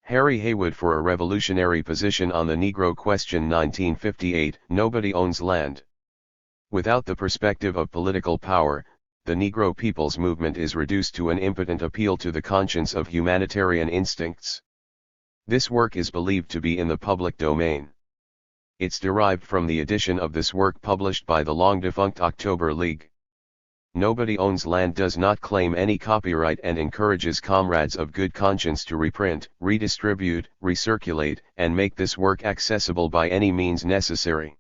Harry Haywood for a revolutionary position on the Negro question 1958. Nobody owns land. Without the perspective of political power, the Negro people's movement is reduced to an impotent appeal to the conscience of humanitarian instincts. This work is believed to be in the public domain. It's derived from the edition of this work published by the long-defunct October League. Nobody Owns Land does not claim any copyright and encourages comrades of good conscience to reprint, redistribute, recirculate, and make this work accessible by any means necessary.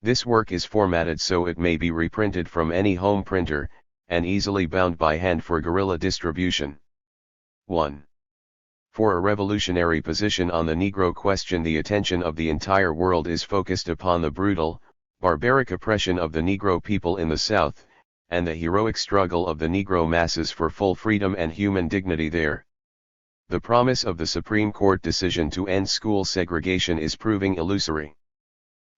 This work is formatted so it may be reprinted from any home printer, and easily bound by hand for guerrilla distribution. 1. For a revolutionary position on the Negro question, the attention of the entire world is focused upon the brutal, barbaric oppression of the Negro people in the South, and the heroic struggle of the Negro masses for full freedom and human dignity there. The promise of the Supreme Court decision to end school segregation is proving illusory.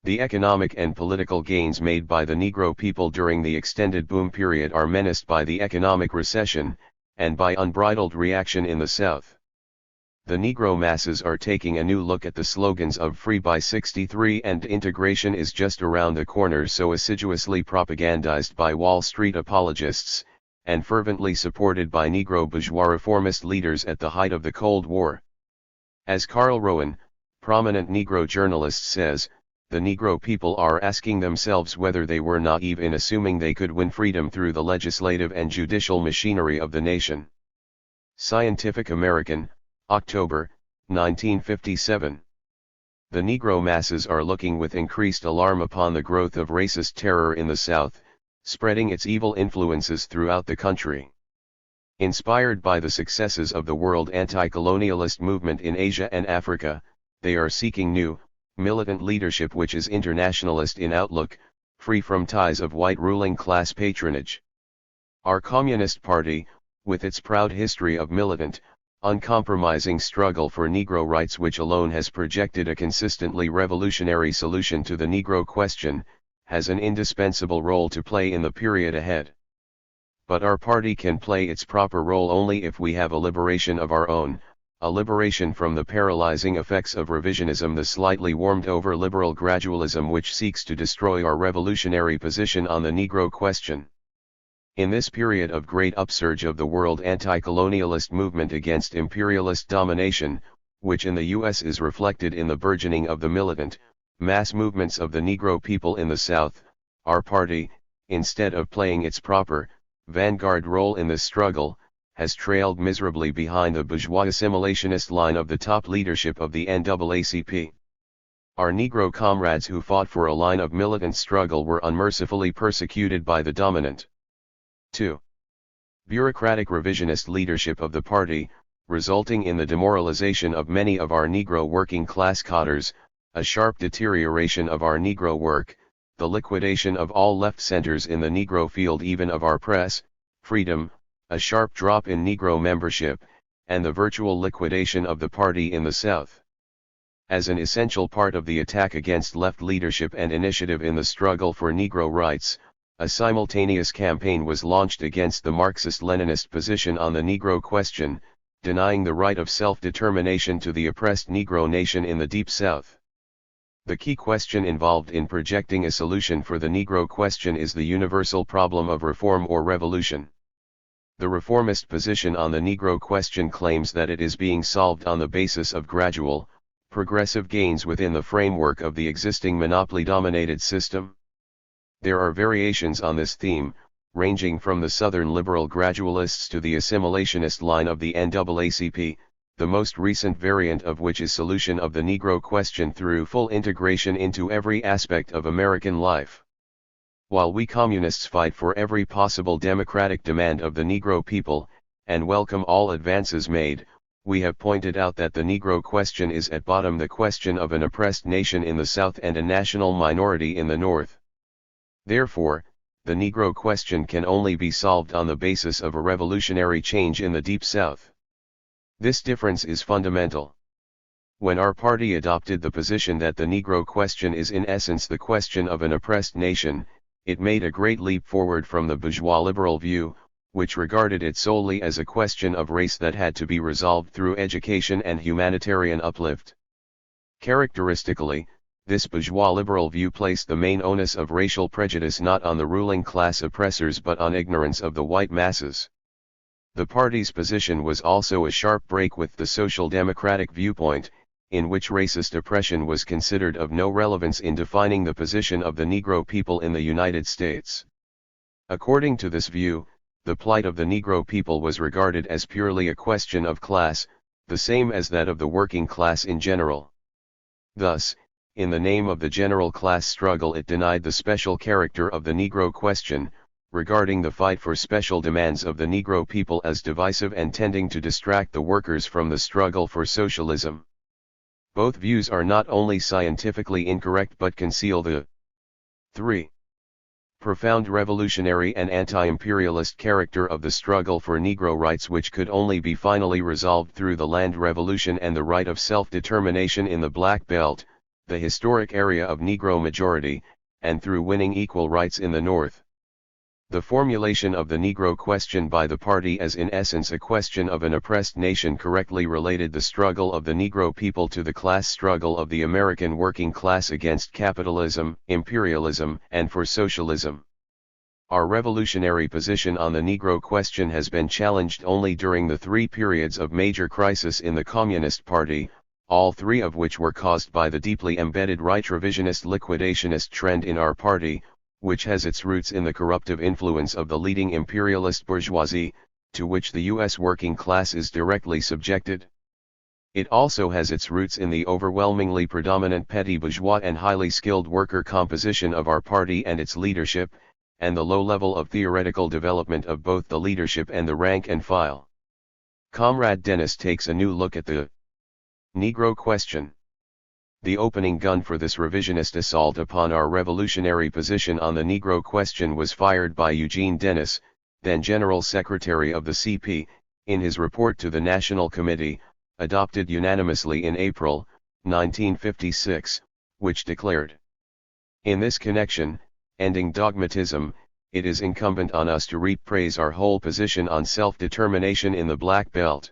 The economic and political gains made by the Negro people during the extended boom period are menaced by the economic recession, and by unbridled reaction in the South. The Negro masses are taking a new look at the slogans of Free by 63 and integration is just around the corner, so assiduously propagandized by Wall Street apologists, and fervently supported by Negro bourgeois reformist leaders at the height of the Cold War. As Carl Rowan, prominent Negro journalist, says, the Negro people are asking themselves whether they were naive in assuming they could win freedom through the legislative and judicial machinery of the nation. Scientific American, October, 1957. The Negro masses are looking with increased alarm upon the growth of racist terror in the South, spreading its evil influences throughout the country. Inspired by the successes of the world anti-colonialist movement in Asia and Africa, they are seeking new, militant leadership which is internationalist in outlook, free from ties of white ruling class patronage. Our Communist Party, with its proud history of militant, uncompromising struggle for Negro rights which alone has projected a consistently revolutionary solution to the Negro question, has an indispensable role to play in the period ahead. But our party can play its proper role only if we have a liberation of our own, a liberation from the paralyzing effects of revisionism, the slightly warmed over liberal gradualism which seeks to destroy our revolutionary position on the Negro question. In this period of great upsurge of the world anti-colonialist movement against imperialist domination, which in the U.S. is reflected in the burgeoning of the militant, mass movements of the Negro people in the South, our party, instead of playing its proper, vanguard role in this struggle, has trailed miserably behind the bourgeois assimilationist line of the top leadership of the NAACP. Our Negro comrades who fought for a line of militant struggle were unmercifully persecuted by the dominant. 2. Bureaucratic revisionist leadership of the party, resulting in the demoralization of many of our Negro working class cadres, a sharp deterioration of our Negro work, the liquidation of all left centers in the Negro field, even of our press, freedom, a sharp drop in Negro membership, and the virtual liquidation of the party in the South. As an essential part of the attack against left leadership and initiative in the struggle for Negro rights, a simultaneous campaign was launched against the Marxist-Leninist position on the Negro question, denying the right of self-determination to the oppressed Negro nation in the Deep South. The key question involved in projecting a solution for the Negro question is the universal problem of reform or revolution. The reformist position on the Negro question claims that it is being solved on the basis of gradual, progressive gains within the framework of the existing monopoly-dominated system. There are variations on this theme, ranging from the Southern liberal gradualists to the assimilationist line of the NAACP, the most recent variant of which is solution of the Negro question through full integration into every aspect of American life. While we communists fight for every possible democratic demand of the Negro people, and welcome all advances made, we have pointed out that the Negro question is at bottom the question of an oppressed nation in the South and a national minority in the North. Therefore, the Negro question can only be solved on the basis of a revolutionary change in the Deep South. This difference is fundamental. When our party adopted the position that the Negro question is in essence the question of an oppressed nation, it made a great leap forward from the bourgeois liberal view, which regarded it solely as a question of race that had to be resolved through education and humanitarian uplift. Characteristically, this bourgeois liberal view placed the main onus of racial prejudice not on the ruling class oppressors but on ignorance of the white masses. The party's position was also a sharp break with the social democratic viewpoint, in which racist oppression was considered of no relevance in defining the position of the Negro people in the United States. According to this view, the plight of the Negro people was regarded as purely a question of class, the same as that of the working class in general. Thus, in the name of the general class struggle, it denied the special character of the Negro question, regarding the fight for special demands of the Negro people as divisive and tending to distract the workers from the struggle for socialism. Both views are not only scientifically incorrect but conceal the 3. Profound revolutionary and anti-imperialist character of the struggle for Negro rights, which could only be finally resolved through the land revolution and the right of self-determination in the Black Belt, the historic area of Negro majority, and through winning equal rights in the North. The formulation of the Negro question by the party as in essence a question of an oppressed nation correctly related the struggle of the Negro people to the class struggle of the American working class against capitalism, imperialism, and for socialism. Our revolutionary position on the Negro question has been challenged only during the 3 periods of major crisis in the Communist Party, all 3 of which were caused by the deeply embedded right revisionist liquidationist trend in our party, which has its roots in the corruptive influence of the leading imperialist bourgeoisie, to which the U.S. working class is directly subjected. It also has its roots in the overwhelmingly predominant petty bourgeois and highly skilled worker composition of our party and its leadership, and the low level of theoretical development of both the leadership and the rank and file. Comrade Dennis takes a new look at the Negro question. The opening gun for this revisionist assault upon our revolutionary position on the Negro question was fired by Eugene Dennis, then General Secretary of the CP, in his report to the National Committee, adopted unanimously in April, 1956, which declared, "In this connection, ending dogmatism, it is incumbent on us to rephrase our whole position on self-determination in the Black Belt.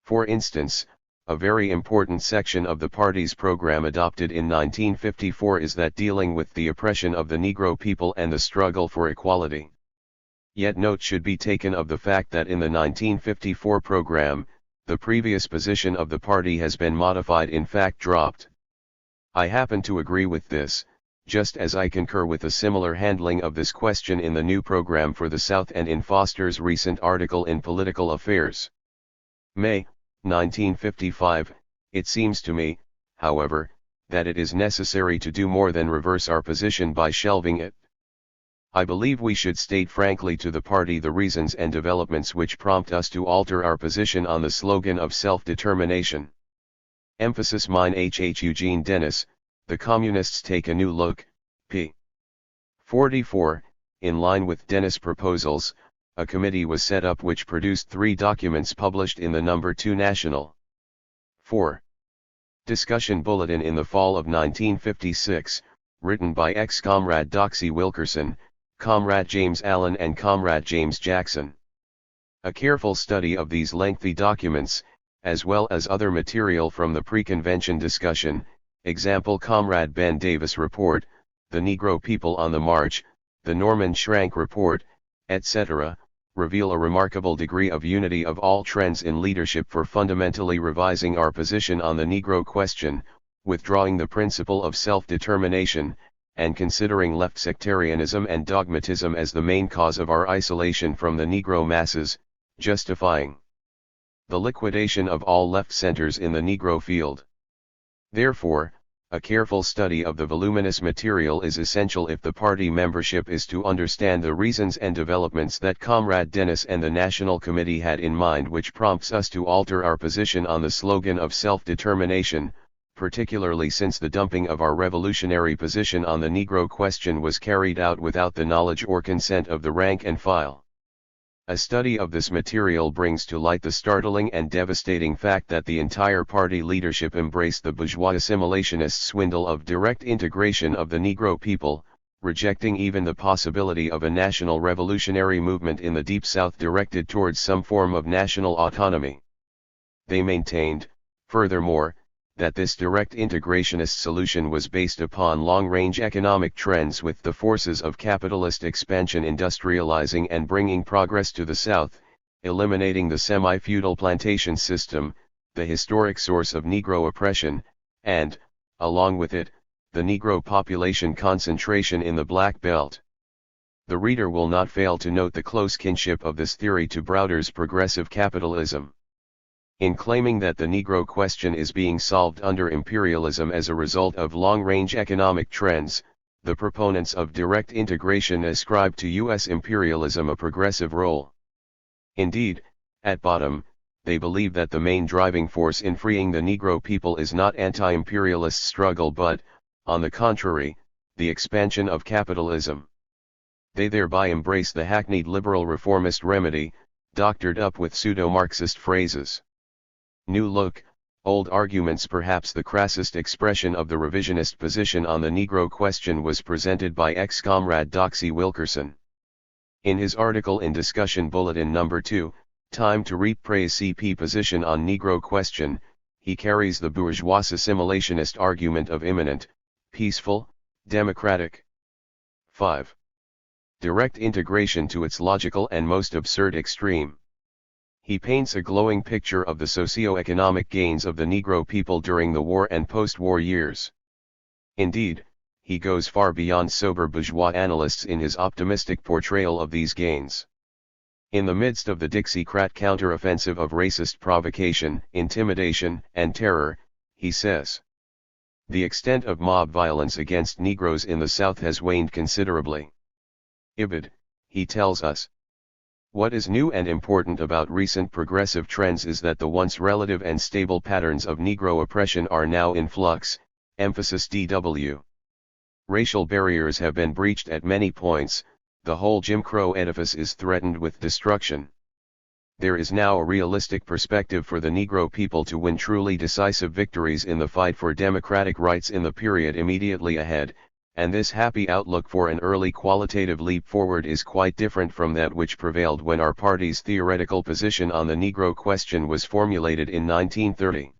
For instance, a very important section of the party's program adopted in 1954 is that dealing with the oppression of the Negro people and the struggle for equality. Yet note should be taken of the fact that in the 1954 program, the previous position of the party has been modified, in fact dropped. I happen to agree with this, just as I concur with a similar handling of this question in the new program for the South and in Foster's recent article in Political Affairs. May, 1955, it seems to me, however, that it is necessary to do more than reverse our position by shelving it. I believe we should state frankly to the party the reasons and developments which prompt us to alter our position on the slogan of self-determination. Emphasis mine Eugene Dennis, The Communists Take a New Look, p. 44, in line with Dennis' proposals. A committee was set up which produced 3 documents published in the No. 2 National 4. Discussion Bulletin in the fall of 1956, written by ex-comrade Doxy Wilkerson, Comrade James Allen and Comrade James Jackson. A careful study of these lengthy documents, as well as other material from the pre-convention discussion, example Comrade Ben Davis Report, The Negro People on the March, the Norman Schrank Report, etc., reveal a remarkable degree of unity of all trends in leadership for fundamentally revising our position on the Negro question, withdrawing the principle of self-determination, and considering left sectarianism and dogmatism as the main cause of our isolation from the Negro masses, justifying the liquidation of all left centers in the Negro field. Therefore, a careful study of the voluminous material is essential if the party membership is to understand the reasons and developments that Comrade Dennis and the National Committee had in mind, which prompts us to alter our position on the slogan of self-determination, particularly since the dumping of our revolutionary position on the Negro question was carried out without the knowledge or consent of the rank and file. A study of this material brings to light the startling and devastating fact that the entire party leadership embraced the bourgeois assimilationist swindle of direct integration of the Negro people, rejecting even the possibility of a national revolutionary movement in the Deep South directed towards some form of national autonomy. They maintained, furthermore, that this direct integrationist solution was based upon long-range economic trends with the forces of capitalist expansion industrializing and bringing progress to the South, eliminating the semi-feudal plantation system, the historic source of Negro oppression, and, along with it, the Negro population concentration in the Black Belt. The reader will not fail to note the close kinship of this theory to Browder's progressive capitalism. In claiming that the Negro question is being solved under imperialism as a result of long-range economic trends, the proponents of direct integration ascribe to U.S. imperialism a progressive role. Indeed, at bottom, they believe that the main driving force in freeing the Negro people is not anti-imperialist struggle but, on the contrary, the expansion of capitalism. They thereby embrace the hackneyed liberal reformist remedy, doctored up with pseudo-Marxist phrases. New look, old arguments. Perhaps the crassest expression of the revisionist position on the Negro question was presented by ex-comrade Doxy Wilkerson. In his article in Discussion Bulletin No. 2, Time to Reprise CP position on Negro question, he carries the bourgeois assimilationist argument of imminent, peaceful, democratic. 5. Direct integration to its logical and most absurd extreme. He paints a glowing picture of the socio-economic gains of the Negro people during the war and post-war years. Indeed, he goes far beyond sober bourgeois analysts in his optimistic portrayal of these gains. In the midst of the Dixiecrat counteroffensive of racist provocation, intimidation, and terror, he says, the extent of mob violence against Negroes in the South has waned considerably. Ibid, he tells us. What is new and important about recent progressive trends is that the once relative and stable patterns of Negro oppression are now in flux, emphasis DW. Racial barriers have been breached at many points, the whole Jim Crow edifice is threatened with destruction. There is now a realistic perspective for the Negro people to win truly decisive victories in the fight for democratic rights in the period immediately ahead, and this happy outlook for an early qualitative leap forward is quite different from that which prevailed when our party's theoretical position on the Negro question was formulated in 1930.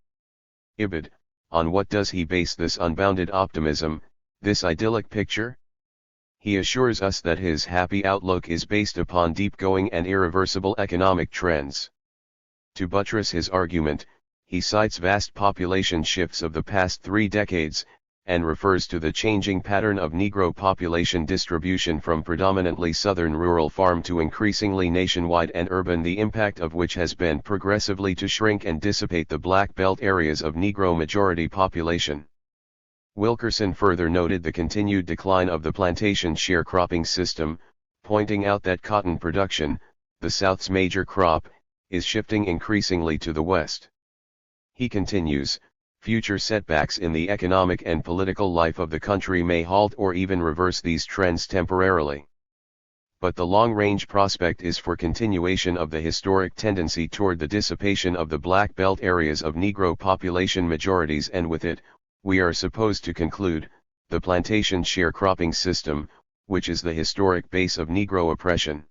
Ibid, on what does he base this unbounded optimism, this idyllic picture? He assures us that his happy outlook is based upon deep-going and irreversible economic trends. To buttress his argument, he cites vast population shifts of the past 3 decades, and refers to the changing pattern of Negro population distribution from predominantly southern rural farm to increasingly nationwide and urban, the impact of which has been progressively to shrink and dissipate the Black Belt areas of Negro majority population. Wilkerson further noted the continued decline of the plantation sharecropping system, pointing out that cotton production, the South's major crop, is shifting increasingly to the West. He continues, future setbacks in the economic and political life of the country may halt or even reverse these trends temporarily. But the long-range prospect is for continuation of the historic tendency toward the dissipation of the Black Belt areas of Negro population majorities, and with it, we are supposed to conclude, the plantation sharecropping system, which is the historic base of Negro oppression.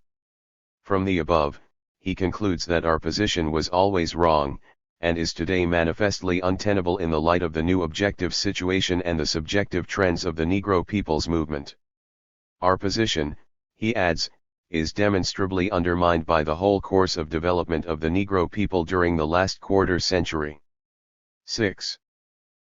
From the above, he concludes that our position was always wrong, and is today manifestly untenable in the light of the new objective situation and the subjective trends of the Negro people's movement. Our position, he adds, is demonstrably undermined by the whole course of development of the Negro people during the last quarter century. 6.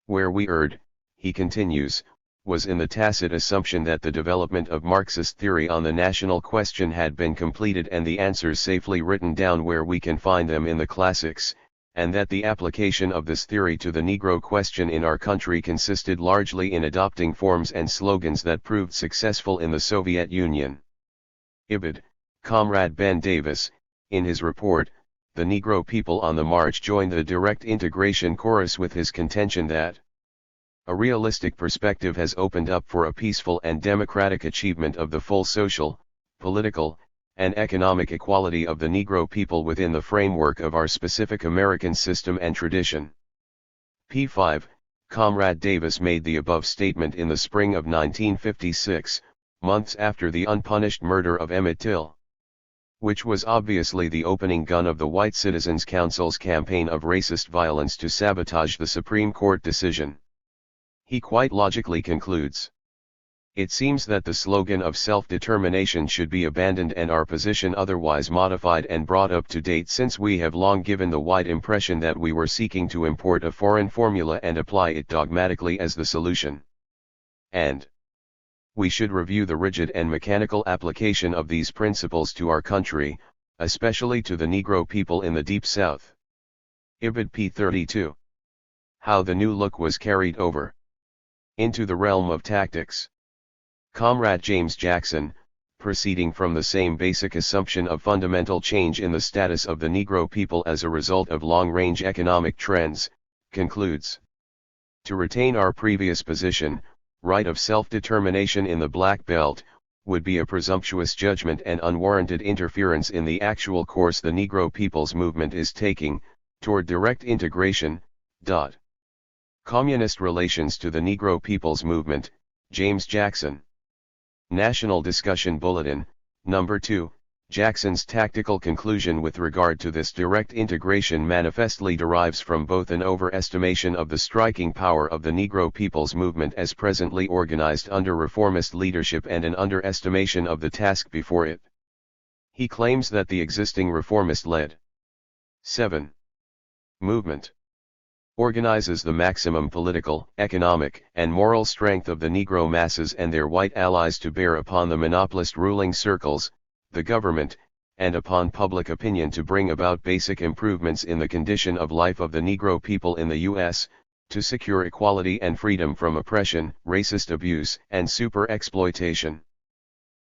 Where we erred, he continues, was in the tacit assumption that the development of Marxist theory on the national question had been completed and the answers safely written down where we can find them in the classics, and that the application of this theory to the Negro question in our country consisted largely in adopting forms and slogans that proved successful in the Soviet Union. Ibid, Comrade Ben Davis, in his report, The Negro People on the March, joined the direct integration chorus with his contention that a realistic perspective has opened up for a peaceful and democratic achievement of the full social, political, and economic equality of the Negro people within the framework of our specific American system and tradition. p. 5, Comrade Davis made the above statement in the spring of 1956, months after the unpunished murder of Emmett Till, which was obviously the opening gun of the White Citizens Council's campaign of racist violence to sabotage the Supreme Court decision. He quite logically concludes, "It seems that the slogan of self-determination should be abandoned and our position otherwise modified and brought up to date, since we have long given the wide impression that we were seeking to import a foreign formula and apply it dogmatically as the solution. And we should review the rigid and mechanical application of these principles to our country, especially to the Negro people in the Deep South." Ibid p. 32. How the new look was carried over into the realm of tactics. Comrade James Jackson, proceeding from the same basic assumption of fundamental change in the status of the Negro people as a result of long-range economic trends, concludes, "To retain our previous position, right of self-determination in the Black Belt, would be a presumptuous judgment and unwarranted interference in the actual course the Negro people's movement is taking, toward direct integration." Communist Relations to the Negro People's Movement, James Jackson. National Discussion Bulletin, No. 2, Jackson's tactical conclusion with regard to this direct integration manifestly derives from both an overestimation of the striking power of the Negro People's Movement as presently organized under reformist leadership and an underestimation of the task before it. He claims that the existing reformist-led 7. movement organizes the maximum political, economic, and moral strength of the Negro masses and their white allies to bear upon the monopolist ruling circles, the government, and upon public opinion to bring about basic improvements in the condition of life of the Negro people in the U.S., to secure equality and freedom from oppression, racist abuse, and super-exploitation.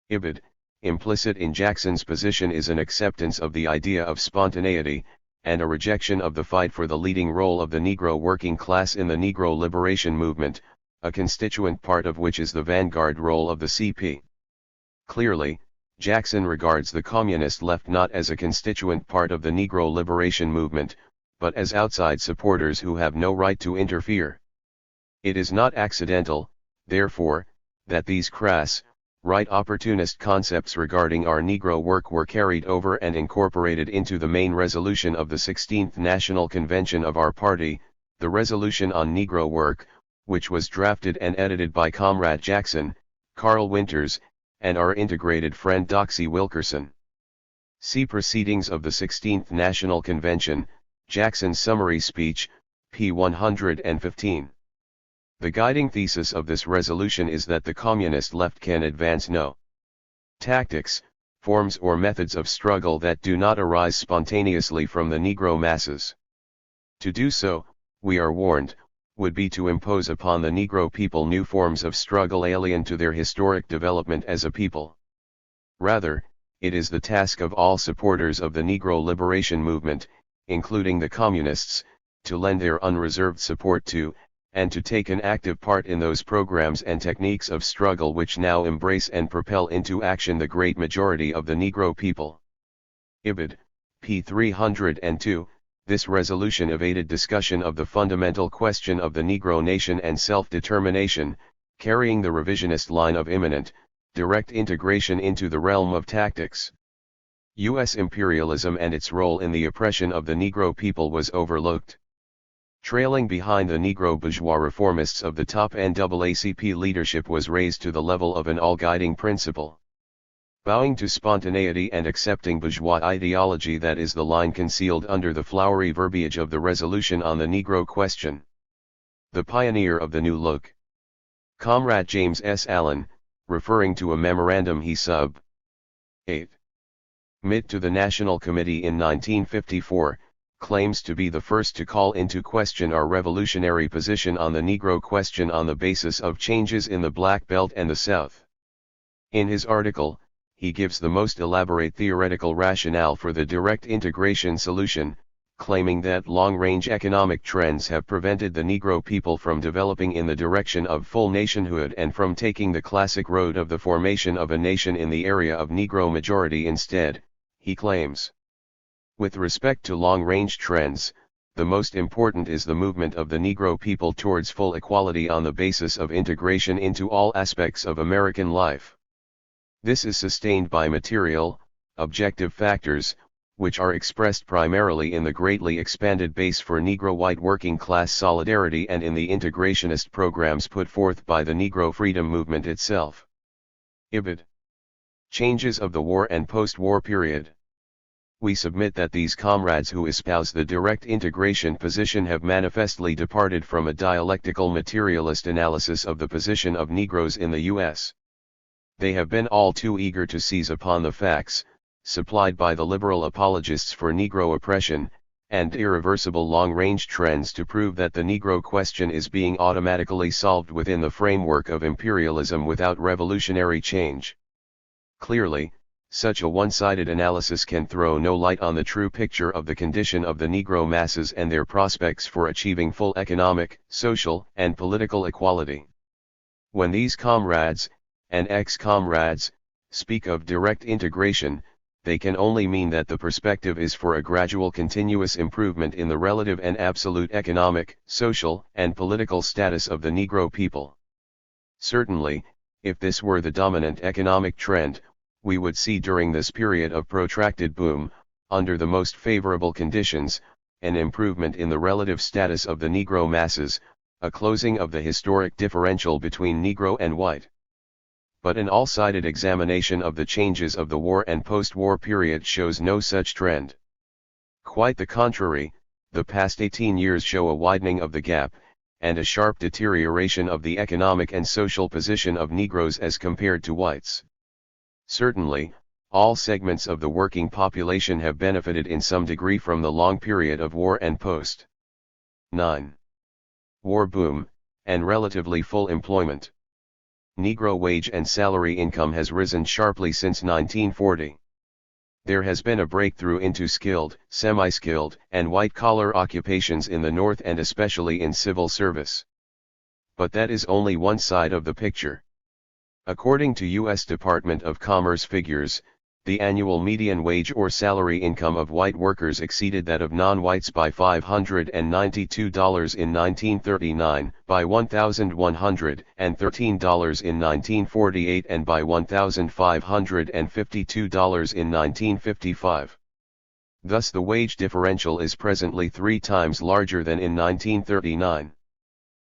Ibid, implicit in Jackson's position is an acceptance of the idea of spontaneity, and a rejection of the fight for the leading role of the Negro working class in the Negro liberation movement, a constituent part of which is the vanguard role of the CP. Clearly, Jackson regards the communist left not as a constituent part of the Negro liberation movement, but as outside supporters who have no right to interfere. It is not accidental, therefore, that these crass, right opportunist concepts regarding our Negro work were carried over and incorporated into the main resolution of the 16th National Convention of our party, the Resolution on Negro Work, which was drafted and edited by Comrade Jackson, Carl Winters, and our integrated friend Doxy Wilkerson. See Proceedings of the 16th National Convention, Jackson's Summary Speech, p. 115. The guiding thesis of this resolution is that the communist left can advance no tactics, forms or methods of struggle that do not arise spontaneously from the Negro masses. To do so, we are warned, would be to impose upon the Negro people new forms of struggle alien to their historic development as a people. Rather, it is the task of all supporters of the Negro liberation movement, including the communists, to lend their unreserved support to, and to take an active part in those programs and techniques of struggle which now embrace and propel into action the great majority of the Negro people. Ibid, p. 302, this resolution evaded discussion of the fundamental question of the Negro nation and self-determination, carrying the revisionist line of imminent, direct integration into the realm of tactics. U.S. imperialism and its role in the oppression of the Negro people was overlooked. Trailing behind the Negro bourgeois reformists of the top NAACP leadership was raised to the level of an all-guiding principle. Bowing to spontaneity and accepting bourgeois ideology, that is the line concealed under the flowery verbiage of the resolution on the Negro question. The pioneer of the new look, Comrade James S. Allen, referring to a memorandum he sub. 8. Mit to the National Committee in 1954, claims to be the first to call into question our revolutionary position on the Negro question on the basis of changes in the Black Belt and the South. In his article, he gives the most elaborate theoretical rationale for the direct integration solution, claiming that long-range economic trends have prevented the Negro people from developing in the direction of full nationhood and from taking the classic road of the formation of a nation in the area of Negro majority instead, he claims. With respect to long-range trends, the most important is the movement of the Negro people towards full equality on the basis of integration into all aspects of American life. This is sustained by material, objective factors, which are expressed primarily in the greatly expanded base for Negro white working class solidarity and in the integrationist programs put forth by the Negro freedom movement itself. Ibid. Changes of the war and post-war period. We submit that these comrades who espouse the direct integration position have manifestly departed from a dialectical materialist analysis of the position of Negroes in the U.S. They have been all too eager to seize upon the facts, supplied by the liberal apologists for Negro oppression, and irreversible long-range trends to prove that the Negro question is being automatically solved within the framework of imperialism without revolutionary change. Clearly, such a one-sided analysis can throw no light on the true picture of the condition of the Negro masses and their prospects for achieving full economic, social, and political equality. When these comrades, and ex-comrades, speak of direct integration, they can only mean that the perspective is for a gradual continuous improvement in the relative and absolute economic, social, and political status of the Negro people. Certainly, if this were the dominant economic trend, we would see during this period of protracted boom, under the most favorable conditions, an improvement in the relative status of the Negro masses, a closing of the historic differential between Negro and white. But an all-sided examination of the changes of the war and post-war period shows no such trend. Quite the contrary, the past 18 years show a widening of the gap, and a sharp deterioration of the economic and social position of Negroes as compared to whites. Certainly, all segments of the working population have benefited in some degree from the long period of war and post. 9. War boom, and relatively full employment. Negro wage and salary income has risen sharply since 1940. There has been a breakthrough into skilled, semi-skilled, and white-collar occupations in the North and especially in civil service. But that is only one side of the picture. According to U.S. Department of Commerce figures, the annual median wage or salary income of white workers exceeded that of non-whites by $592 in 1939, by $1,113 in 1948 and by $1,552 in 1955. Thus the wage differential is presently 3 times larger than in 1939.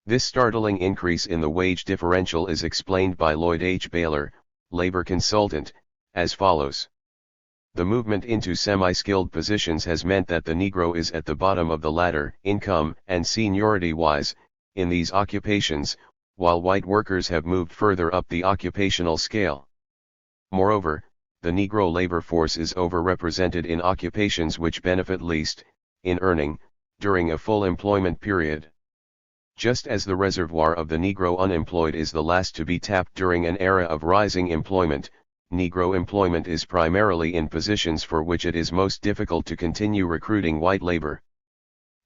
This startling increase in the wage differential is explained by Lloyd H. Baylor, labor consultant, as follows. The movement into semi-skilled positions has meant that the Negro is at the bottom of the ladder, income and seniority-wise, in these occupations, while white workers have moved further up the occupational scale. Moreover, the Negro labor force is overrepresented in occupations which benefit least, in earning, during a full employment period. Just as the reservoir of the Negro unemployed is the last to be tapped during an era of rising employment, Negro employment is primarily in positions for which it is most difficult to continue recruiting white labor.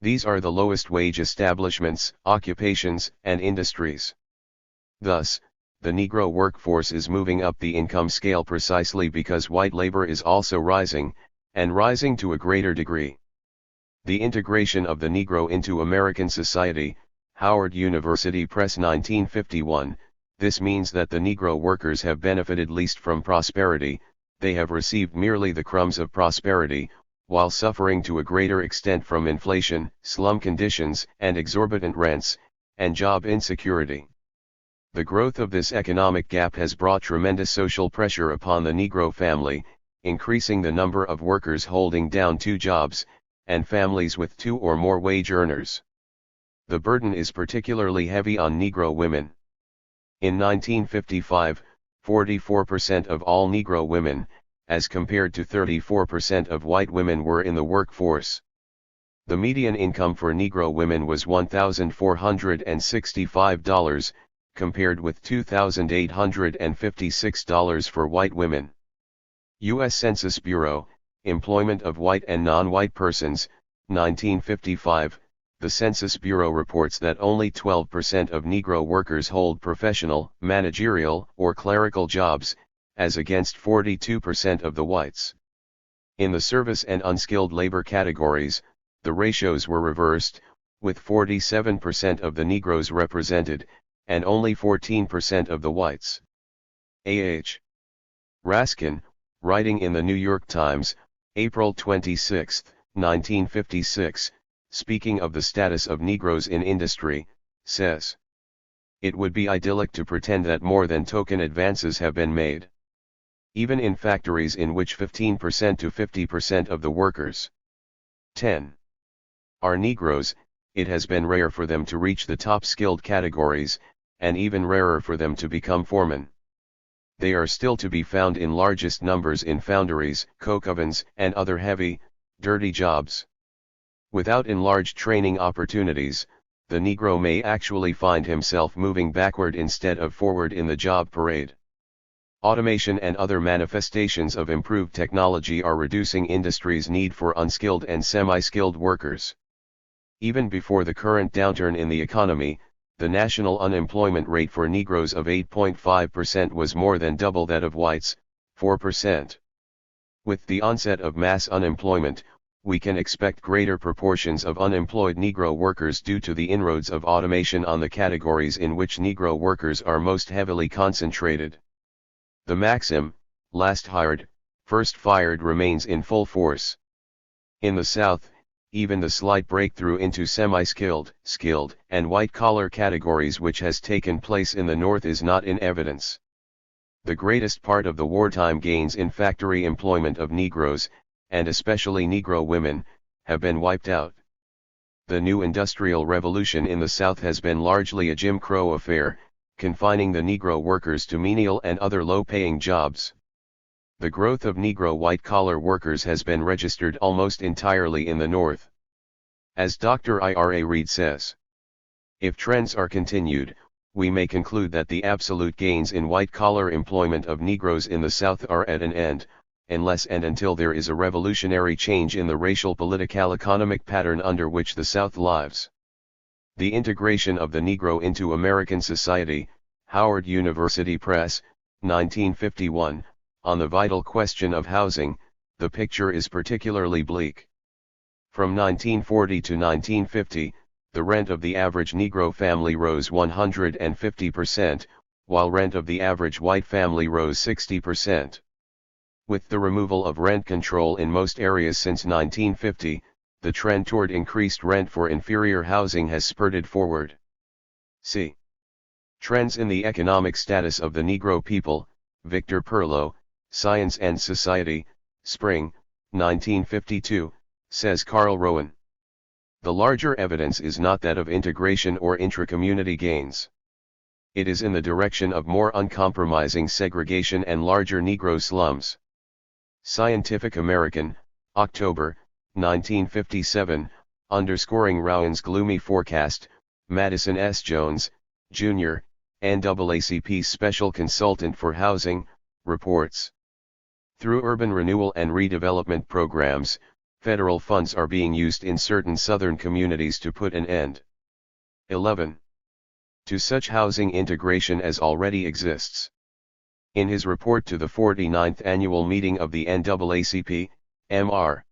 These are the lowest wage establishments, occupations, and industries. Thus, the Negro workforce is moving up the income scale precisely because white labor is also rising, and rising to a greater degree. The integration of the Negro into American society, Howard University Press 1951, this means that the Negro workers have benefited least from prosperity, they have received merely the crumbs of prosperity, while suffering to a greater extent from inflation, slum conditions, and exorbitant rents, and job insecurity. The growth of this economic gap has brought tremendous social pressure upon the Negro family, increasing the number of workers holding down 2 jobs, and families with 2 or more wage earners. The burden is particularly heavy on Negro women. In 1955, 44% of all Negro women, as compared to 34% of white women, were in the workforce. The median income for Negro women was $1,465, compared with $2,856 for white women. U.S. Census Bureau, Employment of White and Non-White Persons, 1955. The Census Bureau reports that only 12% of Negro workers hold professional, managerial, or clerical jobs, as against 42% of the whites. In the service and unskilled labor categories, the ratios were reversed, with 47% of the Negroes represented, and only 14% of the whites. A.H. Raskin, writing in the New York Times, April 26, 1956, speaking of the status of Negroes in industry, says, "It would be idyllic to pretend that more than token advances have been made. Even in factories in which 15% to 50% of the workers 10 are Negroes, it has been rare for them to reach the top skilled categories, and even rarer for them to become foremen. They are still to be found in largest numbers in foundries, coke ovens, and other heavy, dirty jobs. Without enlarged training opportunities, the Negro may actually find himself moving backward instead of forward in the job parade. Automation and other manifestations of improved technology are reducing industry's need for unskilled and semi-skilled workers. Even before the current downturn in the economy, the national unemployment rate for Negroes of 8.5% was more than double that of whites, 4%. With the onset of mass unemployment, we can expect greater proportions of unemployed Negro workers due to the inroads of automation on the categories in which Negro workers are most heavily concentrated. The maxim, last hired, first fired, remains in full force. In the South, even the slight breakthrough into semi-skilled, skilled, and white-collar categories which has taken place in the North is not in evidence. The greatest part of the wartime gains in factory employment of Negroes, and especially Negro women, have been wiped out. The new industrial revolution in the South has been largely a Jim Crow affair, confining the Negro workers to menial and other low-paying jobs. The growth of Negro white-collar workers has been registered almost entirely in the North. As Dr. Ira Reed says, if trends are continued, we may conclude that the absolute gains in white-collar employment of Negroes in the South are at an end, unless and until there is a revolutionary change in the racial political-economic pattern under which the South lives. The integration of the Negro into American society, Howard University Press, 1951, on the vital question of housing, the picture is particularly bleak. From 1940 to 1950, the rent of the average Negro family rose 150%, while rent of the average white family rose 60%. With the removal of rent control in most areas since 1950, the trend toward increased rent for inferior housing has spurted forward. See Trends in the Economic Status of the Negro People, Victor Perlow, Science and Society, Spring, 1952, says Carl Rowan. The larger evidence is not that of integration or intra-community gains. It is in the direction of more uncompromising segregation and larger Negro slums. Scientific American, October, 1957, underscoring Rowan's gloomy forecast, Madison S. Jones, Jr., NAACP Special Consultant for Housing, reports. Through urban renewal and redevelopment programs, federal funds are being used in certain southern communities to put an end 11. to such housing integration as already exists. In his report to the 49th annual meeting of the NAACP, Mr.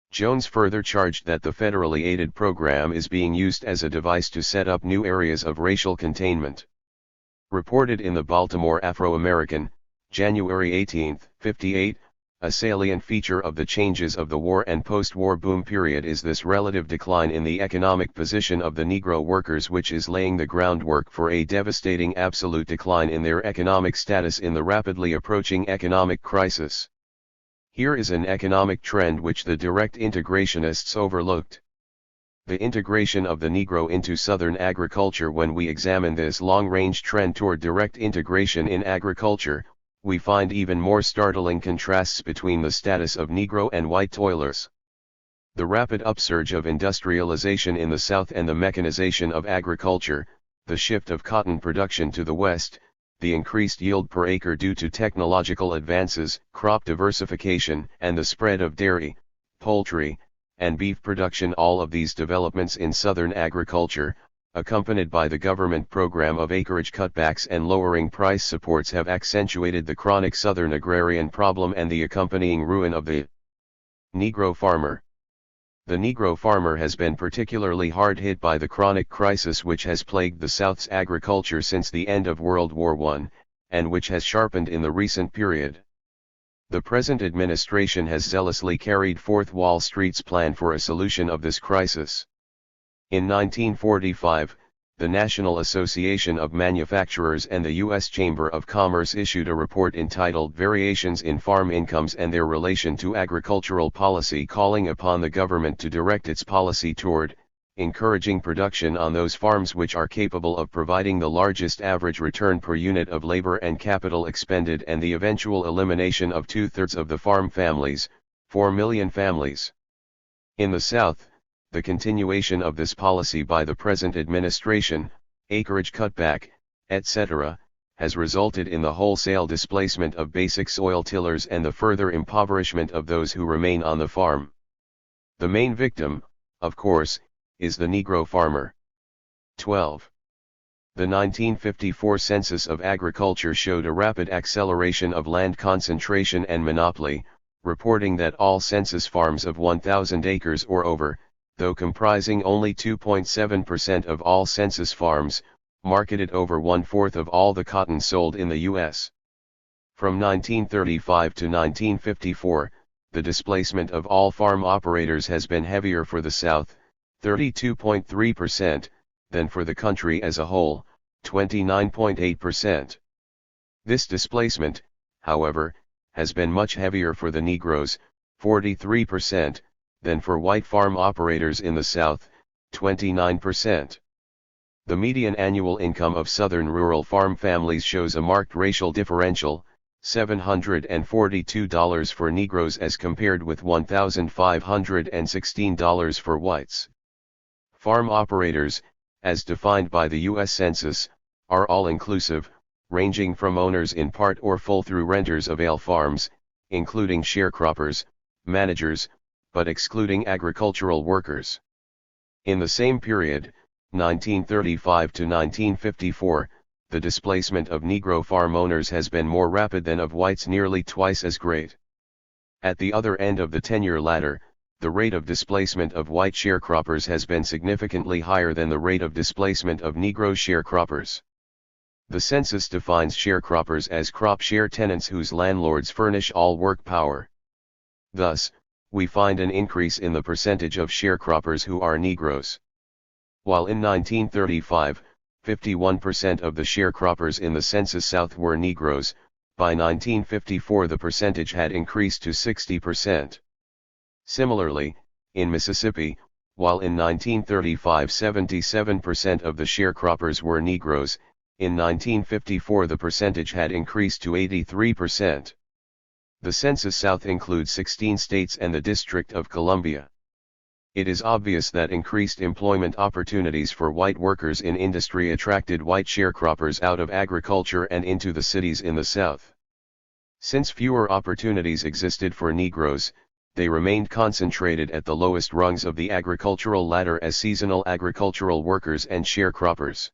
Jones further charged that the federally aided program is being used as a device to set up new areas of racial containment. Reported in the Baltimore Afro-American, January 18, 58, a salient feature of the changes of the war and post-war boom period is this relative decline in the economic position of the Negro workers, which is laying the groundwork for a devastating absolute decline in their economic status in the rapidly approaching economic crisis. Here is an economic trend which the direct integrationists overlooked. The integration of the Negro into Southern agriculture. When we examine this long-range trend toward direct integration in agriculture, we find even more startling contrasts between the status of Negro and white toilers. The rapid upsurge of industrialization in the South and the mechanization of agriculture, the shift of cotton production to the West, the increased yield per acre due to technological advances, crop diversification, and the spread of dairy, poultry, and beef production. All of these developments in Southern agriculture, accompanied by the government program of acreage cutbacks and lowering price supports, have accentuated the chronic Southern agrarian problem and the accompanying ruin of the Negro farmer. The Negro farmer has been particularly hard hit by the chronic crisis which has plagued the South's agriculture since the end of World War I, and which has sharpened in the recent period. The present administration has zealously carried forth Wall Street's plan for a solution of this crisis. In 1945, the National Association of Manufacturers and the U.S. Chamber of Commerce issued a report entitled Variations in Farm Incomes and Their Relation to Agricultural Policy, calling upon the government to direct its policy toward encouraging production on those farms which are capable of providing the largest average return per unit of labor and capital expended, and the eventual elimination of 2/3 of the farm families, 4 million families. In the South, the continuation of this policy by the present administration, acreage cutback, etc., has resulted in the wholesale displacement of basic soil tillers and the further impoverishment of those who remain on the farm. The main victim, of course, is the Negro farmer. 12. The 1954 Census of Agriculture showed a rapid acceleration of land concentration and monopoly, reporting that all census farms of 1,000 acres or over, though comprising only 2.7% of all census farms, marketed over 1/4 of all the cotton sold in the U.S. From 1935 to 1954, the displacement of all farm operators has been heavier for the South, 32.3%, than for the country as a whole, 29.8%. This displacement, however, has been much heavier for the Negroes, 43%, than for white farm operators in the South, 29%. The median annual income of Southern rural farm families shows a marked racial differential, $742 for Negroes as compared with $1,516 for whites. Farm operators, as defined by the U.S. Census, are all-inclusive, ranging from owners in part or full through renters of ale farms, including sharecroppers, managers, but excluding agricultural workers. In the same period, 1935 to 1954, the displacement of Negro farm owners has been more rapid than of whites, nearly twice as great. At the other end of the tenure ladder, the rate of displacement of white sharecroppers has been significantly higher than the rate of displacement of Negro sharecroppers. The census defines sharecroppers as crop share tenants whose landlords furnish all work power. Thus, we find an increase in the percentage of sharecroppers who are Negroes. While in 1935, 51% of the sharecroppers in the census South were Negroes, by 1954 the percentage had increased to 60%. Similarly, in Mississippi, while in 1935 77% of the sharecroppers were Negroes, in 1954 the percentage had increased to 83%. The census South includes 16 states and the District of Columbia. It is obvious that increased employment opportunities for white workers in industry attracted white sharecroppers out of agriculture and into the cities in the South. Since fewer opportunities existed for Negroes, they remained concentrated at the lowest rungs of the agricultural ladder as seasonal agricultural workers and sharecroppers.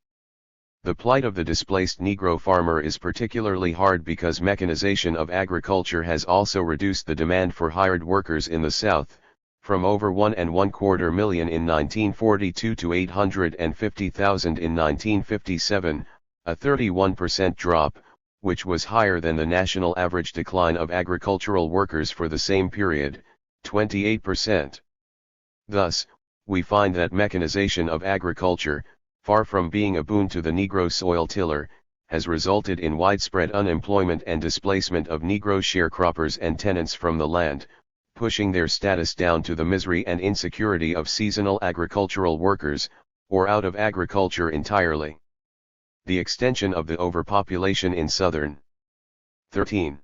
The plight of the displaced Negro farmer is particularly hard because mechanization of agriculture has also reduced the demand for hired workers in the South, from over 1.25 million in 1942 to 850,000 in 1957, a 31% drop, which was higher than the national average decline of agricultural workers for the same period, 28%. Thus, we find that mechanization of agriculture, far from being a boon to the Negro soil tiller, has resulted in widespread unemployment and displacement of Negro sharecroppers and tenants from the land, pushing their status down to the misery and insecurity of seasonal agricultural workers, or out of agriculture entirely. The extension of the overpopulation in Southern. 13.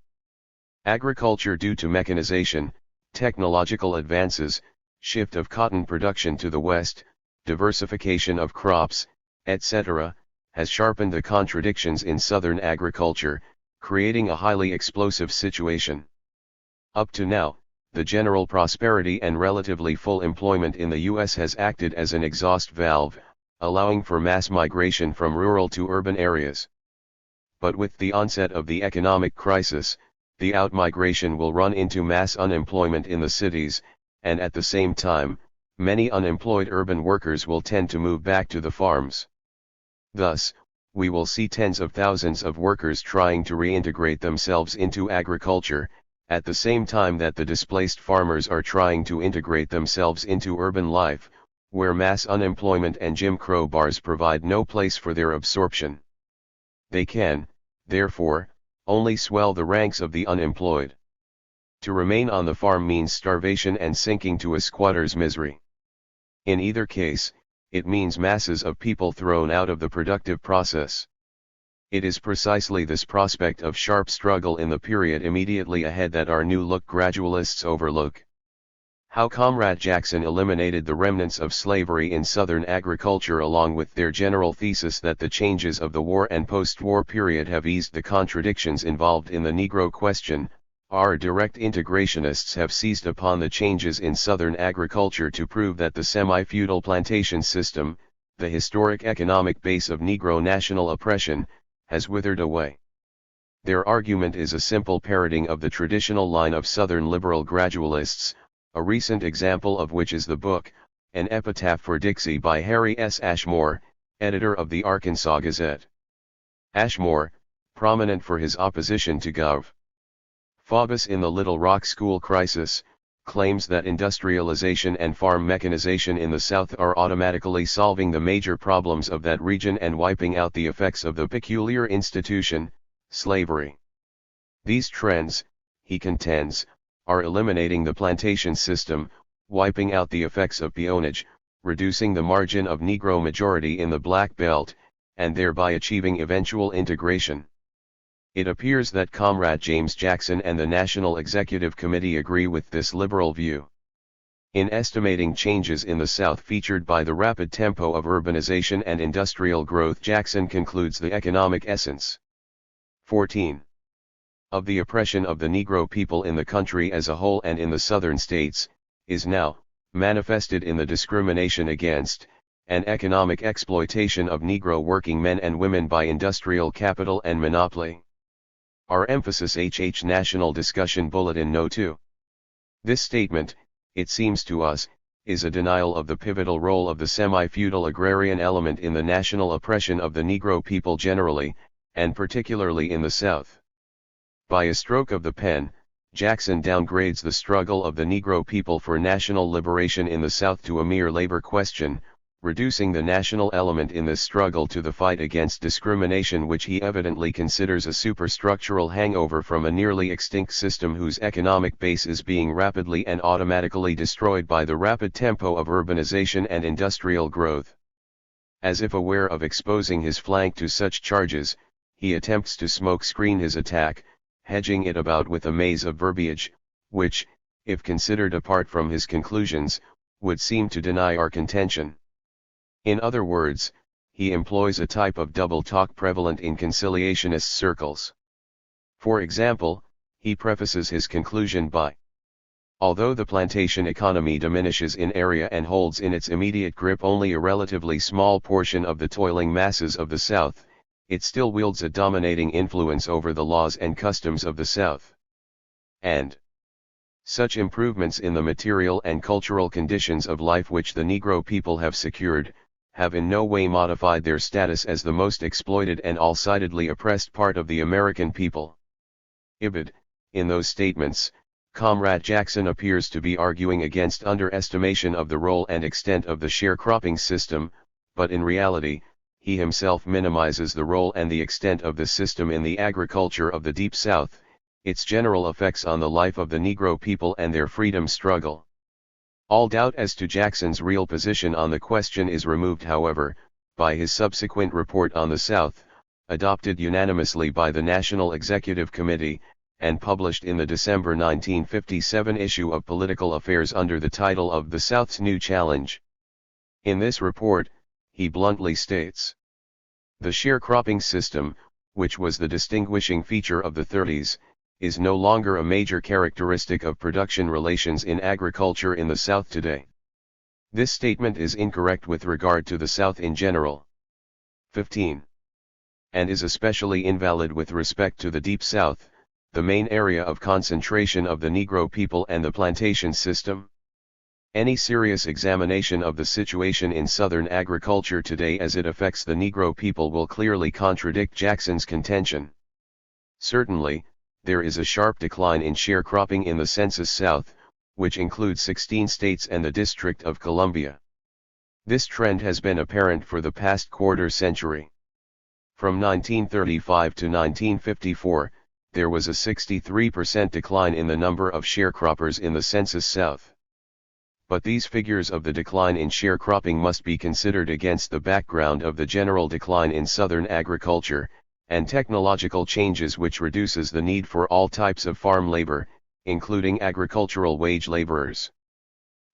Agriculture due to mechanization, technological advances, shift of cotton production to the West, diversification of crops, etc., has sharpened the contradictions in Southern agriculture, creating a highly explosive situation. Up to now, the general prosperity and relatively full employment in the U.S. has acted as an exhaust valve, allowing for mass migration from rural to urban areas. But with the onset of the economic crisis, the outmigration will run into mass unemployment in the cities, and at the same time, many unemployed urban workers will tend to move back to the farms. Thus, we will see tens of thousands of workers trying to reintegrate themselves into agriculture, at the same time that the displaced farmers are trying to integrate themselves into urban life, where mass unemployment and Jim Crow bars provide no place for their absorption. They can, therefore, only swell the ranks of the unemployed. To remain on the farm means starvation and sinking to a squatter's misery. In either case, it means masses of people thrown out of the productive process. It is precisely this prospect of sharp struggle in the period immediately ahead that our new-look gradualists overlook. How Comrade Jackson eliminated the remnants of slavery in Southern agriculture along with their general thesis that the changes of the war and post-war period have eased the contradictions involved in the Negro question. Our direct integrationists have seized upon the changes in Southern agriculture to prove that the semi-feudal plantation system, the historic economic base of Negro national oppression, has withered away. Their argument is a simple parroting of the traditional line of Southern liberal gradualists, a recent example of which is the book, An Epitaph for Dixie by Harry S. Ashmore, editor of the Arkansas Gazette. Ashmore, prominent for his opposition to Gov. Faubus in the Little Rock School Crisis, claims that industrialization and farm mechanization in the South are automatically solving the major problems of that region and wiping out the effects of the peculiar institution, slavery. These trends, he contends, are eliminating the plantation system, wiping out the effects of peonage, reducing the margin of Negro majority in the Black Belt, and thereby achieving eventual integration. It appears that Comrade James Jackson and the National Executive Committee agree with this liberal view. In estimating changes in the South featured by the rapid tempo of urbanization and industrial growth, Jackson concludes the economic essence 14. Of the oppression of the Negro people in the country as a whole and in the Southern states, is now manifested in the discrimination against, and economic exploitation of Negro working men and women by industrial capital and monopoly. Our emphasis HH National Discussion Bulletin No. 2. This statement, it seems to us, is a denial of the pivotal role of the semi-feudal agrarian element in the national oppression of the Negro people generally, and particularly in the South. By a stroke of the pen, Jackson downgrades the struggle of the Negro people for national liberation in the South to a mere labor question, reducing the national element in this struggle to the fight against discrimination, which he evidently considers a superstructural hangover from a nearly extinct system whose economic base is being rapidly and automatically destroyed by the rapid tempo of urbanization and industrial growth. As if aware of exposing his flank to such charges, he attempts to smokescreen his attack, hedging it about with a maze of verbiage, which, if considered apart from his conclusions, would seem to deny our contention. In other words, he employs a type of double talk prevalent in conciliationist circles. For example, he prefaces his conclusion by, although the plantation economy diminishes in area and holds in its immediate grip only a relatively small portion of the toiling masses of the South, it still wields a dominating influence over the laws and customs of the South. And such improvements in the material and cultural conditions of life which the Negro people have secured, have in no way modified their status as the most exploited and all-sidedly oppressed part of the American people. Ibid. In those statements, Comrade Jackson appears to be arguing against underestimation of the role and extent of the sharecropping system, but in reality, he himself minimizes the role and the extent of the system in the agriculture of the Deep South, its general effects on the life of the Negro people and their freedom struggle. All doubt as to Jackson's real position on the question is removed, however, by his subsequent report on the South, adopted unanimously by the National Executive Committee, and published in the December 1957 issue of Political Affairs under the title of The South's New Challenge. In this report, he bluntly states, the sharecropping system, which was the distinguishing feature of the 30s, is no longer a major characteristic of production relations in agriculture in the South today. This statement is incorrect with regard to the South in general. 15. And is especially invalid with respect to the Deep South, the main area of concentration of the Negro people and the plantation system. Any serious examination of the situation in Southern agriculture today as it affects the Negro people will clearly contradict Jackson's contention. Certainly, there is a sharp decline in sharecropping in the Census South, which includes 16 states and the District of Columbia. This trend has been apparent for the past quarter century. From 1935 to 1954, there was a 63% decline in the number of sharecroppers in the Census South. But these figures of the decline in sharecropping must be considered against the background of the general decline in southern agriculture, and technological changes which reduces the need for all types of farm labor, including agricultural wage laborers.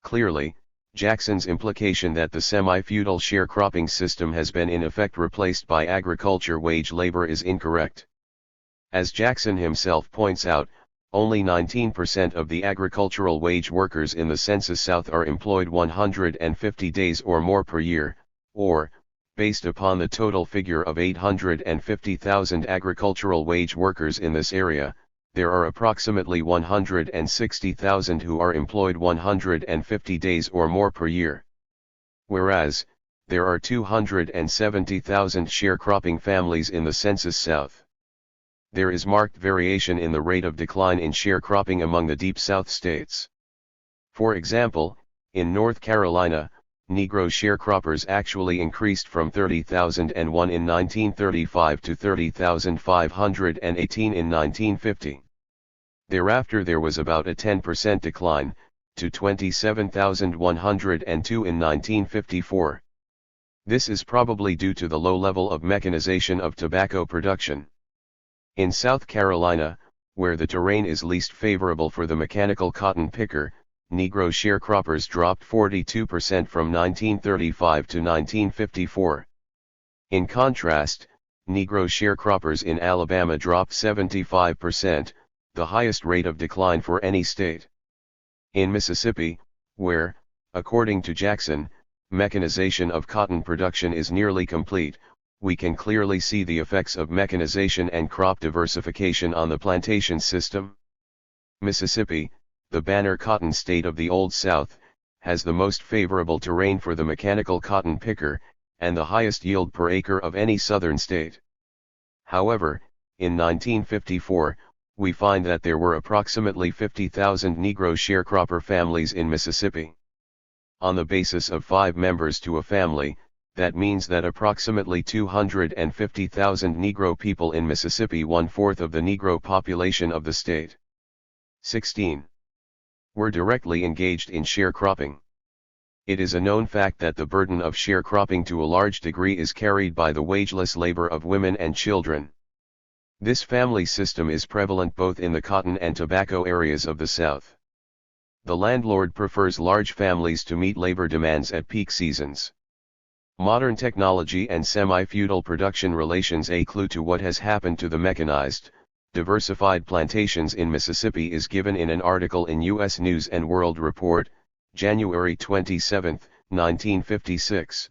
Clearly, Jackson's implication that the semi-feudal sharecropping system has been in effect replaced by agriculture wage labor is incorrect. As Jackson himself points out, only 19% of the agricultural wage workers in the Census South are employed 150 days or more per year, or, based upon the total figure of 850,000 agricultural wage workers in this area, there are approximately 160,000 who are employed 150 days or more per year. Whereas, there are 270,000 sharecropping families in the Census South. There is marked variation in the rate of decline in sharecropping among the Deep South states. For example, in North Carolina, Negro sharecroppers actually increased from 30,001 in 1935 to 30,518 in 1950. Thereafter there was about a 10% decline, to 27,102 in 1954. This is probably due to the low level of mechanization of tobacco production. In South Carolina, where the terrain is least favorable for the mechanical cotton picker, Negro sharecroppers dropped 42% from 1935 to 1954. In contrast, Negro sharecroppers in Alabama dropped 75%, the highest rate of decline for any state. In Mississippi, where, according to Jackson, mechanization of cotton production is nearly complete, we can clearly see the effects of mechanization and crop diversification on the plantation system. Mississippi, the banner cotton state of the Old South, has the most favorable terrain for the mechanical cotton picker, and the highest yield per acre of any southern state. However, in 1954, we find that there were approximately 50,000 Negro sharecropper families in Mississippi. On the basis of 5 members to a family, that means that approximately 250,000 Negro people in Mississippi, 1/4 of the Negro population of the state. 16. Were directly engaged in sharecropping. It is a known fact that the burden of sharecropping to a large degree is carried by the wageless labor of women and children. This family system is prevalent both in the cotton and tobacco areas of the South. The landlord prefers large families to meet labor demands at peak seasons. Modern technology and semi-feudal production relations. A clue to what has happened to the mechanized, diversified plantations in Mississippi is given in an article in U.S. News & World Report, January 27, 1956.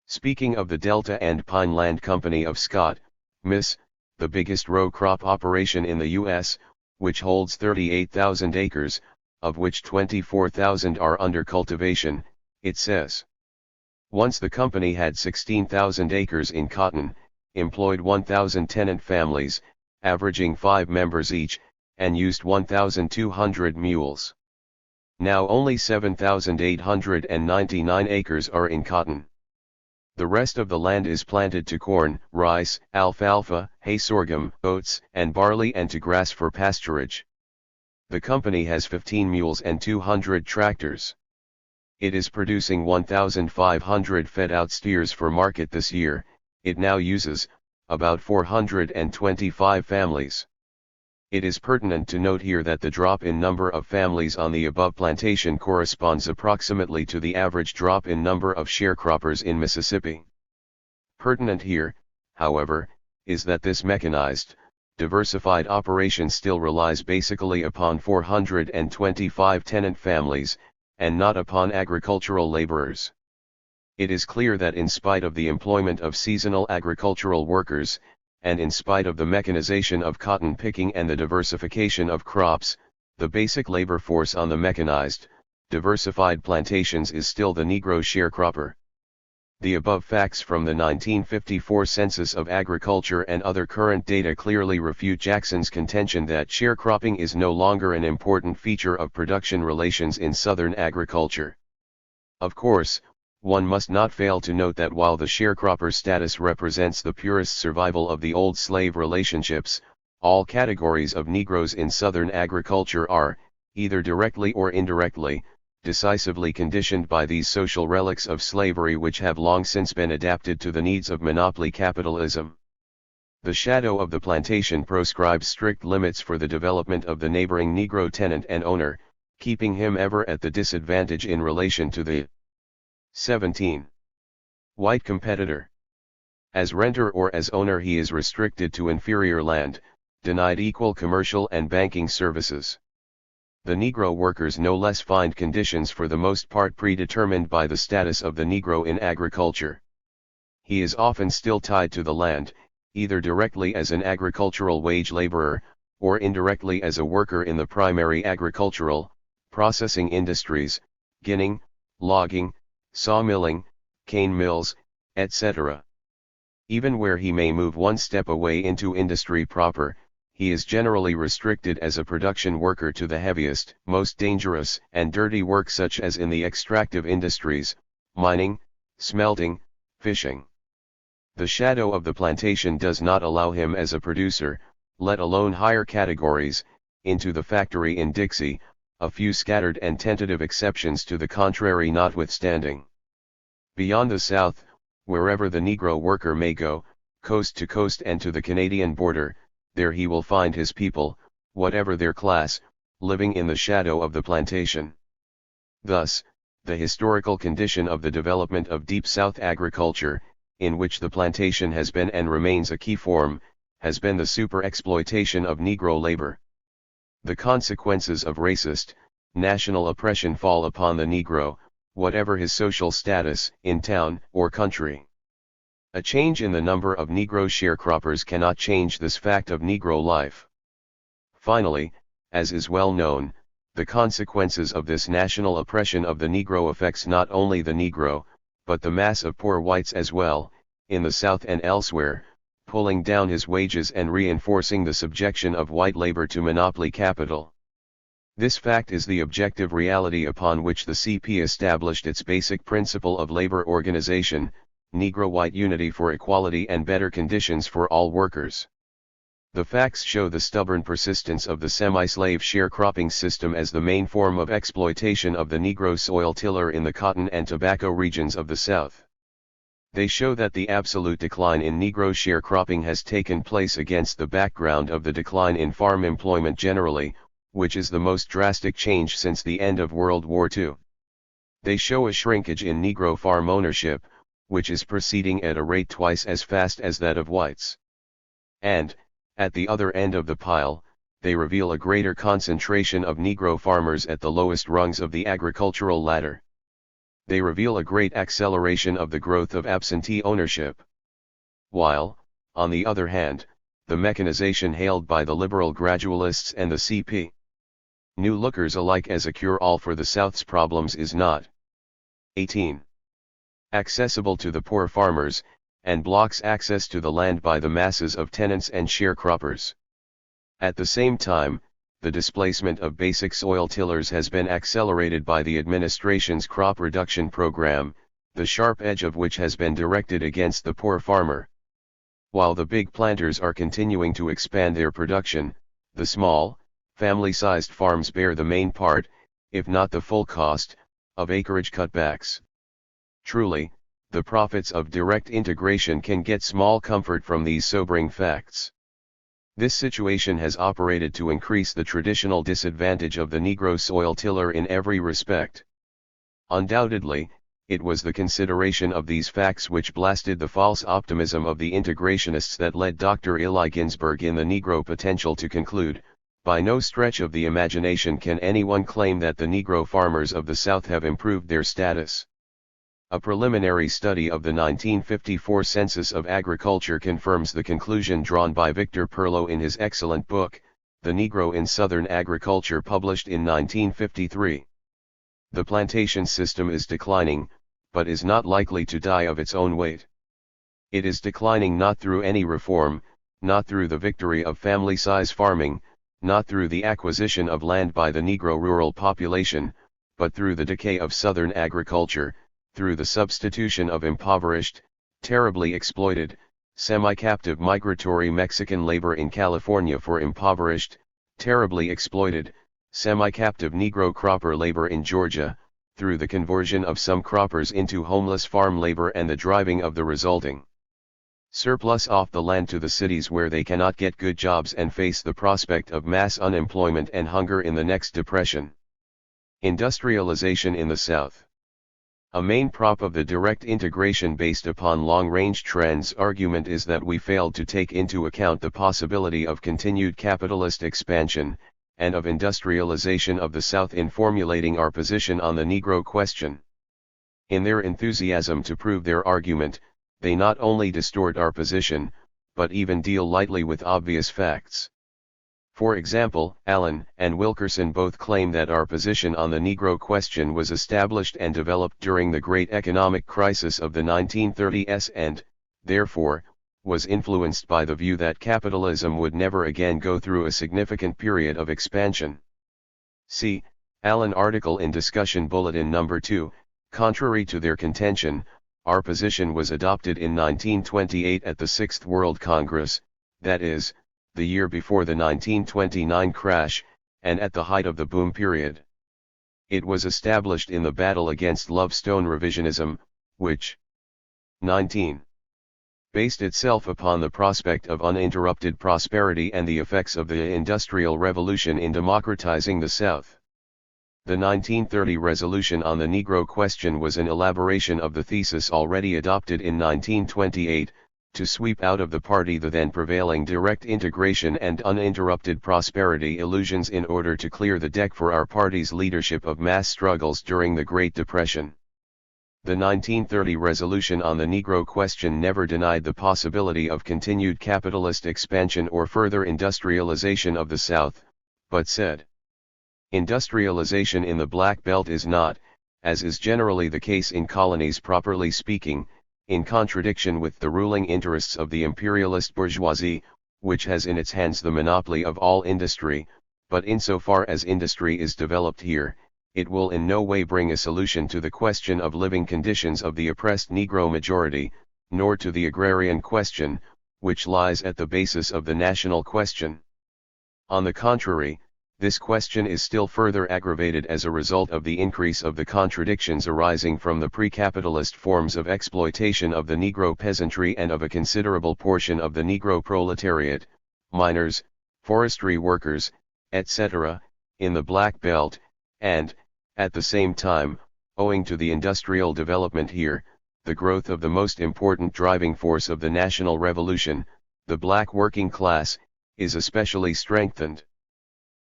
Speaking of the Delta and Pine Land Company of Scott, Miss, the biggest row crop operation in the U.S., which holds 38,000 acres, of which 24,000 are under cultivation, it says. Once the company had 16,000 acres in cotton, employed 1,000 tenant families, averaging 5 members each, and used 1,200 mules. Now only 7,899 acres are in cotton. The rest of the land is planted to corn, rice, alfalfa, hay, sorghum, oats, and barley, and to grass for pasturage. The company has 15 mules and 200 tractors. It is producing 1,500 fed-out steers for market this year. It now uses about 425 families. It is pertinent to note here that the drop in number of families on the above plantation corresponds approximately to the average drop in number of sharecroppers in Mississippi. Pertinent here, however, is that this mechanized, diversified operation still relies basically upon 425 tenant families, and not upon agricultural laborers. It is clear that in spite of the employment of seasonal agricultural workers, and in spite of the mechanization of cotton picking and the diversification of crops, the basic labor force on the mechanized, diversified plantations is still the Negro sharecropper. The above facts from the 1954 Census of Agriculture and other current data clearly refute Jackson's contention that sharecropping is no longer an important feature of production relations in Southern agriculture. Of course, one must not fail to note that while the sharecropper status represents the purest survival of the old slave relationships, all categories of Negroes in Southern agriculture are, either directly or indirectly, decisively conditioned by these social relics of slavery which have long since been adapted to the needs of monopoly capitalism. The shadow of the plantation proscribes strict limits for the development of the neighboring Negro tenant and owner, keeping him ever at the disadvantage in relation to the 17. White competitor. As renter or as owner he is restricted to inferior land, denied equal commercial and banking services. The Negro workers no less find conditions for the most part predetermined by the status of the Negro in agriculture. He is often still tied to the land, either directly as an agricultural wage laborer, or indirectly as a worker in the primary agricultural, processing industries, ginning, logging, sawmilling, cane mills, etc. Even where he may move one step away into industry proper, he is generally restricted as a production worker to the heaviest, most dangerous and dirty work such as in the extractive industries, mining, smelting, fishing. The shadow of the plantation does not allow him as a producer, let alone higher categories, into the factory in Dixie, a few scattered and tentative exceptions to the contrary notwithstanding. Beyond the South, wherever the Negro worker may go, coast to coast and to the Canadian border, there he will find his people, whatever their class, living in the shadow of the plantation. Thus, the historical condition of the development of Deep South agriculture, in which the plantation has been and remains a key form, has been the super-exploitation of Negro labor. The consequences of racist, national oppression fall upon the Negro, whatever his social status, in town or country. A change in the number of Negro sharecroppers cannot change this fact of Negro life. Finally, as is well known, the consequences of this national oppression of the Negro affects not only the Negro, but the mass of poor whites as well, in the South and elsewhere, pulling down his wages and reinforcing the subjection of white labor to monopoly capital. This fact is the objective reality upon which the CP established its basic principle of labor organization, Negro-white unity for equality and better conditions for all workers. The facts show the stubborn persistence of the semi-slave sharecropping system as the main form of exploitation of the Negro soil tiller in the cotton and tobacco regions of the South. They show that the absolute decline in Negro sharecropping has taken place against the background of the decline in farm employment generally, which is the most drastic change since the end of World War II. They show a shrinkage in Negro farm ownership, which is proceeding at a rate twice as fast as that of whites. And, at the other end of the pile, they reveal a greater concentration of Negro farmers at the lowest rungs of the agricultural ladder. They reveal a great acceleration of the growth of absentee ownership. While, on the other hand, the mechanization hailed by the liberal gradualists and the CP New Lookers alike as a cure-all for the South's problems is not 18. Accessible to the poor farmers, and blocks access to the land by the masses of tenants and sharecroppers. At the same time, the displacement of basic soil tillers has been accelerated by the administration's crop reduction program, the sharp edge of which has been directed against the poor farmer. While the big planters are continuing to expand their production, the small, family-sized farms bear the main part, if not the full cost, of acreage cutbacks. Truly, the prophets of direct integration can get small comfort from these sobering facts. This situation has operated to increase the traditional disadvantage of the Negro soil tiller in every respect. Undoubtedly, it was the consideration of these facts which blasted the false optimism of the integrationists that led Dr. Eli Ginsberg in The Negro Potential to conclude, by no stretch of the imagination can anyone claim that the Negro farmers of the South have improved their status. A preliminary study of the 1954 Census of Agriculture confirms the conclusion drawn by Victor Perlo in his excellent book, The Negro in Southern Agriculture, published in 1953. The plantation system is declining, but is not likely to die of its own weight. It is declining not through any reform, not through the victory of family-size farming, not through the acquisition of land by the Negro rural population, but through the decay of Southern agriculture, through the substitution of impoverished, terribly exploited, semi-captive migratory Mexican labor in California for impoverished, terribly exploited, semi-captive Negro cropper labor in Georgia, through the conversion of some croppers into homeless farm labor and the driving of the resulting surplus off the land to the cities where they cannot get good jobs and face the prospect of mass unemployment and hunger in the next depression. Industrialization in the South. A main prop of the direct integration based upon long-range trends argument is that we failed to take into account the possibility of continued capitalist expansion, and of industrialization of the South in formulating our position on the Negro question. In their enthusiasm to prove their argument, they not only distort our position, but even deal lightly with obvious facts. For example, Allen and Wilkerson both claim that our position on the Negro question was established and developed during the great economic crisis of the 1930s and, therefore, was influenced by the view that capitalism would never again go through a significant period of expansion. See Allen article in Discussion Bulletin No. 2. Contrary to their contention, our position was adopted in 1928 at the Sixth World Congress, that is, the year before the 1929 crash, and at the height of the boom period. It was established in the battle against Lovestone revisionism, which 19. Based itself upon the prospect of uninterrupted prosperity and the effects of the Industrial Revolution in democratizing the South. The 1930 resolution on the Negro question was an elaboration of the thesis already adopted in 1928, to sweep out of the party the then prevailing direct integration and uninterrupted prosperity illusions in order to clear the deck for our party's leadership of mass struggles during the Great Depression. The 1930 resolution on the Negro question never denied the possibility of continued capitalist expansion or further industrialization of the South, but said, industrialization in the Black Belt is not, as is generally the case in colonies properly speaking, in contradiction with the ruling interests of the imperialist bourgeoisie, which has in its hands the monopoly of all industry, but insofar as industry is developed here, it will in no way bring a solution to the question of living conditions of the oppressed Negro majority, nor to the agrarian question, which lies at the basis of the national question. On the contrary, this question is still further aggravated as a result of the increase of the contradictions arising from the pre-capitalist forms of exploitation of the Negro peasantry and of a considerable portion of the Negro proletariat, miners, forestry workers, etc., in the Black Belt, and, at the same time, owing to the industrial development here, the growth of the most important driving force of the national revolution, the black working class, is especially strengthened.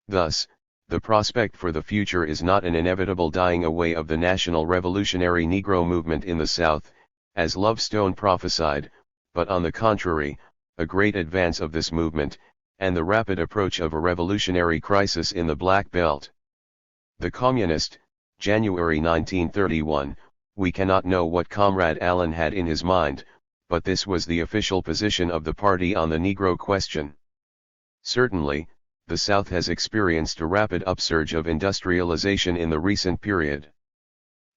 Thus, the prospect for the future is not an inevitable dying away of the national revolutionary Negro movement in the South, as Lovestone prophesied, but on the contrary, a great advance of this movement, and the rapid approach of a revolutionary crisis in the Black Belt. The Communist, January 1931, we cannot know what Comrade Allen had in his mind, but this was the official position of the party on the Negro question. Certainly, the South has experienced a rapid upsurge of industrialization in the recent period.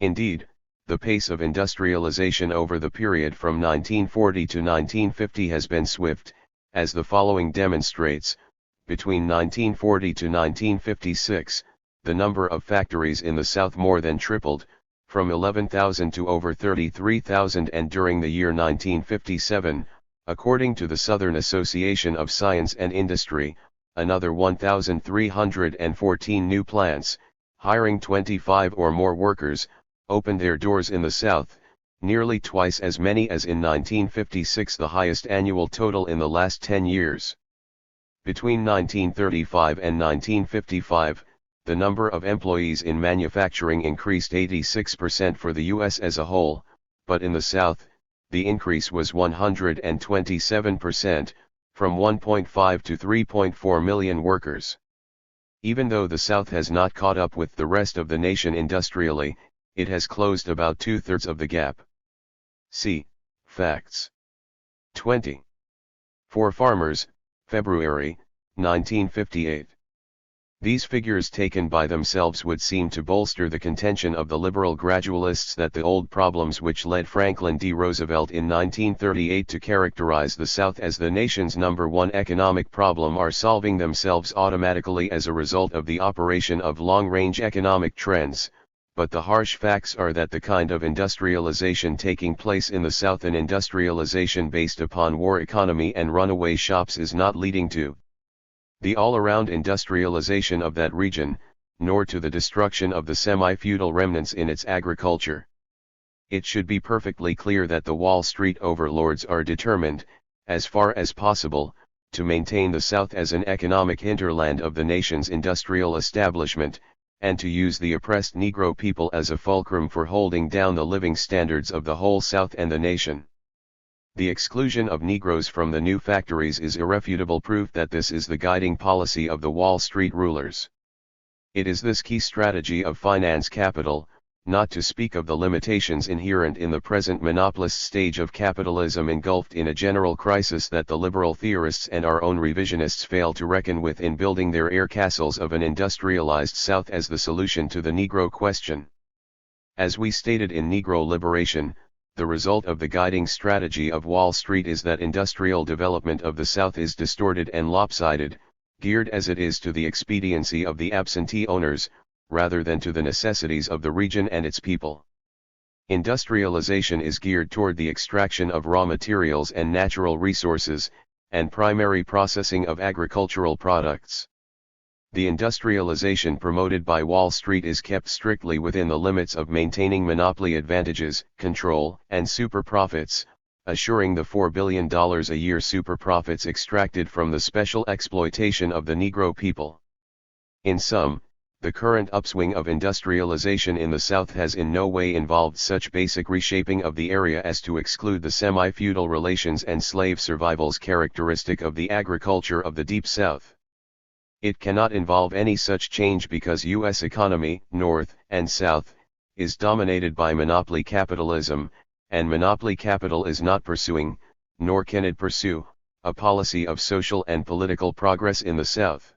Indeed, the pace of industrialization over the period from 1940 to 1950 has been swift, as the following demonstrates. Between 1940 to 1956, the number of factories in the South more than tripled, from 11,000 to over 33,000, and during the year 1957, according to the Southern Association of Science and Industry, another 1,314 new plants, hiring 25 or more workers, opened their doors in the South, nearly twice as many as in 1956, the highest annual total in the last 10 years. Between 1935 and 1955, the number of employees in manufacturing increased 86% for the U.S. as a whole, but in the South, the increase was 127%, from 1.5 to 3.4 million workers. Even though the South has not caught up with the rest of the nation industrially, it has closed about 2/3 of the gap. See facts. 20. For farmers, February, 1958. These figures taken by themselves would seem to bolster the contention of the liberal gradualists that the old problems which led Franklin D. Roosevelt in 1938 to characterize the South as the nation's #1 economic problem are solving themselves automatically as a result of the operation of long-range economic trends, but the harsh facts are that the kind of industrialization taking place in the South, an industrialization based upon war economy and runaway shops, is not leading to the all-around industrialization of that region, nor to the destruction of the semi-feudal remnants in its agriculture. It should be perfectly clear that the Wall Street overlords are determined, as far as possible, to maintain the South as an economic hinterland of the nation's industrial establishment, and to use the oppressed Negro people as a fulcrum for holding down the living standards of the whole South and the nation. The exclusion of Negroes from the new factories is irrefutable proof that this is the guiding policy of the Wall Street rulers. It is this key strategy of finance capital, not to speak of the limitations inherent in the present monopolist stage of capitalism engulfed in a general crisis, that the liberal theorists and our own revisionists fail to reckon with in building their air castles of an industrialized South as the solution to the Negro question. As we stated in Negro Liberation, the result of the guiding strategy of Wall Street is that industrial development of the South is distorted and lopsided, geared as it is to the expediency of the absentee owners, rather than to the necessities of the region and its people. Industrialization is geared toward the extraction of raw materials and natural resources, and primary processing of agricultural products. The industrialization promoted by Wall Street is kept strictly within the limits of maintaining monopoly advantages, control, and super profits, assuring the $4 billion a year super profits extracted from the special exploitation of the Negro people. In sum, the current upswing of industrialization in the South has in no way involved such basic reshaping of the area as to exclude the semi-feudal relations and slave survivals characteristic of the agriculture of the Deep South. It cannot involve any such change because U.S. economy, North and South, is dominated by monopoly capitalism, and monopoly capital is not pursuing, nor can it pursue, a policy of social and political progress in the South.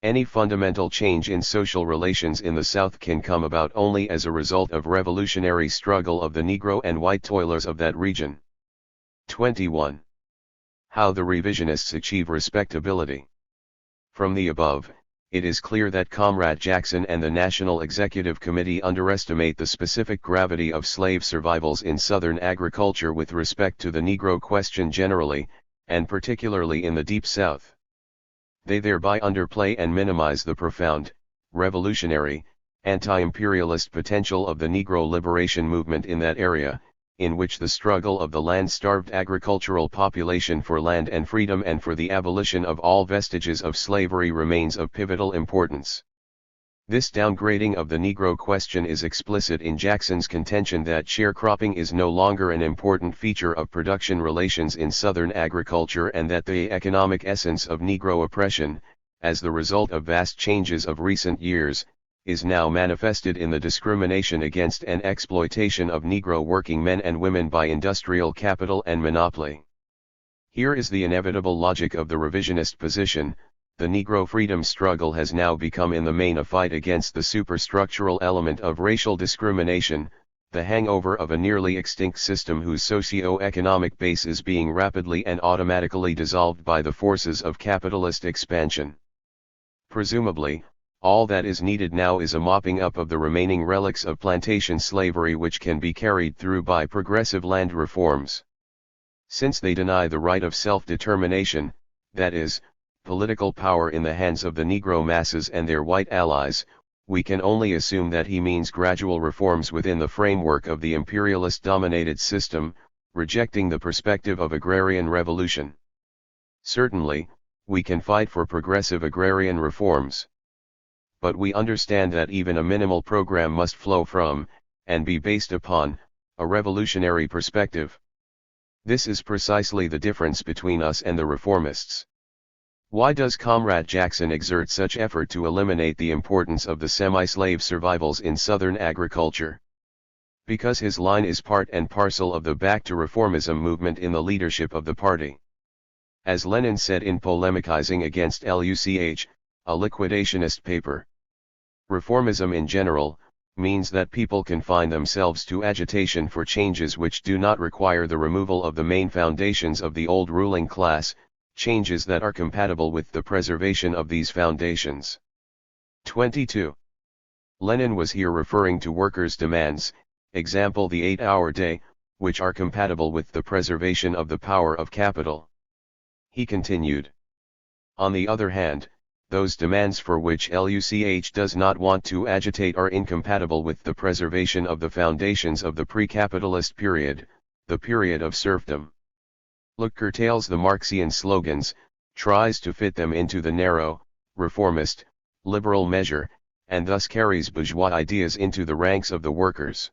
Any fundamental change in social relations in the South can come about only as a result of revolutionary struggle of the Negro and white toilers of that region. 21. How the revisionists achieve respectability. From the above, it is clear that Comrade Jackson and the National Executive Committee underestimate the specific gravity of slave survivals in Southern agriculture with respect to the Negro question generally, and particularly in the Deep South. They thereby underplay and minimize the profound, revolutionary, anti-imperialist potential of the Negro liberation movement in that area, in which the struggle of the land-starved agricultural population for land and freedom and for the abolition of all vestiges of slavery remains of pivotal importance. This downgrading of the Negro question is explicit in Jackson's contention that sharecropping is no longer an important feature of production relations in Southern agriculture, and that the economic essence of Negro oppression, as the result of vast changes of recent years, is now manifested in the discrimination against and exploitation of Negro working men and women by industrial capital and monopoly. Here is the inevitable logic of the revisionist position: the Negro freedom struggle has now become in the main a fight against the superstructural element of racial discrimination, the hangover of a nearly extinct system whose socio-economic base is being rapidly and automatically dissolved by the forces of capitalist expansion. Presumably, all that is needed now is a mopping up of the remaining relics of plantation slavery, which can be carried through by progressive land reforms. Since they deny the right of self-determination, that is, political power in the hands of the Negro masses and their white allies, we can only assume that he means gradual reforms within the framework of the imperialist-dominated system, rejecting the perspective of agrarian revolution. Certainly, we can fight for progressive agrarian reforms. But we understand that even a minimal program must flow from, and be based upon, a revolutionary perspective. This is precisely the difference between us and the reformists. Why does Comrade Jackson exert such effort to eliminate the importance of the semi-slave survivals in Southern agriculture? because his line is part and parcel of the back to reformism movement in the leadership of the party. As Lenin said in polemicizing against LUCH, a liquidationist paper, reformism in general means that people confine themselves to agitation for changes which do not require the removal of the main foundations of the old ruling class, changes that are compatible with the preservation of these foundations. 22. Lenin was here referring to workers' demands, example the 8-hour day, which are compatible with the preservation of the power of capital. He continued. On the other hand, those demands for which LUCH does not want to agitate are incompatible with the preservation of the foundations of the pre-capitalist period, the period of serfdom. Look curtails the Marxian slogans, tries to fit them into the narrow, reformist, liberal measure, and thus carries bourgeois ideas into the ranks of the workers.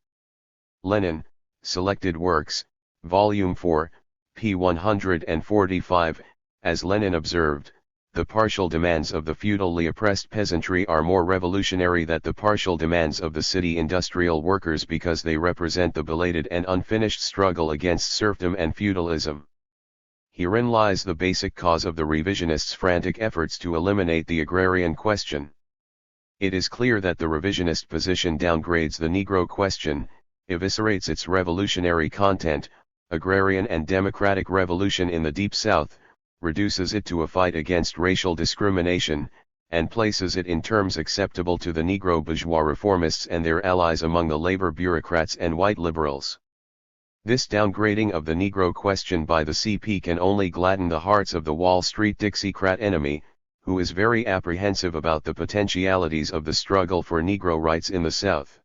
Lenin, Selected Works, Volume 4, p. 145, as Lenin observed, the partial demands of the feudally oppressed peasantry are more revolutionary than the partial demands of the city industrial workers because they represent the belated and unfinished struggle against serfdom and feudalism. Herein lies the basic cause of the revisionists' frantic efforts to eliminate the agrarian question. It is clear that the revisionist position downgrades the Negro question, eviscerates its revolutionary content, agrarian and democratic revolution in the Deep South, reduces it to a fight against racial discrimination, and places it in terms acceptable to the Negro bourgeois reformists and their allies among the labor bureaucrats and white liberals. This downgrading of the Negro question by the CP can only gladden the hearts of the Wall Street Dixiecrat enemy, who is very apprehensive about the potentialities of the struggle for Negro rights in the South.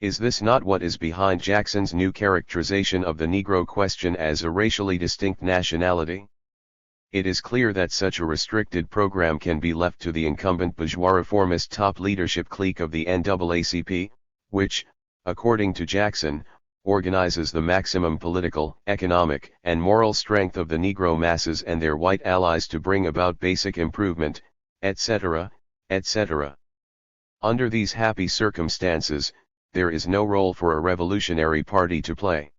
Is this not what is behind Jackson's new characterization of the Negro question as a racially distinct nationality? It is clear that such a restricted program can be left to the incumbent bourgeois reformist top leadership clique of the NAACP, which, according to Jackson, organizes the maximum political, economic, and moral strength of the Negro masses and their white allies to bring about basic improvement, etc., etc. Under these happy circumstances, there is no role for a revolutionary party to play.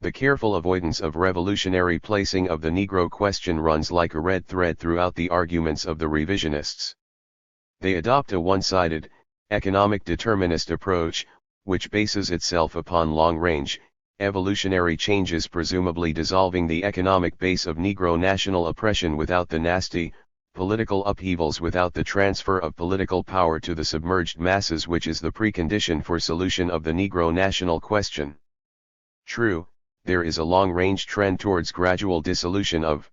The careful avoidance of revolutionary placing of the Negro question runs like a red thread throughout the arguments of the revisionists. They adopt a one-sided, economic determinist approach, which bases itself upon long-range, evolutionary changes presumably dissolving the economic base of Negro national oppression without the nasty, political upheavals without the transfer of political power to the submerged masses which is the precondition for solution of the Negro national question. True, there is a long-range trend towards gradual dissolution of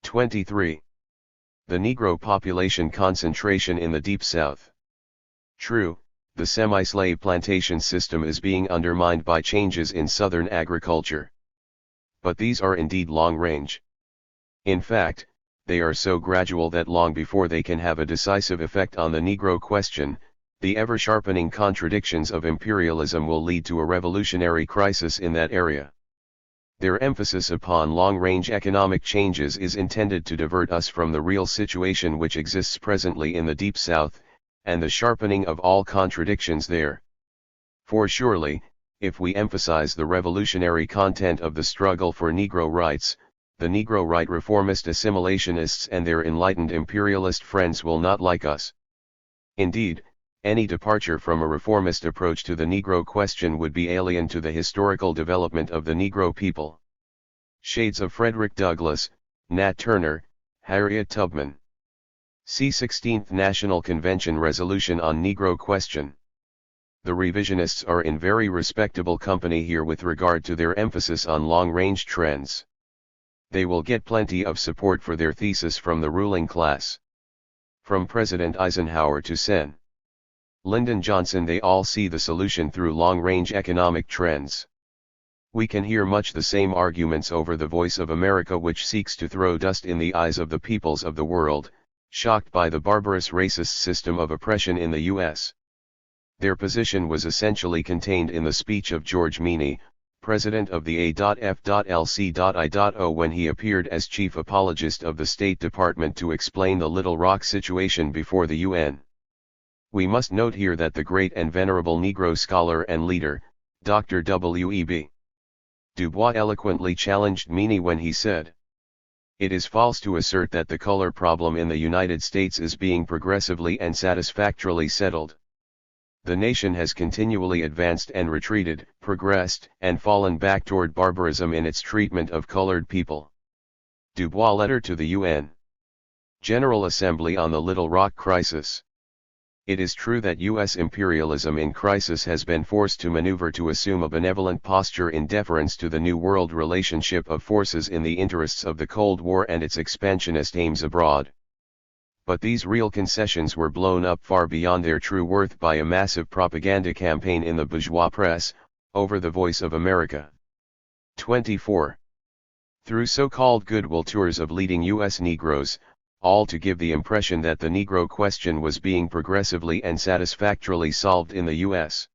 23. The Negro population concentration in the Deep South. True, the semi-slave plantation system is being undermined by changes in Southern agriculture. But these are indeed long-range. In fact, they are so gradual that long before they can have a decisive effect on the Negro question, the ever-sharpening contradictions of imperialism will lead to a revolutionary crisis in that area. Their emphasis upon long-range economic changes is intended to divert us from the real situation which exists presently in the Deep South, and the sharpening of all contradictions there. For surely, if we emphasize the revolutionary content of the struggle for Negro rights, the Negro right reformist assimilationists and their enlightened imperialist friends will not like us. Indeed, any departure from a reformist approach to the Negro question would be alien to the historical development of the Negro people. Shades of Frederick Douglass, Nat Turner, Harriet Tubman. See 16th National Convention Resolution on Negro Question. The revisionists are in very respectable company here with regard to their emphasis on long-range trends. They will get plenty of support for their thesis from the ruling class. From President Eisenhower to Sen. Lyndon Johnson, they all see the solution through long-range economic trends. We can hear much the same arguments over the Voice of America, which seeks to throw dust in the eyes of the peoples of the world, shocked by the barbarous racist system of oppression in the U.S. Their position was essentially contained in the speech of George Meany, president of the A.F.L.C.I.O. when he appeared as chief apologist of the State Department to explain the Little Rock situation before the UN. We must note here that the great and venerable Negro scholar and leader, Dr. W.E.B. Du Bois eloquently challenged Meany when he said, "It is false to assert that the color problem in the United States is being progressively and satisfactorily settled. The nation has continually advanced and retreated, progressed, and fallen back toward barbarism in its treatment of colored people." Du Bois letter to the UN General Assembly on the Little Rock Crisis. It is true that U.S. imperialism in crisis has been forced to maneuver to assume a benevolent posture in deference to the New World relationship of forces in the interests of the Cold War and its expansionist aims abroad. But these real concessions were blown up far beyond their true worth by a massive propaganda campaign in the bourgeois press, over the Voice of America. 24. Through so-called goodwill tours of leading U.S. Negroes, all to give the impression that the Negro question was being progressively and satisfactorily solved in the U.S.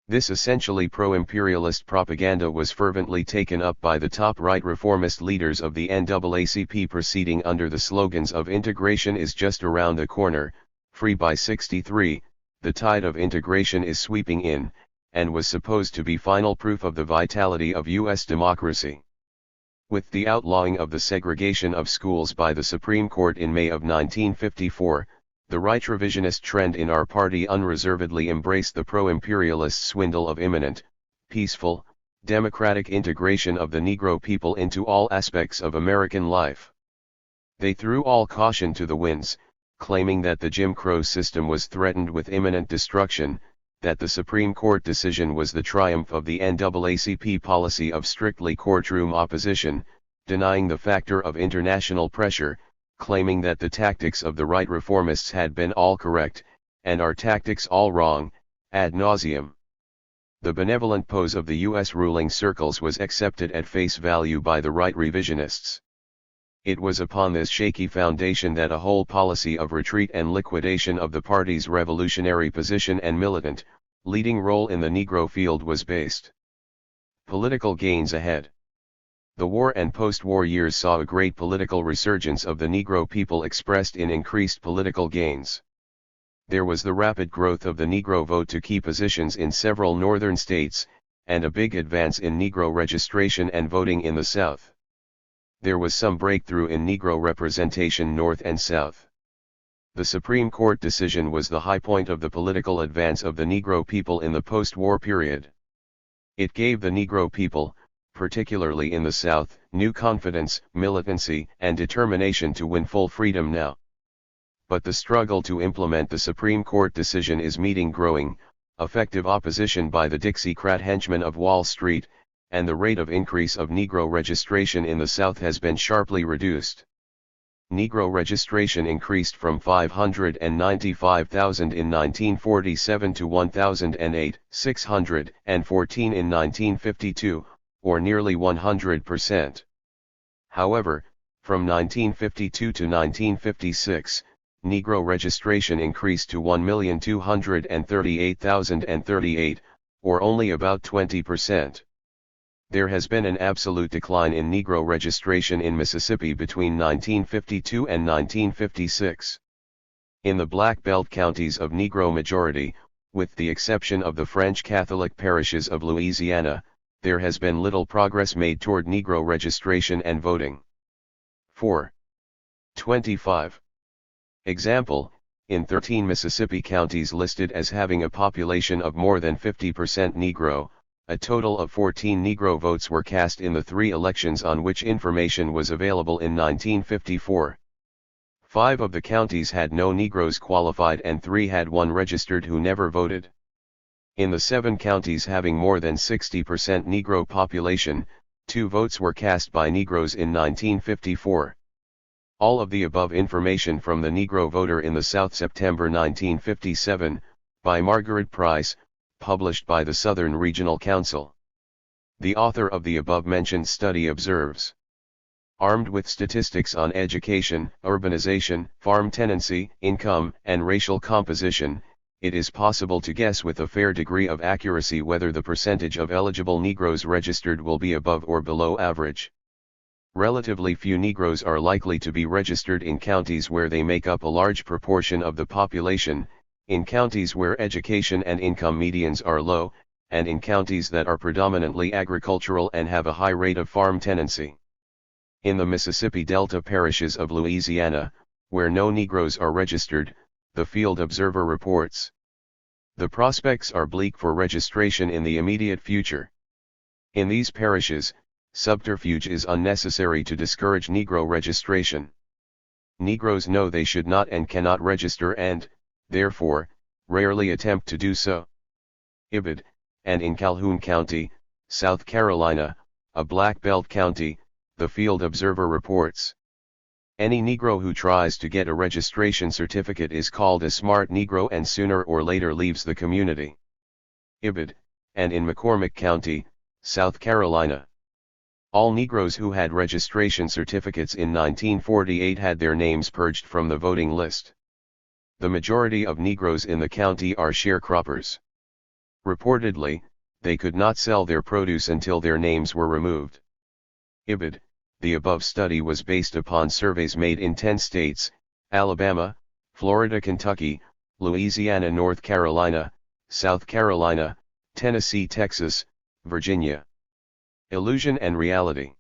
This essentially pro-imperialist propaganda was fervently taken up by the top right reformist leaders of the NAACP, proceeding under the slogans of "Integration is just around the corner," "Free by 63, the tide of integration is sweeping in," and was supposed to be final proof of the vitality of U.S. democracy. With the outlawing of the segregation of schools by the Supreme Court in May of 1954, the right revisionist trend in our party unreservedly embraced the pro-imperialist swindle of imminent, peaceful, democratic integration of the Negro people into all aspects of American life. They threw all caution to the winds, claiming that the Jim Crow system was threatened with imminent destruction, that the Supreme Court decision was the triumph of the NAACP policy of strictly courtroom opposition, denying the factor of international pressure, claiming that the tactics of the right reformists had been all correct, and our tactics all wrong, ad nauseum. The benevolent pose of the U.S. ruling circles was accepted at face value by the right revisionists. It was upon this shaky foundation that a whole policy of retreat and liquidation of the party's revolutionary position and militant, leading role in the Negro field was based. Political gains ahead. The war and post-war years saw a great political resurgence of the Negro people expressed in increased political gains. There was the rapid growth of the Negro vote to key positions in several northern states, and a big advance in Negro registration and voting in the South. There was some breakthrough in Negro representation North and South. The Supreme Court decision was the high point of the political advance of the Negro people in the post-war period. It gave the Negro people, particularly in the South, new confidence, militancy, and determination to win full freedom now. But the struggle to implement the Supreme Court decision is meeting growing, effective opposition by the Dixiecrat henchmen of Wall Street, and the rate of increase of Negro registration in the South has been sharply reduced. Negro registration increased from 595,000 in 1947 to 1,614 in 1952, or nearly 100%. However, from 1952 to 1956, Negro registration increased to 1,238,038, or only about 20%. There has been an absolute decline in Negro registration in Mississippi between 1952 and 1956. In the Black Belt counties of Negro majority, with the exception of the French Catholic parishes of Louisiana, there has been little progress made toward Negro registration and voting. 4. 25. Example, in 13 Mississippi counties listed as having a population of more than 50% Negro, a total of 14 Negro votes were cast in the 3 elections on which information was available in 1954. 5 of the counties had no Negroes qualified and 3 had one registered who never voted. In the 7 counties having more than 60% Negro population, 2 votes were cast by Negroes in 1954. All of the above information from the Negro Voter in the South, September 1957, by Margaret Price, published by the Southern Regional Council. The author of the above-mentioned study observes, armed with statistics on education, urbanization, farm tenancy, income, and racial composition, it is possible to guess with a fair degree of accuracy whether the percentage of eligible Negroes registered will be above or below average. Relatively few Negroes are likely to be registered in counties where they make up a large proportion of the population, in counties where education and income medians are low, and in counties that are predominantly agricultural and have a high rate of farm tenancy. In the Mississippi Delta parishes of Louisiana, where no Negroes are registered, the Field Observer reports, the prospects are bleak for registration in the immediate future. In these parishes, subterfuge is unnecessary to discourage Negro registration. Negroes know they should not and cannot register and, therefore, rarely attempt to do so. Ibid, and in Calhoun County, South Carolina, a Black Belt county, the Field Observer reports, any Negro who tries to get a registration certificate is called a smart Negro and sooner or later leaves the community. Ibid, and in McCormick County, South Carolina, all Negroes who had registration certificates in 1948 had their names purged from the voting list. The majority of Negroes in the county are sharecroppers. Reportedly, they could not sell their produce until their names were removed. Ibid, the above study was based upon surveys made in 10 states, Alabama, Florida, Kentucky, Louisiana, North Carolina, South Carolina, Tennessee, Texas, Virginia. Illusion and reality.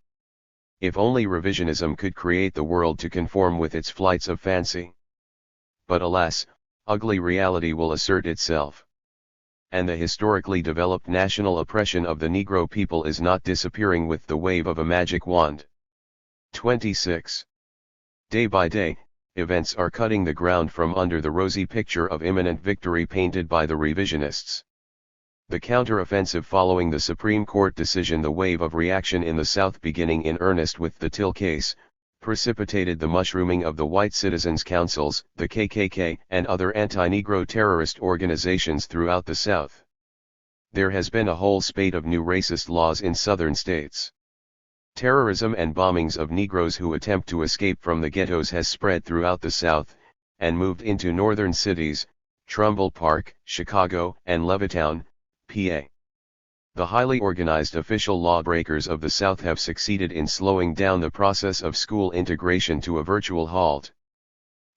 If only revisionism could create the world to conform with its flights of fancy. But alas, ugly reality will assert itself. And the historically developed national oppression of the Negro people is not disappearing with the wave of a magic wand. 26. Day by day, events are cutting the ground from under the rosy picture of imminent victory painted by the revisionists. The counteroffensive following the Supreme Court decision, the wave of reaction in the South beginning in earnest with the Till case, precipitated the mushrooming of the White Citizens Councils, the KKK, and other anti-Negro terrorist organizations throughout the South. There has been a whole spate of new racist laws in Southern states. Terrorism and bombings of Negroes who attempt to escape from the ghettos has spread throughout the South, and moved into northern cities, Trumbull Park, Chicago, and Levittown, PA. The highly organized official lawbreakers of the South have succeeded in slowing down the process of school integration to a virtual halt.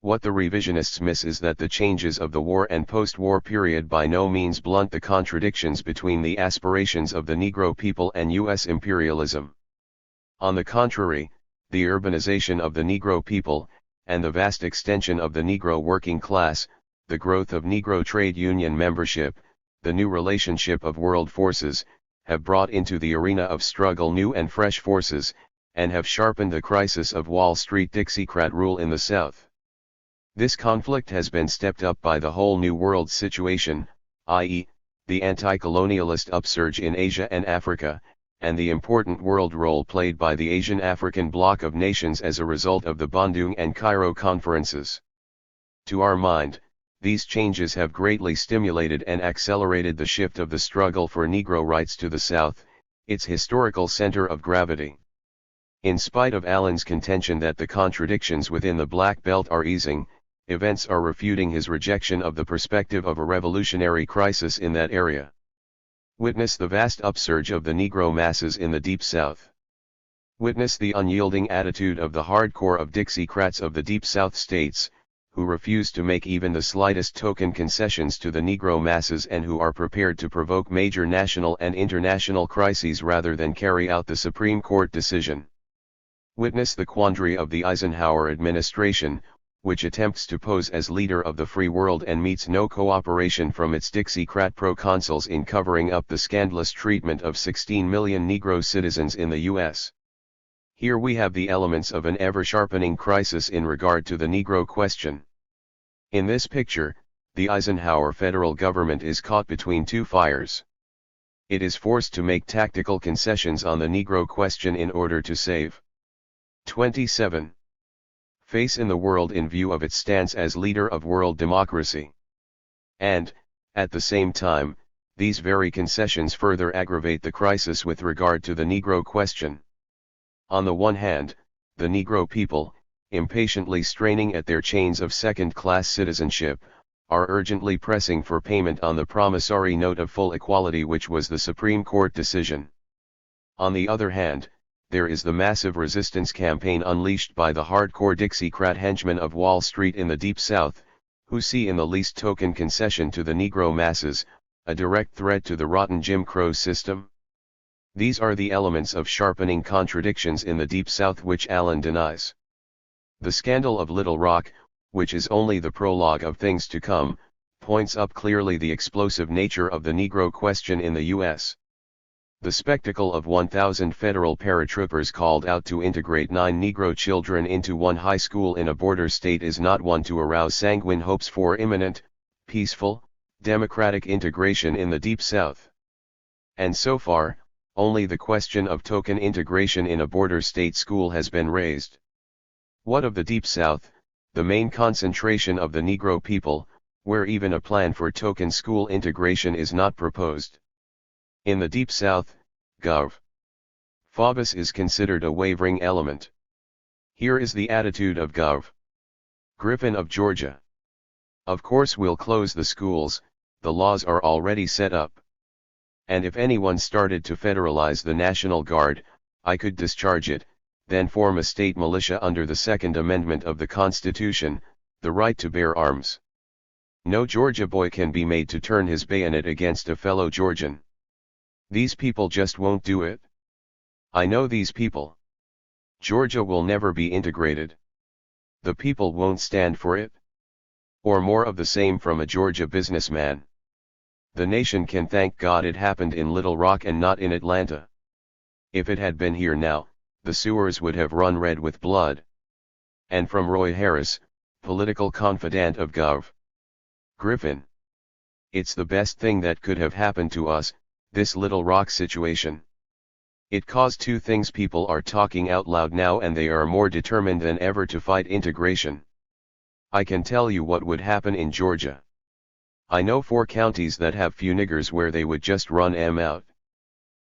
What the revisionists miss is that the changes of the war and post-war period by no means blunt the contradictions between the aspirations of the Negro people and U.S. imperialism. On the contrary, the urbanization of the Negro people, and the vast extension of the Negro working class, the growth of Negro trade union membership, the new relationship of world forces, have brought into the arena of struggle new and fresh forces, and have sharpened the crisis of Wall Street Dixiecrat rule in the South. This conflict has been stepped up by the whole New World situation, i.e., the anti-colonialist upsurge in Asia and Africa, and the important world role played by the Asian-African bloc of nations as a result of the Bandung and Cairo conferences. To our mind, these changes have greatly stimulated and accelerated the shift of the struggle for Negro rights to the South, its historical center of gravity. In spite of Allen's contention that the contradictions within the Black Belt are easing, events are refuting his rejection of the perspective of a revolutionary crisis in that area. Witness the vast upsurge of the Negro masses in the Deep South. Witness the unyielding attitude of the hardcore of Dixiecrats of the Deep South states, who refuse to make even the slightest token concessions to the Negro masses and who are prepared to provoke major national and international crises rather than carry out the Supreme Court decision. Witness the quandary of the Eisenhower administration, which attempts to pose as leader of the free world and meets no cooperation from its Dixiecrat proconsuls in covering up the scandalous treatment of 16 million Negro citizens in the U.S. Here we have the elements of an ever-sharpening crisis in regard to the Negro question. In this picture, the Eisenhower federal government is caught between two fires. It is forced to make tactical concessions on the Negro question in order to save 27. Face in the world in view of its stance as leader of world democracy. And, at the same time, these very concessions further aggravate the crisis with regard to the Negro question. On the one hand, the Negro people, impatiently straining at their chains of second-class citizenship, are urgently pressing for payment on the promissory note of full equality which was the Supreme Court decision. On the other hand, there is the massive resistance campaign unleashed by the hardcore Dixiecrat henchmen of Wall Street in the Deep South, who see in the least token concession to the Negro masses, a direct threat to the rotten Jim Crow system? These are the elements of sharpening contradictions in the Deep South which Allen denies. The scandal of Little Rock, which is only the prologue of things to come, points up clearly the explosive nature of the Negro question in the U.S. The spectacle of 1,000 federal paratroopers called out to integrate 9 Negro children into one high school in a border state is not one to arouse sanguine hopes for imminent, peaceful, democratic integration in the Deep South. And so far, only the question of token integration in a border state school has been raised. What of the Deep South, the main concentration of the Negro people, where even a plan for token school integration is not proposed? In the Deep South, Gov. Faubus is considered a wavering element. Here is the attitude of Gov. Griffin of Georgia. Of course we'll close the schools, the laws are already set up. And if anyone started to federalize the National Guard, I could discharge it, then form a state militia under the Second Amendment of the Constitution, the right to bear arms. No Georgia boy can be made to turn his bayonet against a fellow Georgian. These people just won't do it. I know these people. Georgia will never be integrated. The people won't stand for it. Or more of the same from a Georgia businessman. The nation can thank God it happened in Little Rock and not in Atlanta. If it had been here now, the sewers would have run red with blood. And from Roy Harris, political confidant of Gov. Griffin. It's the best thing that could have happened to us, this Little Rock situation. It caused 2 things: people are talking out loud now and they are more determined than ever to fight integration. I can tell you what would happen in Georgia. I know 4 counties that have few niggers where they would just run 'em out.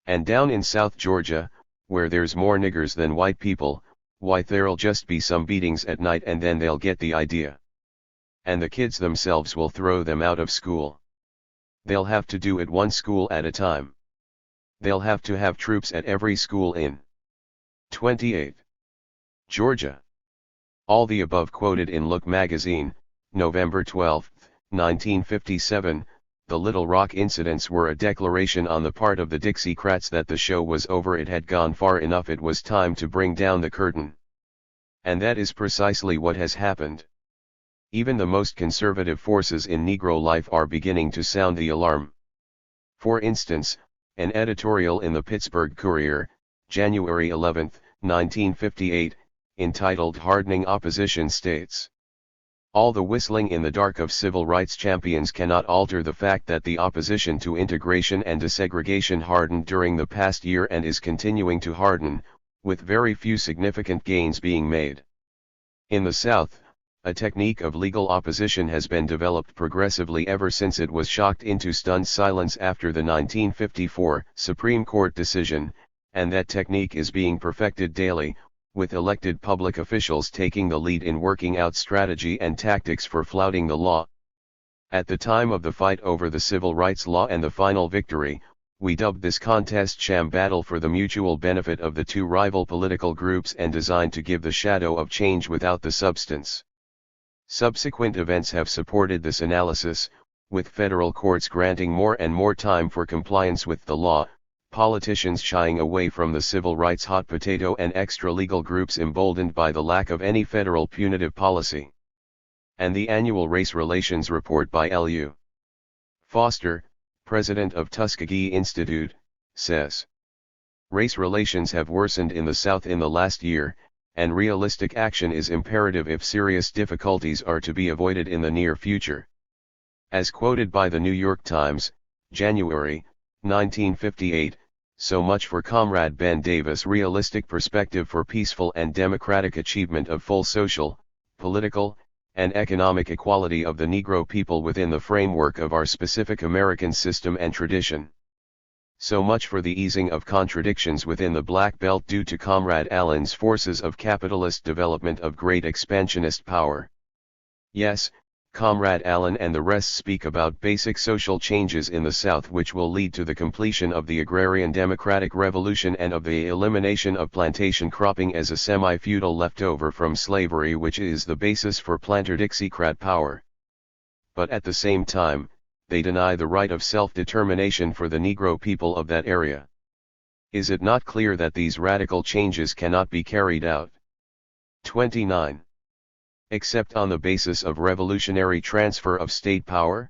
And down in South Georgia, where there's more niggers than white people, why there'll just be some beatings at night and then they'll get the idea. And the kids themselves will throw them out of school. They'll have to do it one school at a time. They'll have to have troops at every school in 28. Georgia. All the above quoted in Look magazine, November 12, 1957, the Little Rock incidents were a declaration on the part of the Dixiecrats that the show was over, it had gone far enough, it was time to bring down the curtain. And that is precisely what has happened. Even the most conservative forces in Negro life are beginning to sound the alarm. For instance, an editorial in the Pittsburgh Courier, January 11, 1958, entitled "Hardening Opposition" states, "All the whistling in the dark of civil rights champions cannot alter the fact that the opposition to integration and desegregation hardened during the past year and is continuing to harden, with very few significant gains being made. In the South, a technique of legal opposition has been developed progressively ever since it was shocked into stunned silence after the 1954 Supreme Court decision, and that technique is being perfected daily, with elected public officials taking the lead in working out strategy and tactics for flouting the law. At the time of the fight over the civil rights law and the final victory, we dubbed this contest sham battle for the mutual benefit of the 2 rival political groups and designed to give the shadow of change without the substance. Subsequent events have supported this analysis, with federal courts granting more and more time for compliance with the law, politicians shying away from the civil rights hot potato, and extra-legal groups emboldened by the lack of any federal punitive policy. And the annual Race Relations Report by L.U. Foster, president of Tuskegee Institute, says, "Race relations have worsened in the South in the last year, and realistic action is imperative if serious difficulties are to be avoided in the near future." As quoted by the New York Times, January, 1958, so much for Comrade Ben Davis' realistic perspective for peaceful and democratic achievement of full social, political, and economic equality of the Negro people within the framework of our specific American system and tradition. So much for the easing of contradictions within the Black Belt due to Comrade Allen's forces of capitalist development of great expansionist power. Yes, Comrade Allen and the rest speak about basic social changes in the South which will lead to the completion of the agrarian democratic revolution and of the elimination of plantation cropping as a semi-feudal leftover from slavery which is the basis for planter Dixiecrat power. But at the same time, they deny the right of self-determination for the Negro people of that area. Is it not clear that these radical changes cannot be carried out? 29. Except on the basis of revolutionary transfer of state power?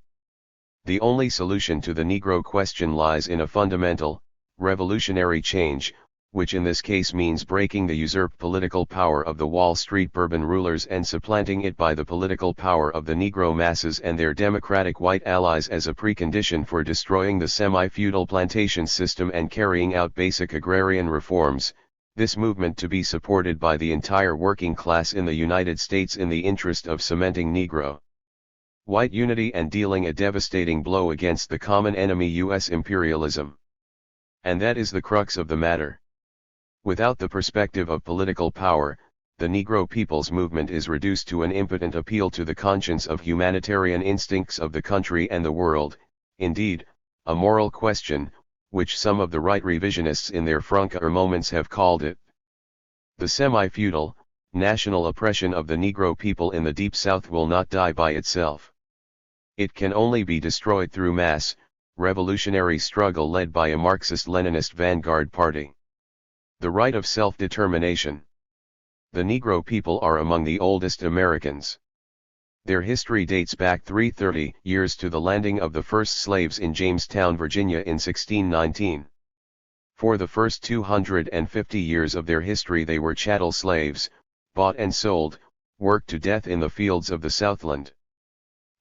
The only solution to the Negro question lies in a fundamental, revolutionary change, which in this case means breaking the usurped political power of the Wall Street Bourbon rulers and supplanting it by the political power of the Negro masses and their democratic white allies as a precondition for destroying the semi-feudal plantation system and carrying out basic agrarian reforms, this movement to be supported by the entire working class in the United States in the interest of cementing Negro white unity and dealing a devastating blow against the common enemy U.S. imperialism. And that is the crux of the matter. Without the perspective of political power, the Negro people's movement is reduced to an impotent appeal to the conscience of humanitarian instincts of the country and the world, indeed, a moral question, which some of the right revisionists in their Franckeer moments have called it. The semi-feudal, national oppression of the Negro people in the Deep South will not die by itself. It can only be destroyed through mass, revolutionary struggle led by a Marxist-Leninist vanguard party. The right of self-determination. The Negro people are among the oldest Americans. Their history dates back 330 years to the landing of the first slaves in Jamestown, Virginia in 1619. For the first 250 years of their history they were chattel slaves, bought and sold, worked to death in the fields of the Southland.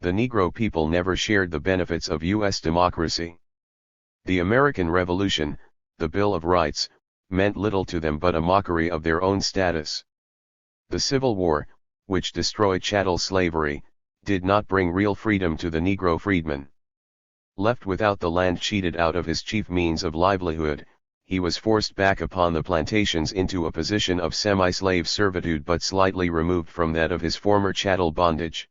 The Negro people never shared the benefits of U.S. democracy. The American Revolution, the Bill of Rights, meant little to them but a mockery of their own status. The Civil War, which destroyed chattel slavery, did not bring real freedom to the Negro freedman. Left without the land, cheated out of his chief means of livelihood, he was forced back upon the plantations into a position of semi-slave servitude but slightly removed from that of his former chattel bondage.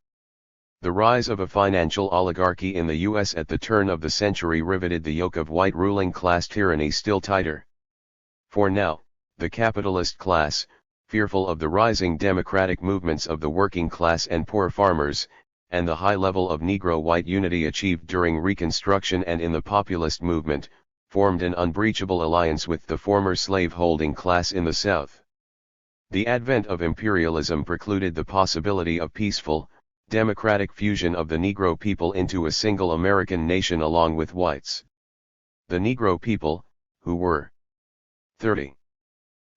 The rise of a financial oligarchy in the U.S. at the turn of the century riveted the yoke of white ruling class tyranny still tighter. For now, the capitalist class, fearful of the rising democratic movements of the working class and poor farmers, and the high level of Negro white unity achieved during Reconstruction and in the populist movement, formed an unbreachable alliance with the former slave-holding class in the South. The advent of imperialism precluded the possibility of peaceful, democratic fusion of the Negro people into a single American nation along with whites. The Negro people, who were 30.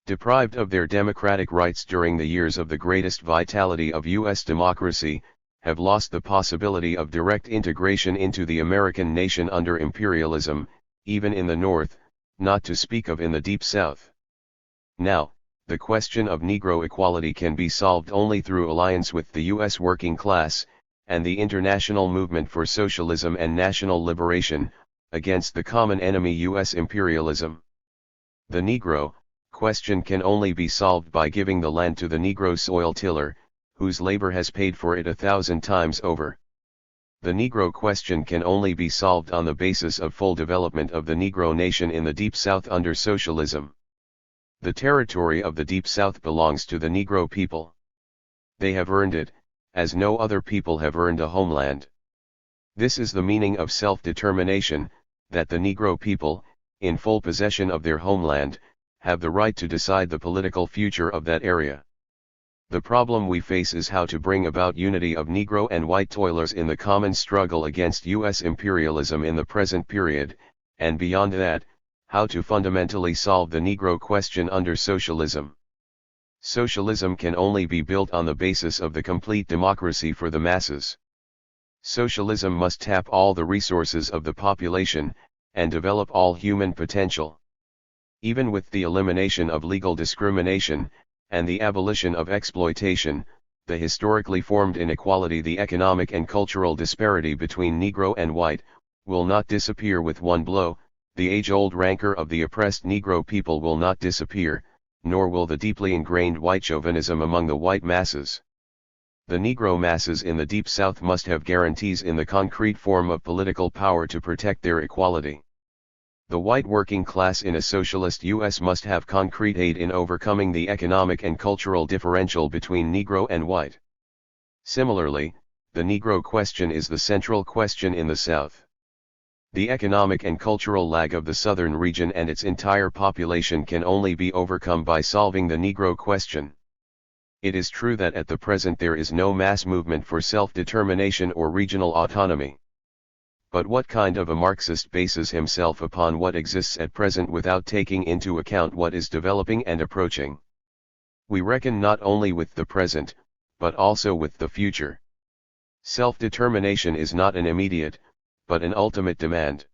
Deprived of their democratic rights during the years of the greatest vitality of U.S. democracy, have lost the possibility of direct integration into the American nation under imperialism, even in the North, not to speak of in the Deep South. Now, the question of Negro equality can be solved only through alliance with the U.S. working class, and the international movement for socialism and national liberation, against the common enemy U.S. imperialism. The Negro question can only be solved by giving the land to the Negro soil tiller, whose labor has paid for it 1,000 times over. The Negro question can only be solved on the basis of full development of the Negro nation in the Deep South under socialism. The territory of the Deep South belongs to the Negro people. They have earned it, as no other people have earned a homeland. This is the meaning of self-determination, that the Negro people, in full possession of their homeland, have the right to decide the political future of that area. The problem we face is how to bring about unity of Negro and white toilers in the common struggle against U.S. imperialism in the present period, and beyond that, how to fundamentally solve the Negro question under socialism. Socialism can only be built on the basis of the complete democracy for the masses. Socialism must tap all the resources of the population, and develop all human potential. Even with the elimination of legal discrimination, and the abolition of exploitation, the historically formed inequality, the economic and cultural disparity between Negro and white, will not disappear with one blow. The age-old rancor of the oppressed Negro people will not disappear, nor will the deeply ingrained white chauvinism among the white masses. The Negro masses in the Deep South must have guarantees in the concrete form of political power to protect their equality. The white working class in a socialist U.S. must have concrete aid in overcoming the economic and cultural differential between Negro and white. Similarly, the Negro question is the central question in the South. The economic and cultural lag of the southern region and its entire population can only be overcome by solving the Negro question. It is true that at the present there is no mass movement for self-determination or regional autonomy. But what kind of a Marxist bases himself upon what exists at present without taking into account what is developing and approaching? We reckon not only with the present, but also with the future. Self-determination is not an immediate, but an ultimate demand.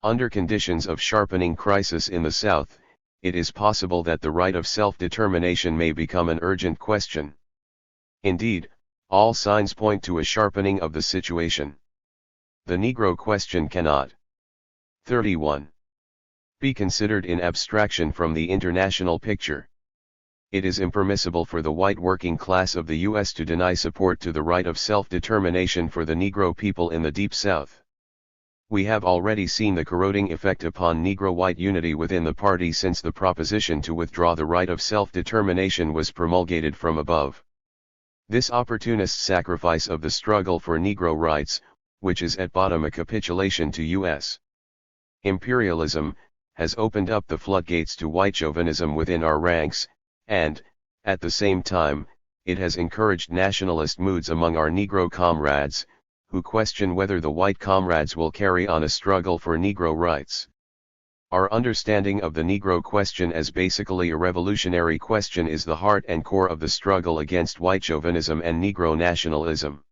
Under conditions of sharpening crisis in the South, it is possible that the right of self-determination may become an urgent question. Indeed, all signs point to a sharpening of the situation. The Negro question cannot 31. Be considered in abstraction from the international picture. It is impermissible for the white working class of the U.S. to deny support to the right of self-determination for the Negro people in the Deep South. We have already seen the corroding effect upon Negro-white unity within the party since the proposition to withdraw the right of self-determination was promulgated from above. This opportunist sacrifice of the struggle for Negro rights, which is at bottom a capitulation to U.S. imperialism, has opened up the floodgates to white chauvinism within our ranks, and, at the same time, it has encouraged nationalist moods among our Negro comrades, who question whether the white comrades will carry on a struggle for Negro rights. Our understanding of the Negro question as basically a revolutionary question is the heart and core of the struggle against white chauvinism and Negro nationalism.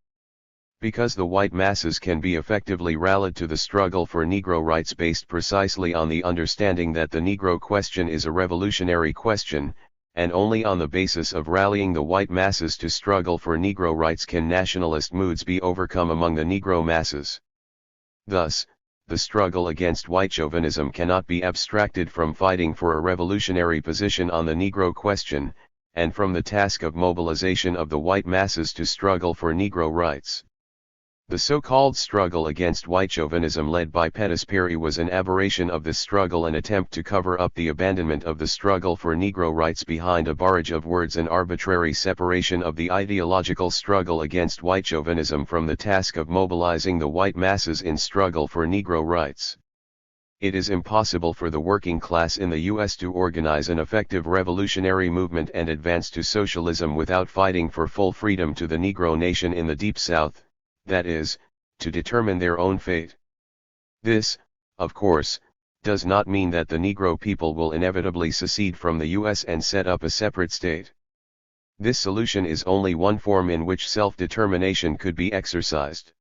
Because the white masses can be effectively rallied to the struggle for Negro rights based precisely on the understanding that the Negro question is a revolutionary question, and only on the basis of rallying the white masses to struggle for Negro rights can nationalist moods be overcome among the Negro masses. Thus, the struggle against white chauvinism cannot be abstracted from fighting for a revolutionary position on the Negro question, and from the task of mobilization of the white masses to struggle for Negro rights. The so-called struggle against white chauvinism led by Pettus Perry was an aberration of this struggle, an attempt to cover up the abandonment of the struggle for Negro rights behind a barrage of words, an arbitrary separation of the ideological struggle against white chauvinism from the task of mobilizing the white masses in struggle for Negro rights. It is impossible for the working class in the U.S. to organize an effective revolutionary movement and advance to socialism without fighting for full freedom to the Negro nation in the Deep South, that is, to determine their own fate. This, of course, does not mean that the Negro people will inevitably secede from the U.S. and set up a separate state. This solution is only one form in which self-determination could be exercised.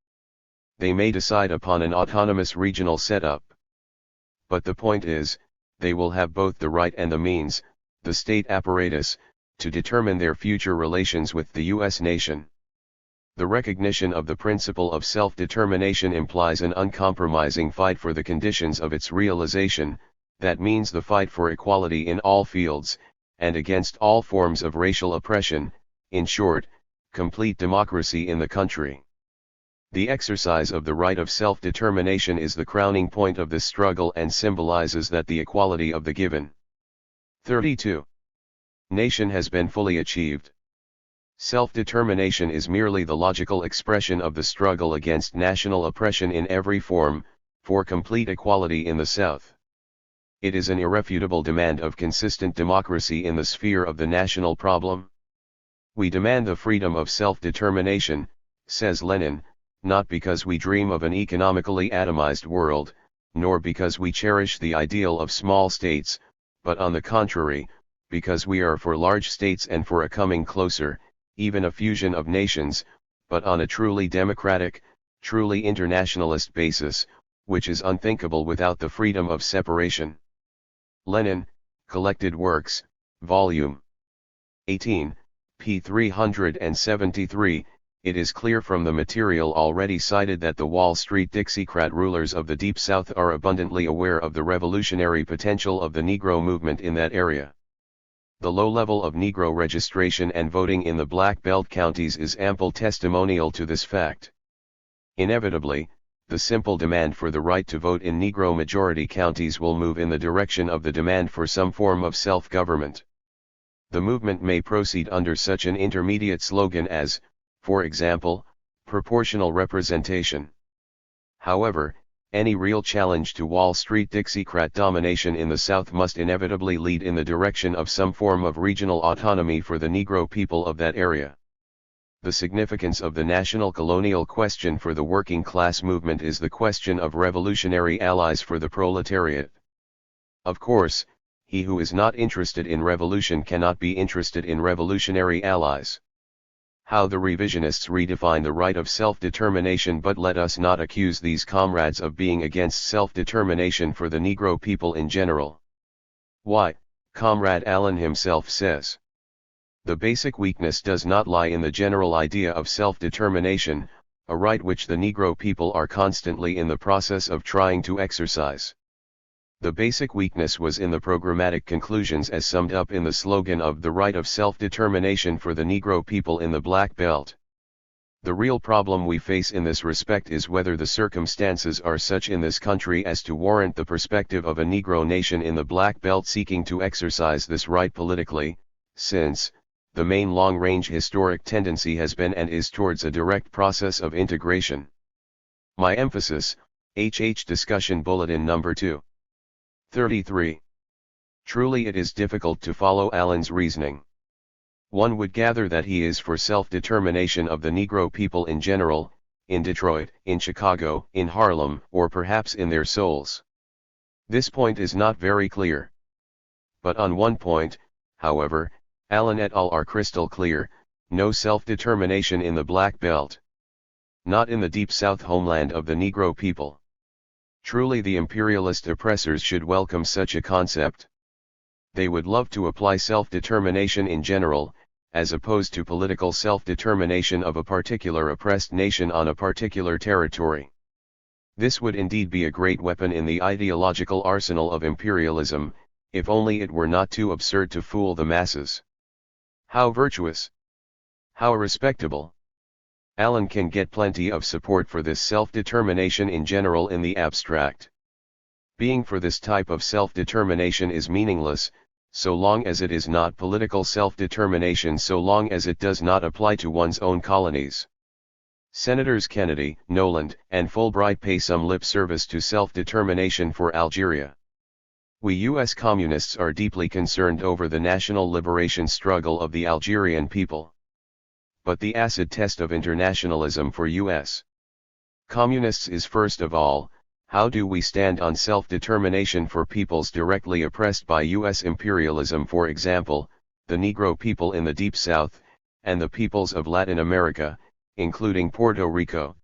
They may decide upon an autonomous regional setup. But the point is, they will have both the right and the means, the state apparatus, to determine their future relations with the U.S. nation. The recognition of the principle of self-determination implies an uncompromising fight for the conditions of its realization, that means the fight for equality in all fields, and against all forms of racial oppression, in short, complete democracy in the country. The exercise of the right of self-determination is the crowning point of this struggle and symbolizes that the equality of the given 32 nation has been fully achieved. Self-determination is merely the logical expression of the struggle against national oppression in every form, for complete equality in the South. It is an irrefutable demand of consistent democracy in the sphere of the national problem. We demand the freedom of self-determination, says Lenin, not because we dream of an economically atomized world, nor because we cherish the ideal of small states, but on the contrary, because we are for large states and for a coming closer, even a fusion of nations, but on a truly democratic, truly internationalist basis, which is unthinkable without the freedom of separation. Lenin, Collected Works, Volume 18, p. 373, it is clear from the material already cited that the Wall Street Dixiecrat rulers of the Deep South are abundantly aware of the revolutionary potential of the Negro movement in that area. The low level of Negro registration and voting in the Black Belt counties is ample testimonial to this fact. Inevitably, the simple demand for the right to vote in Negro-majority counties will move in the direction of the demand for some form of self-government. The movement may proceed under such an intermediate slogan as, for example, proportional representation. However, any real challenge to Wall Street Dixiecrat domination in the South must inevitably lead in the direction of some form of regional autonomy for the Negro people of that area. The significance of the national colonial question for the working class movement is the question of revolutionary allies for the proletariat. Of course, he who is not interested in revolution cannot be interested in revolutionary allies. How the revisionists redefine the right of self-determination, but let us not accuse these comrades of being against self-determination for the Negro people in general. Why, Comrade Allen himself says, the basic weakness does not lie in the general idea of self-determination, a right which the Negro people are constantly in the process of trying to exercise. The basic weakness was in the programmatic conclusions as summed up in the slogan of the right of self-determination for the Negro people in the Black Belt. The real problem we face in this respect is whether the circumstances are such in this country as to warrant the perspective of a Negro nation in the Black Belt seeking to exercise this right politically, since the main long-range historic tendency has been and is towards a direct process of integration. My emphasis, HH Discussion Bulletin Number 2. 33. Truly it is difficult to follow Allen's reasoning. One would gather that he is for self-determination of the Negro people in general, in Detroit, in Chicago, in Harlem, or perhaps in their souls. This point is not very clear. But on one point, however, Allen et al. Are crystal clear: no self-determination in the Black Belt. Not in the Deep South homeland of the Negro people. Truly the imperialist oppressors should welcome such a concept. They would love to apply self-determination in general, as opposed to political self-determination of a particular oppressed nation on a particular territory. This would indeed be a great weapon in the ideological arsenal of imperialism, if only it were not too absurd to fool the masses. How virtuous! How respectable! Allen can get plenty of support for this self-determination in general in the abstract. Being for this type of self-determination is meaningless, so long as it is not political self-determination, so long as it does not apply to one's own colonies. Senators Kennedy, Noland, and Fulbright pay some lip service to self-determination for Algeria. We U.S. communists are deeply concerned over the national liberation struggle of the Algerian people. But the acid test of internationalism for U.S. communists is first of all, how do we stand on self-determination for peoples directly oppressed by U.S. imperialism, for example, the Negro people in the Deep South, and the peoples of Latin America, including Puerto Rico.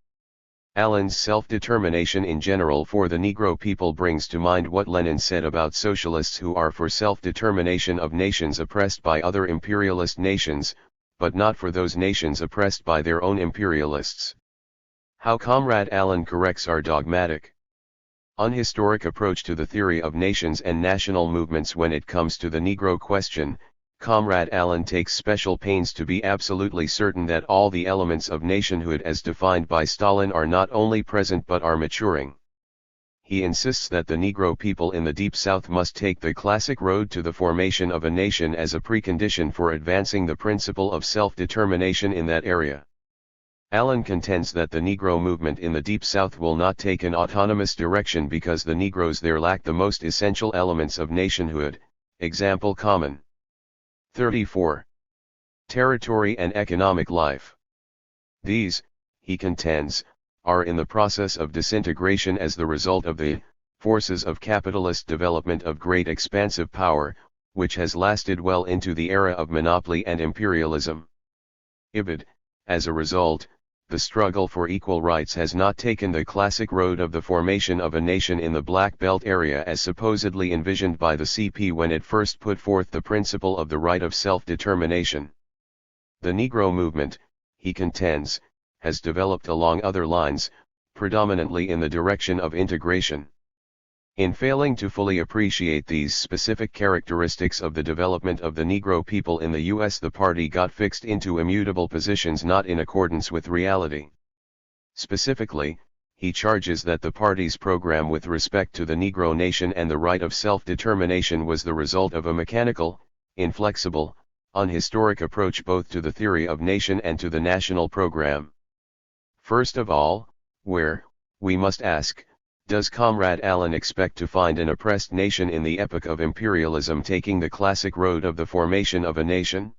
Allen's self-determination in general for the Negro people brings to mind what Lenin said about socialists who are for self-determination of nations oppressed by other imperialist nations, but not for those nations oppressed by their own imperialists. How Comrade Allen corrects our dogmatic, unhistoric approach to the theory of nations and national movements when it comes to the Negro question. Comrade Allen takes special pains to be absolutely certain that all the elements of nationhood as defined by Stalin are not only present but are maturing. He insists that the Negro people in the Deep South must take the classic road to the formation of a nation as a precondition for advancing the principle of self-determination in that area. Allen contends that the Negro movement in the Deep South will not take an autonomous direction because the Negroes there lack the most essential elements of nationhood, example common. 34. Territory and economic life. These, he contends, are in the process of disintegration as the result of the forces of capitalist development of great expansive power, which has lasted well into the era of monopoly and imperialism. Ibid, as a result, the struggle for equal rights has not taken the classic road of the formation of a nation in the Black Belt area as supposedly envisioned by the CP when it first put forth the principle of the right of self-determination. The Negro movement, he contends, has developed along other lines, predominantly in the direction of integration. In failing to fully appreciate these specific characteristics of the development of the Negro people in the U.S., the party got fixed into immutable positions not in accordance with reality. Specifically, he charges that the party's program with respect to the Negro nation and the right of self-determination was the result of a mechanical, inflexible, unhistoric approach both to the theory of nation and to the national program. First of all, where, we must ask, does Comrade Allen expect to find an oppressed nation in the epoch of imperialism taking the classic road of the formation of a nation?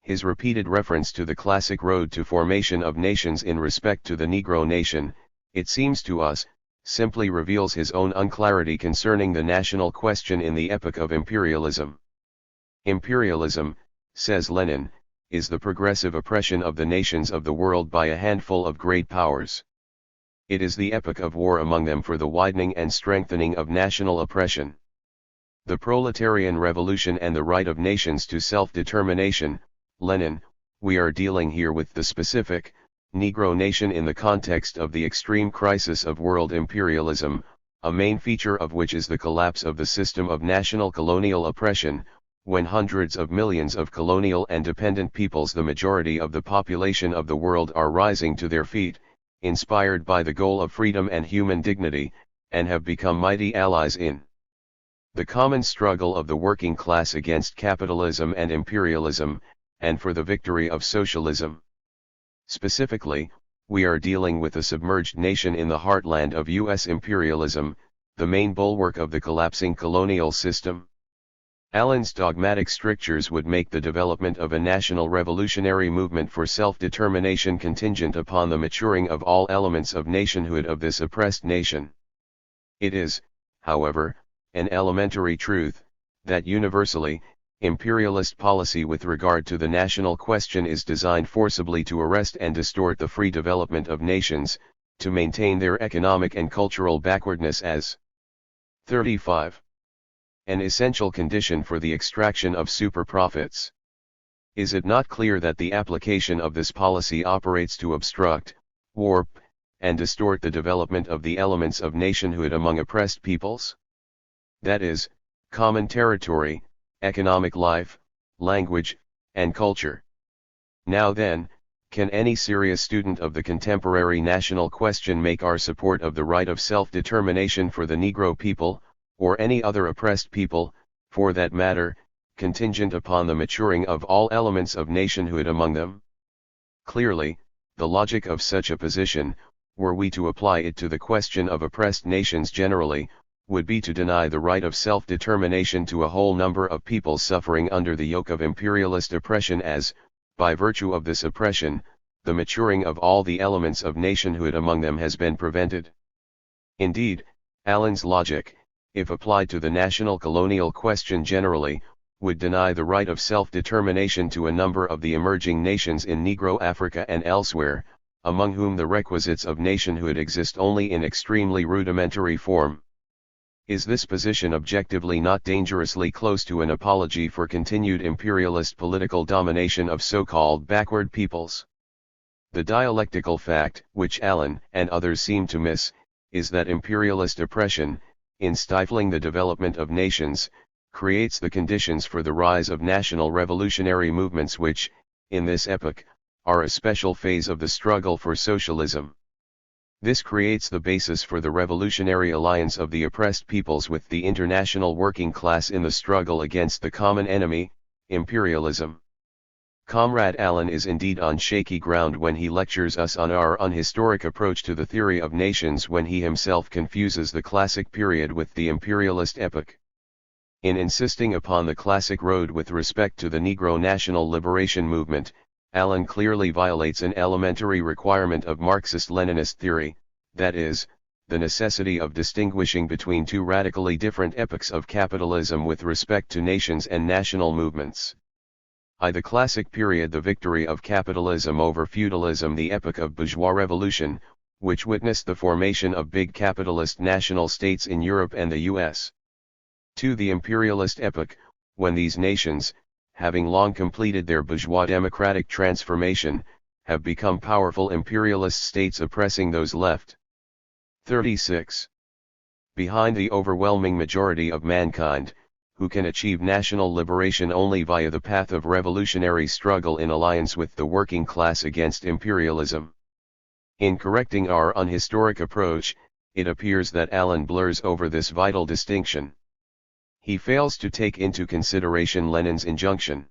His repeated reference to the classic road to formation of nations in respect to the Negro nation, it seems to us, simply reveals his own unclarity concerning the national question in the epoch of imperialism. Imperialism, says Lenin, is the progressive oppression of the nations of the world by a handful of great powers. It is the epoch of war among them for the widening and strengthening of national oppression. The proletarian revolution and the right of nations to self-determination, Lenin, we are dealing here with the specific, Negro nation in the context of the extreme crisis of world imperialism, a main feature of which is the collapse of the system of national colonial oppression, when hundreds of millions of colonial and dependent peoples, the majority of the population of the world, are rising to their feet, inspired by the goal of freedom and human dignity, and have become mighty allies in the common struggle of the working class against capitalism and imperialism, and for the victory of socialism. Specifically, we are dealing with a submerged nation in the heartland of U.S. imperialism, the main bulwark of the collapsing colonial system. Allen's dogmatic strictures would make the development of a national revolutionary movement for self-determination contingent upon the maturing of all elements of nationhood of this oppressed nation. It is, however, an elementary truth, that universally, imperialist policy with regard to the national question is designed forcibly to arrest and distort the free development of nations, to maintain their economic and cultural backwardness as 35. An essential condition for the extraction of super-profits. Is it not clear that the application of this policy operates to obstruct, warp, and distort the development of the elements of nationhood among oppressed peoples? That is, common territory, economic life, language, and culture. Now then, can any serious student of the contemporary national question make our support of the right of self-determination for the Negro people, or any other oppressed people, for that matter, contingent upon the maturing of all elements of nationhood among them? Clearly, the logic of such a position, were we to apply it to the question of oppressed nations generally, would be to deny the right of self-determination to a whole number of peoples suffering under the yoke of imperialist oppression as, by virtue of this oppression, the maturing of all the elements of nationhood among them has been prevented. Indeed, Allen's logic, if applied to the national colonial question generally, would deny the right of self-determination to a number of the emerging nations in Negro Africa and elsewhere, among whom the requisites of nationhood exist only in extremely rudimentary form. Is this position objectively not dangerously close to an apology for continued imperialist political domination of so-called backward peoples? The dialectical fact, which Allen and others seem to miss, is that imperialist oppression, in stifling the development of nations, creates the conditions for the rise of national revolutionary movements which, in this epoch, are a special phase of the struggle for socialism. This creates the basis for the revolutionary alliance of the oppressed peoples with the international working class in the struggle against the common enemy, imperialism. Comrade Allen is indeed on shaky ground when he lectures us on our unhistoric approach to the theory of nations when he himself confuses the classic period with the imperialist epoch. In insisting upon the classic road with respect to the Negro national liberation movement, Allen clearly violates an elementary requirement of Marxist-Leninist theory, that is, the necessity of distinguishing between two radically different epochs of capitalism with respect to nations and national movements. The classic period, the victory of capitalism over feudalism, the epoch of bourgeois revolution, which witnessed the formation of big capitalist national states in Europe and the US. 2. The imperialist epoch, when these nations, having long completed their bourgeois democratic transformation, have become powerful imperialist states oppressing those left. 36. Behind the overwhelming majority of mankind, who can achieve national liberation only via the path of revolutionary struggle in alliance with the working class against imperialism. In correcting our unhistoric approach, it appears that Allen blurs over this vital distinction. He fails to take into consideration Lenin's injunction.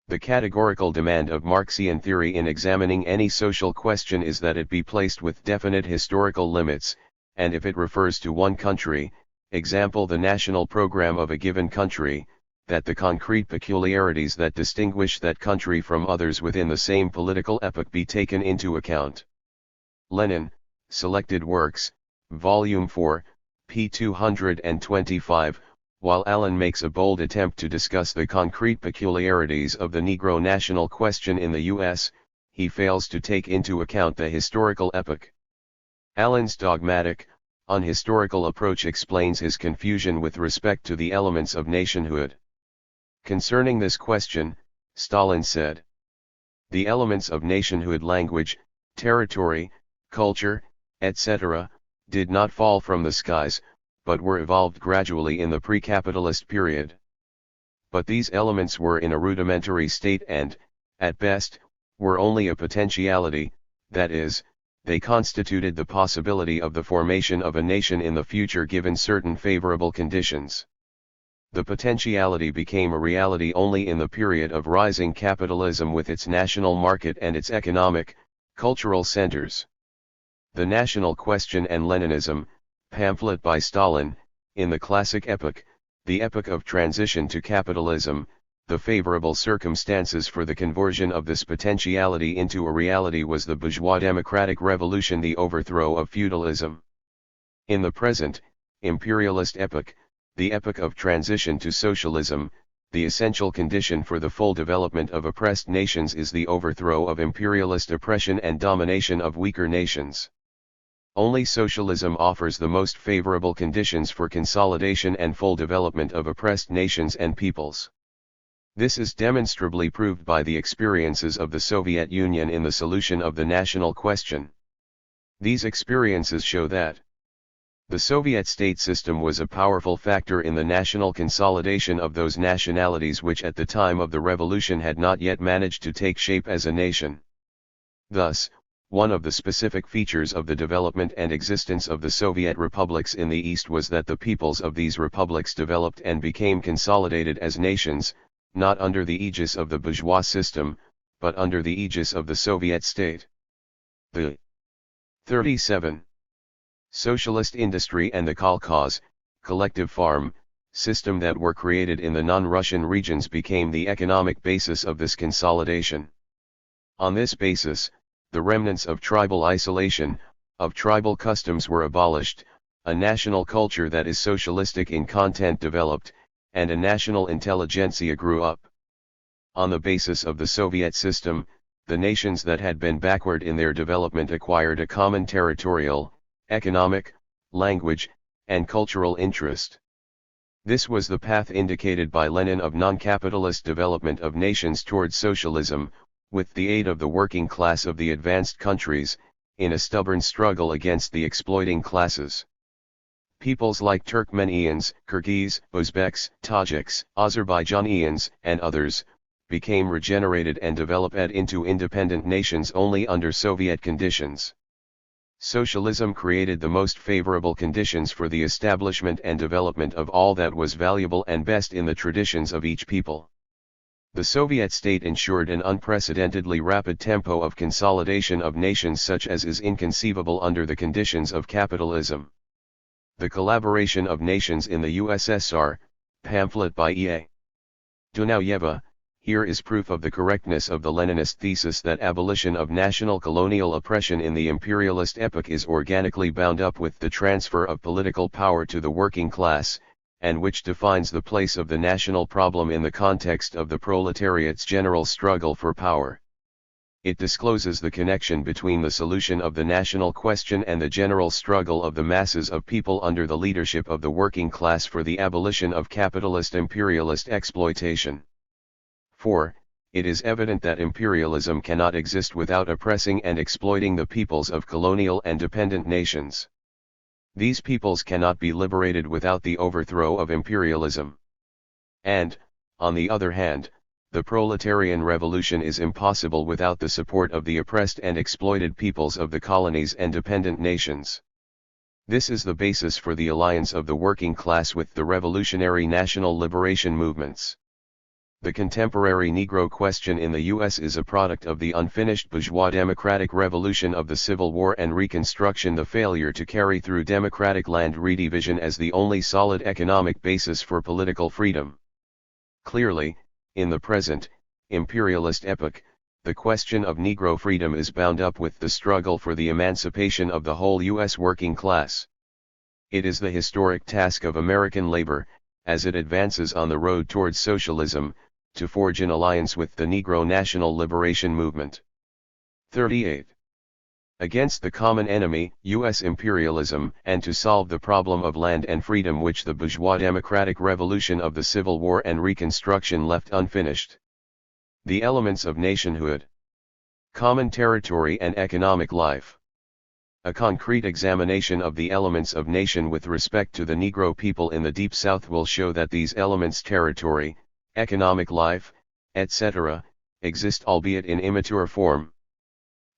The categorical demand of Marxian theory in examining any social question is that it be placed with definite historical limits, and if it refers to one country, example the national program of a given country, that the concrete peculiarities that distinguish that country from others within the same political epoch be taken into account. Lenin, Selected Works, Volume 4, p. 225. While Allen makes a bold attempt to discuss the concrete peculiarities of the Negro national question in the U.S., he fails to take into account the historical epoch. Allen's dogmatic, unhistorical approach explains his confusion with respect to the elements of nationhood. Concerning this question, Stalin said, "The elements of nationhood, language, territory, culture, etc., did not fall from the skies, but were evolved gradually in the pre-capitalist period. But these elements were in a rudimentary state and, at best, were only a potentiality, that is, they constituted the possibility of the formation of a nation in the future given certain favorable conditions. The potentiality became a reality only in the period of rising capitalism with its national market and its economic, cultural centers." The National Question and Leninism, pamphlet by Stalin, in the classic epoch, the epoch of transition to capitalism, the favorable circumstances for the conversion of this potentiality into a reality was the bourgeois democratic revolution, the overthrow of feudalism. In the present, imperialist epoch, the epoch of transition to socialism, the essential condition for the full development of oppressed nations is the overthrow of imperialist oppression and domination of weaker nations. Only socialism offers the most favorable conditions for consolidation and full development of oppressed nations and peoples. This is demonstrably proved by the experiences of the Soviet Union in the solution of the national question. These experiences show that the Soviet state system was a powerful factor in the national consolidation of those nationalities which at the time of the revolution had not yet managed to take shape as a nation. Thus, one of the specific features of the development and existence of the Soviet republics in the East was that the peoples of these republics developed and became consolidated as nations, not under the aegis of the bourgeois system, but under the aegis of the Soviet state. The 37. Socialist industry and the kolkhoz, collective farm, system that were created in the non-Russian regions became the economic basis of this consolidation. On this basis, the remnants of tribal isolation, of tribal customs were abolished, a national culture that is socialistic in content developed, and a national intelligentsia grew up. On the basis of the Soviet system, the nations that had been backward in their development acquired a common territorial, economic, language, and cultural interest. This was the path indicated by Lenin of non-capitalist development of nations towards socialism, with the aid of the working class of the advanced countries, in a stubborn struggle against the exploiting classes. Peoples like Turkmenians, Kyrgyz, Uzbeks, Tajiks, Azerbaijanians, and others, became regenerated and developed into independent nations only under Soviet conditions. Socialism created the most favorable conditions for the establishment and development of all that was valuable and best in the traditions of each people. The Soviet state ensured an unprecedentedly rapid tempo of consolidation of nations such as is inconceivable under the conditions of capitalism. The Collaboration of Nations in the USSR, pamphlet by E.A. Dunayeva, here is proof of the correctness of the Leninist thesis that abolition of national colonial oppression in the imperialist epoch is organically bound up with the transfer of political power to the working class, and which defines the place of the national problem in the context of the proletariat's general struggle for power. It discloses the connection between the solution of the national question and the general struggle of the masses of people under the leadership of the working class for the abolition of capitalist imperialist exploitation. 4. It is evident that imperialism cannot exist without oppressing and exploiting the peoples of colonial and dependent nations. These peoples cannot be liberated without the overthrow of imperialism. And, on the other hand, the proletarian revolution is impossible without the support of the oppressed and exploited peoples of the colonies and dependent nations. This is the basis for the alliance of the working class with the revolutionary national liberation movements. The contemporary Negro question in the U.S. is a product of the unfinished bourgeois democratic revolution of the Civil War and Reconstruction, the failure to carry through democratic land redivision as the only solid economic basis for political freedom. Clearly, in the present, imperialist epoch, the question of Negro freedom is bound up with the struggle for the emancipation of the whole U.S. working class. It is the historic task of American labor, as it advances on the road towards socialism, to forge an alliance with the Negro national liberation movement. 38. Against the common enemy, U.S. imperialism, and to solve the problem of land and freedom which the bourgeois democratic revolution of the Civil War and Reconstruction left unfinished. The elements of nationhood. Common territory and economic life. A concrete examination of the elements of nation with respect to the Negro people in the Deep South will show that these elements, territory, economic life, etc., exist albeit in immature form.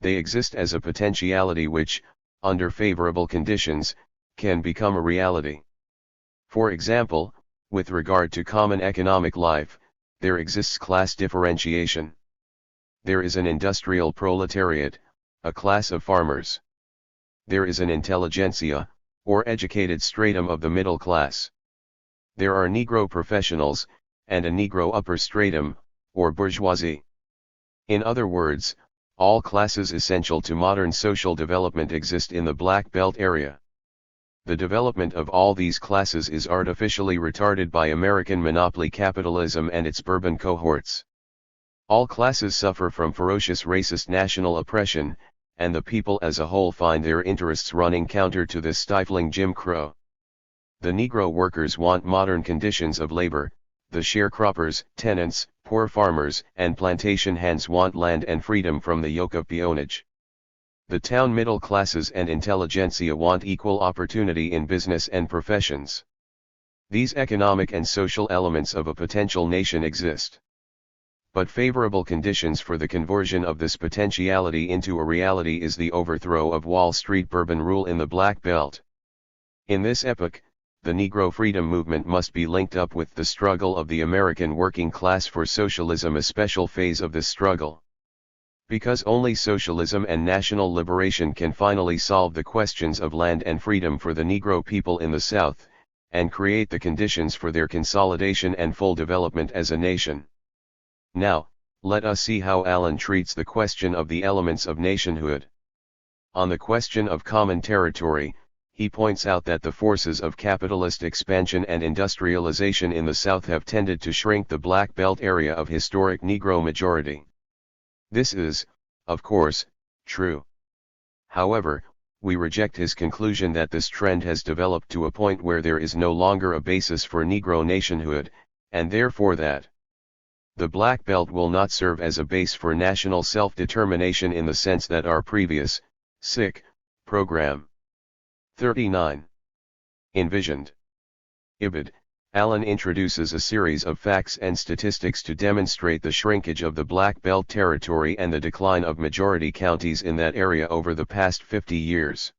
They exist as a potentiality which, under favorable conditions, can become a reality. For example, with regard to common economic life, there exists class differentiation. There is an industrial proletariat, a class of farmers. There is an intelligentsia, or educated stratum of the middle class. There are Negro professionals, and a Negro upper stratum, or bourgeoisie. In other words, all classes essential to modern social development exist in the Black Belt area. The development of all these classes is artificially retarded by American monopoly capitalism and its Bourbon cohorts. All classes suffer from ferocious racist national oppression, and the people as a whole find their interests running counter to this stifling Jim Crow. The Negro workers want modern conditions of labor, the sharecroppers, tenants, poor farmers, and plantation hands want land and freedom from the yoke of peonage. The town middle classes and intelligentsia want equal opportunity in business and professions. These economic and social elements of a potential nation exist. But favorable conditions for the conversion of this potentiality into a reality is the overthrow of Wall Street Bourbon rule in the Black Belt. In this epoch, the Negro freedom movement must be linked up with the struggle of the American working class for socialism, a special phase of this struggle. Because only socialism and national liberation can finally solve the questions of land and freedom for the Negro people in the South, and create the conditions for their consolidation and full development as a nation. Now, let us see how Allen treats the question of the elements of nationhood. On the question of common territory, he points out that the forces of capitalist expansion and industrialization in the South have tended to shrink the Black Belt area of historic Negro majority. This is, of course, true. However, we reject his conclusion that this trend has developed to a point where there is no longer a basis for Negro nationhood, and therefore that the Black Belt will not serve as a base for national self-determination in the sense that our previous, program 39 envisioned. Ibid. Allen introduces a series of facts and statistics to demonstrate the shrinkage of the Black Belt territory and the decline of majority counties in that area over the past 50 years.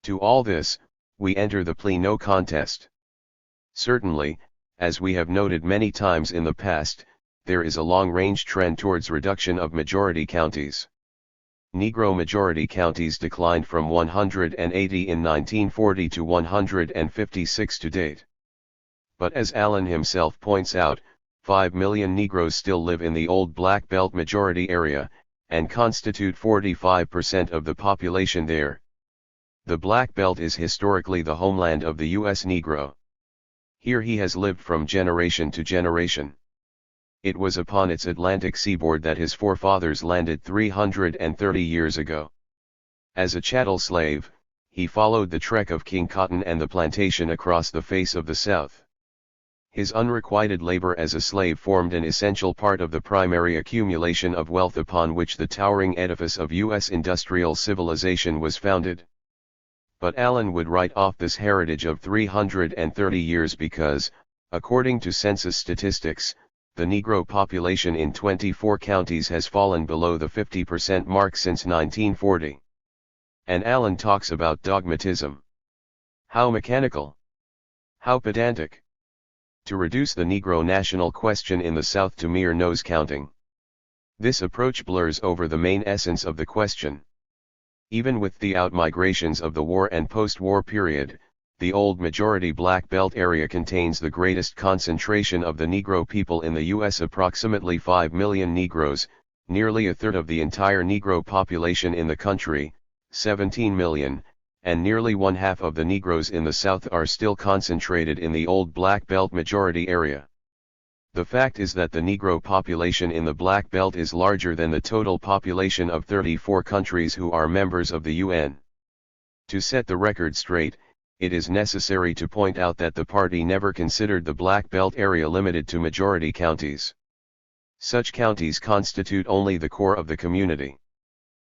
To all this, we enter the plea no contest. Certainly, as we have noted many times in the past, there is a long-range trend towards reduction of majority counties. Negro majority counties declined from 180 in 1940 to 156 to date. But as Allen himself points out, 5 million Negroes still live in the old Black Belt majority area, and constitute 45% of the population there. The Black Belt is historically the homeland of the U.S. Negro. Here he has lived from generation to generation. It was upon its Atlantic seaboard that his forefathers landed 330 years ago. As a chattel slave, he followed the trek of King Cotton and the plantation across the face of the South. His unrequited labor as a slave formed an essential part of the primary accumulation of wealth upon which the towering edifice of U.S. industrial civilization was founded. But Allen would write off this heritage of 330 years because, according to census statistics, the Negro population in 24 counties has fallen below the 50% mark since 1940. And Allen talks about dogmatism. How mechanical! How pedantic! to reduce the Negro national question in the South to mere nose counting. This approach blurs over the main essence of the question. Even with the outmigrations of the war and post-war period, the old majority Black Belt area contains the greatest concentration of the Negro people in the U.S. Approximately 5 million Negroes, nearly a third of the entire Negro population in the country, 17 million, and nearly one-half of the Negroes in the South are still concentrated in the old Black Belt majority area. The fact is that the Negro population in the Black Belt is larger than the total population of 34 countries who are members of the UN. To set the record straight, it is necessary to point out that the party never considered the Black Belt area limited to majority counties. Such counties constitute only the core of the community.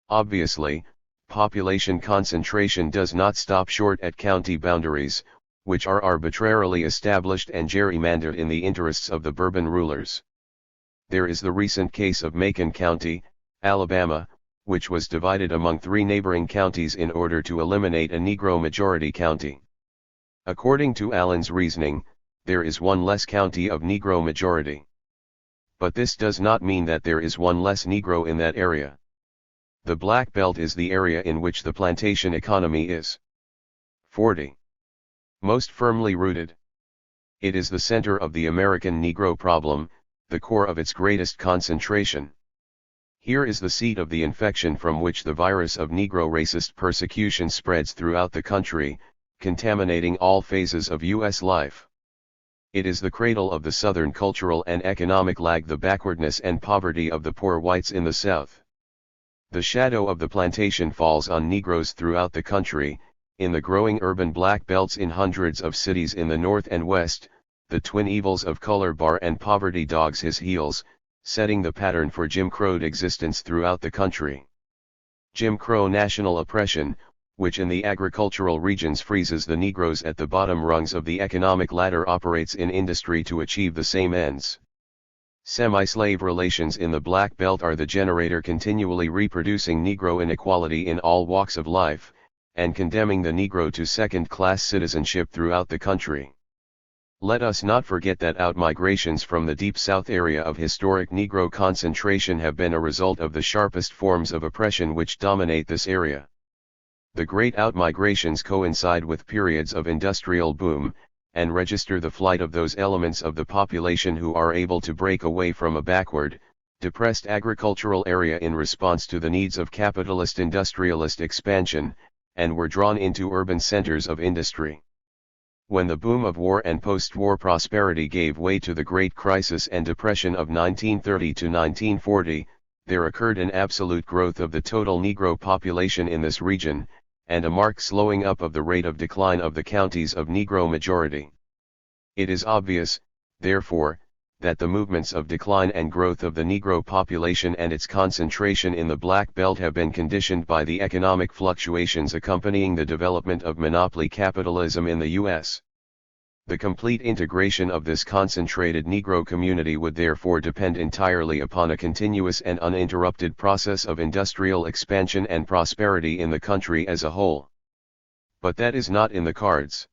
Obviously, population concentration does not stop short at county boundaries, which are arbitrarily established and gerrymandered in the interests of the Bourbon rulers. There is the recent case of Macon County, Alabama, which was divided among 3 neighboring counties in order to eliminate a Negro majority county. According to Allen's reasoning, there is one less county of Negro majority. But this does not mean that there is one less Negro in that area. The Black Belt is the area in which the plantation economy is 40. Most firmly rooted. It is the center of the American Negro problem, the core of its greatest concentration. Here is the seat of the infection from which the virus of Negro racist persecution spreads throughout the country, contaminating all phases of U.S. life. It is the cradle of the Southern cultural and economic lag, the backwardness and poverty of the poor whites in the South. The shadow of the plantation falls on Negroes throughout the country, in the growing urban black belts in hundreds of cities in the North and West. The twin evils of color bar and poverty dogs his heels, setting the pattern for Jim Crow'd existence throughout the country. Jim Crow national oppression, which in the agricultural regions freezes the Negroes at the bottom rungs of the economic ladder, operates in industry to achieve the same ends. Semi-slave relations in the Black Belt are the generator continually reproducing Negro inequality in all walks of life, and condemning the Negro to second-class citizenship throughout the country. Let us not forget that outmigrations from the Deep South area of historic Negro concentration have been a result of the sharpest forms of oppression which dominate this area. The great outmigrations coincide with periods of industrial boom, and register the flight of those elements of the population who are able to break away from a backward, depressed agricultural area in response to the needs of capitalist industrialist expansion, and were drawn into urban centers of industry. When the boom of war and post-war prosperity gave way to the Great Crisis and Depression of 1930 to 1940, there occurred an absolute growth of the total Negro population in this region, and a marked slowing up of the rate of decline of the counties of Negro majority. It is obvious, therefore, that the movements of decline and growth of the Negro population and its concentration in the Black Belt have been conditioned by the economic fluctuations accompanying the development of monopoly capitalism in the U.S. The complete integration of this concentrated Negro community would therefore depend entirely upon a continuous and uninterrupted process of industrial expansion and prosperity in the country as a whole. But that is not in the cards.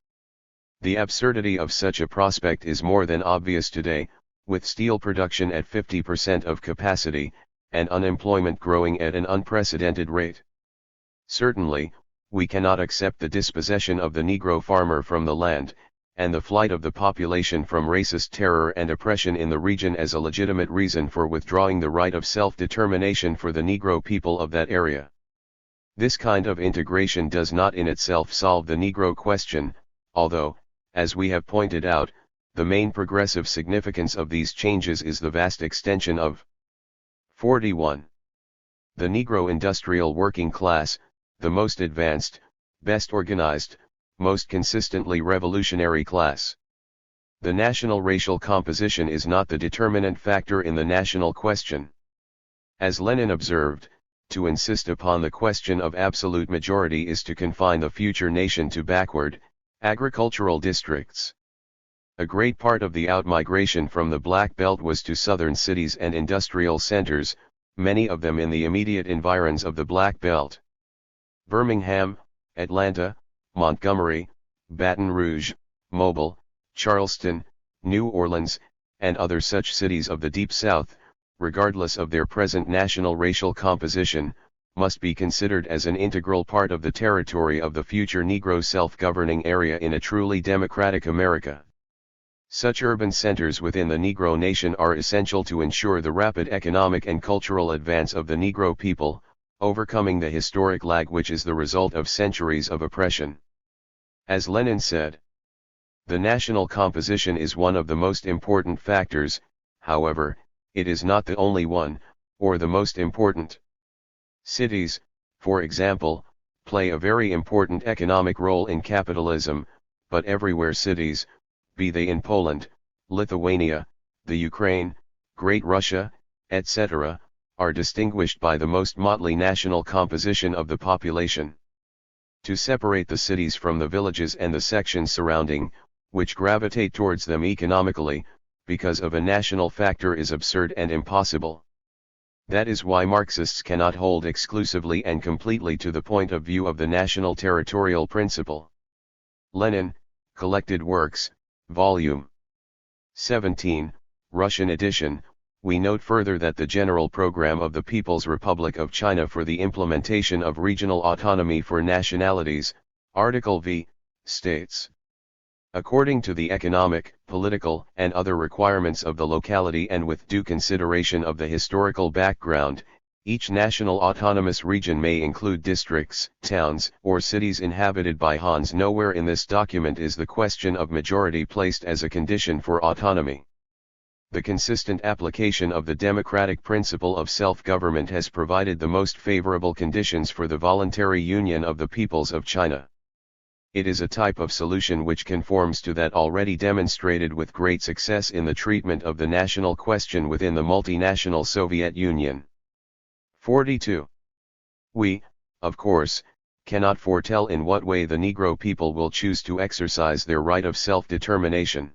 The absurdity of such a prospect is more than obvious today, with steel production at 50% of capacity, and unemployment growing at an unprecedented rate. Certainly, we cannot accept the dispossession of the Negro farmer from the land, and the flight of the population from racist terror and oppression in the region as a legitimate reason for withdrawing the right of self-determination for the Negro people of that area. This kind of integration does not in itself solve the Negro question, although, as we have pointed out, the main progressive significance of these changes is the vast extension of 41. The Negro industrial working class, the most advanced, best organized, most consistently revolutionary class. The national racial composition is not the determinant factor in the national question. As Lenin observed, to insist upon the question of absolute majority is to confine the future nation to backward, agricultural districts. A great part of the outmigration from the Black Belt was to southern cities and industrial centers, many of them in the immediate environs of the Black Belt. Birmingham, Atlanta, Montgomery, Baton Rouge, Mobile, Charleston, New Orleans, and other such cities of the Deep South, regardless of their present national racial composition, must be considered as an integral part of the territory of the future Negro self-governing area in a truly democratic America. Such urban centers within the Negro nation are essential to ensure the rapid economic and cultural advance of the Negro people, overcoming the historic lag which is the result of centuries of oppression. As Lenin said, the national composition is one of the most important factors, however, it is not the only one, or the most important. Cities, for example, play a very important economic role in capitalism, but everywhere cities, be they in Poland, Lithuania, the Ukraine, Great Russia, etc., are distinguished by the most motley national composition of the population. To separate the cities from the villages and the sections surrounding, which gravitate towards them economically, because of a national factor is absurd and impossible. That is why Marxists cannot hold exclusively and completely to the point of view of the national territorial principle. Lenin, Collected Works, Volume 17, Russian edition. We note further that the General Program of the People's Republic of China for the implementation of regional autonomy for nationalities, Article V, states: according to the economic, political, and other requirements of the locality and with due consideration of the historical background, each national autonomous region may include districts, towns, or cities inhabited by Hans. Nowhere in this document is the question of majority placed as a condition for autonomy. The consistent application of the democratic principle of self-government has provided the most favorable conditions for the voluntary union of the peoples of China. It is a type of solution which conforms to that already demonstrated with great success in the treatment of the national question within the multinational Soviet Union. 42. We, of course, cannot foretell in what way the Negro people will choose to exercise their right of self-determination.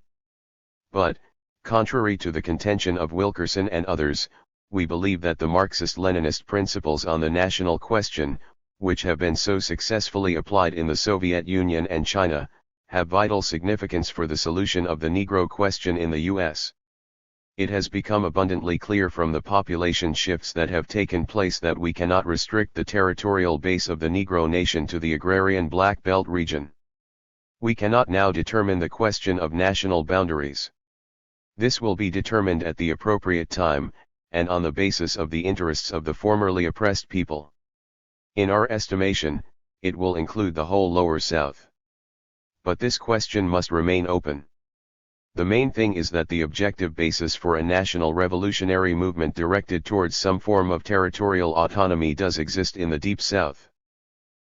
But, contrary to the contention of Wilkerson and others, we believe that the Marxist-Leninist principles on the national question, which have been so successfully applied in the Soviet Union and China, have vital significance for the solution of the Negro question in the U.S. It has become abundantly clear from the population shifts that have taken place that we cannot restrict the territorial base of the Negro nation to the agrarian Black Belt region. We cannot now determine the question of national boundaries. This will be determined at the appropriate time, and on the basis of the interests of the formerly oppressed people. In our estimation, it will include the whole Lower South. But this question must remain open. The main thing is that the objective basis for a national revolutionary movement directed towards some form of territorial autonomy does exist in the Deep South.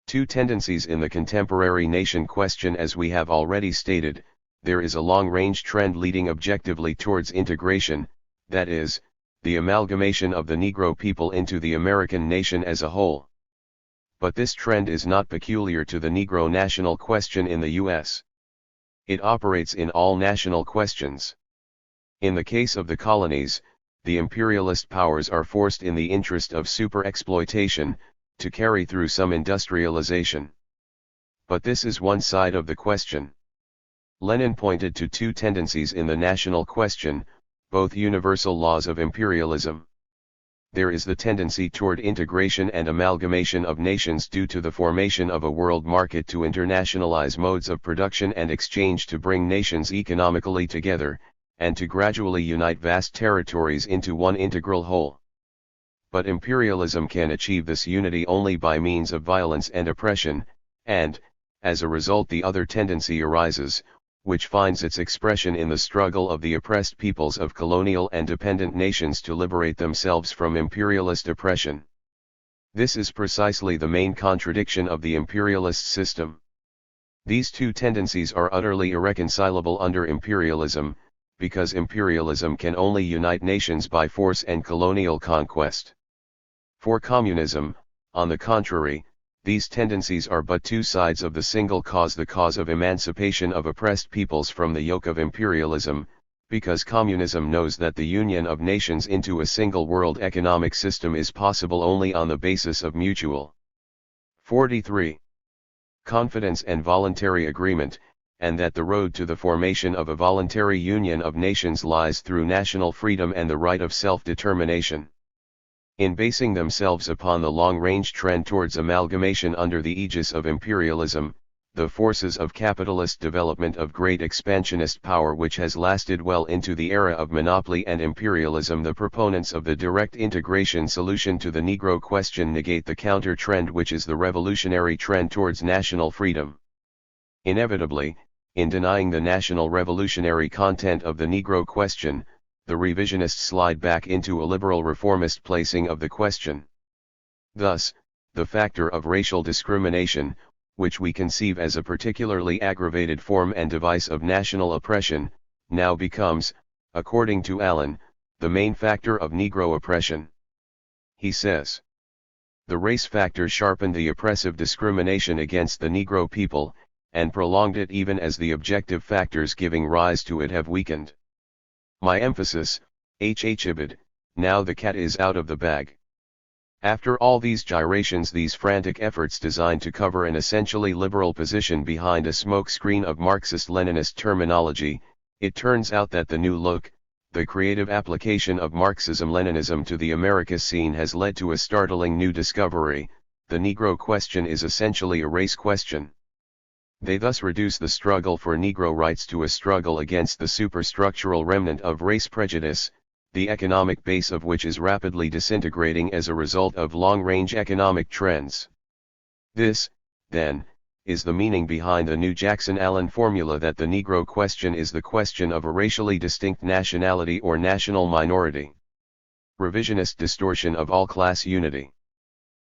Two tendencies in the contemporary nation question. As we have already stated, there is a long-range trend leading objectively towards integration, that is, the amalgamation of the Negro people into the American nation as a whole. But this trend is not peculiar to the Negro national question in the U.S. It operates in all national questions. In the case of the colonies, the imperialist powers are forced in the interest of super-exploitation, to carry through some industrialization. But this is one side of the question. Lenin pointed to two tendencies in the national question, both universal laws of imperialism. There is the tendency toward integration and amalgamation of nations due to the formation of a world market to internationalize modes of production and exchange to bring nations economically together, and to gradually unite vast territories into one integral whole. But imperialism can achieve this unity only by means of violence and oppression, and, as a result, the other tendency arises, which finds its expression in the struggle of the oppressed peoples of colonial and dependent nations to liberate themselves from imperialist oppression. This is precisely the main contradiction of the imperialist system. These two tendencies are utterly irreconcilable under imperialism, because imperialism can only unite nations by force and colonial conquest. For communism, on the contrary, these tendencies are but two sides of the single cause, the cause of emancipation of oppressed peoples from the yoke of imperialism, because communism knows that the union of nations into a single world economic system is possible only on the basis of mutual 43. Confidence and voluntary agreement, and that the road to the formation of a voluntary union of nations lies through national freedom and the right of self-determination. In basing themselves upon the long-range trend towards amalgamation under the aegis of imperialism, the forces of capitalist development of great expansionist power which has lasted well into the era of monopoly and imperialism, the proponents of the direct integration solution to the Negro question negate the counter-trend which is the revolutionary trend towards national freedom. Inevitably, in denying the national revolutionary content of the Negro question, the revisionists slide back into a liberal reformist placing of the question. Thus, the factor of racial discrimination, which we conceive as a particularly aggravated form and device of national oppression, now becomes, according to Allen, the main factor of Negro oppression. He says, the race factor sharpened the oppressive discrimination against the Negro people, and prolonged it even as the objective factors giving rise to it have weakened. My emphasis, Ibid, now the cat is out of the bag. After all these gyrations, these frantic efforts designed to cover an essentially liberal position behind a smokescreen of Marxist-Leninist terminology, it turns out that the new look, the creative application of Marxism-Leninism to the America scene has led to a startling new discovery: the Negro question is essentially a race question. They thus reduce the struggle for Negro rights to a struggle against the superstructural remnant of race prejudice, the economic base of which is rapidly disintegrating as a result of long-range economic trends. This, then, is the meaning behind the new Jackson-Allen formula that the Negro question is the question of a racially distinct nationality or national minority. Revisionist distortion of all class unity.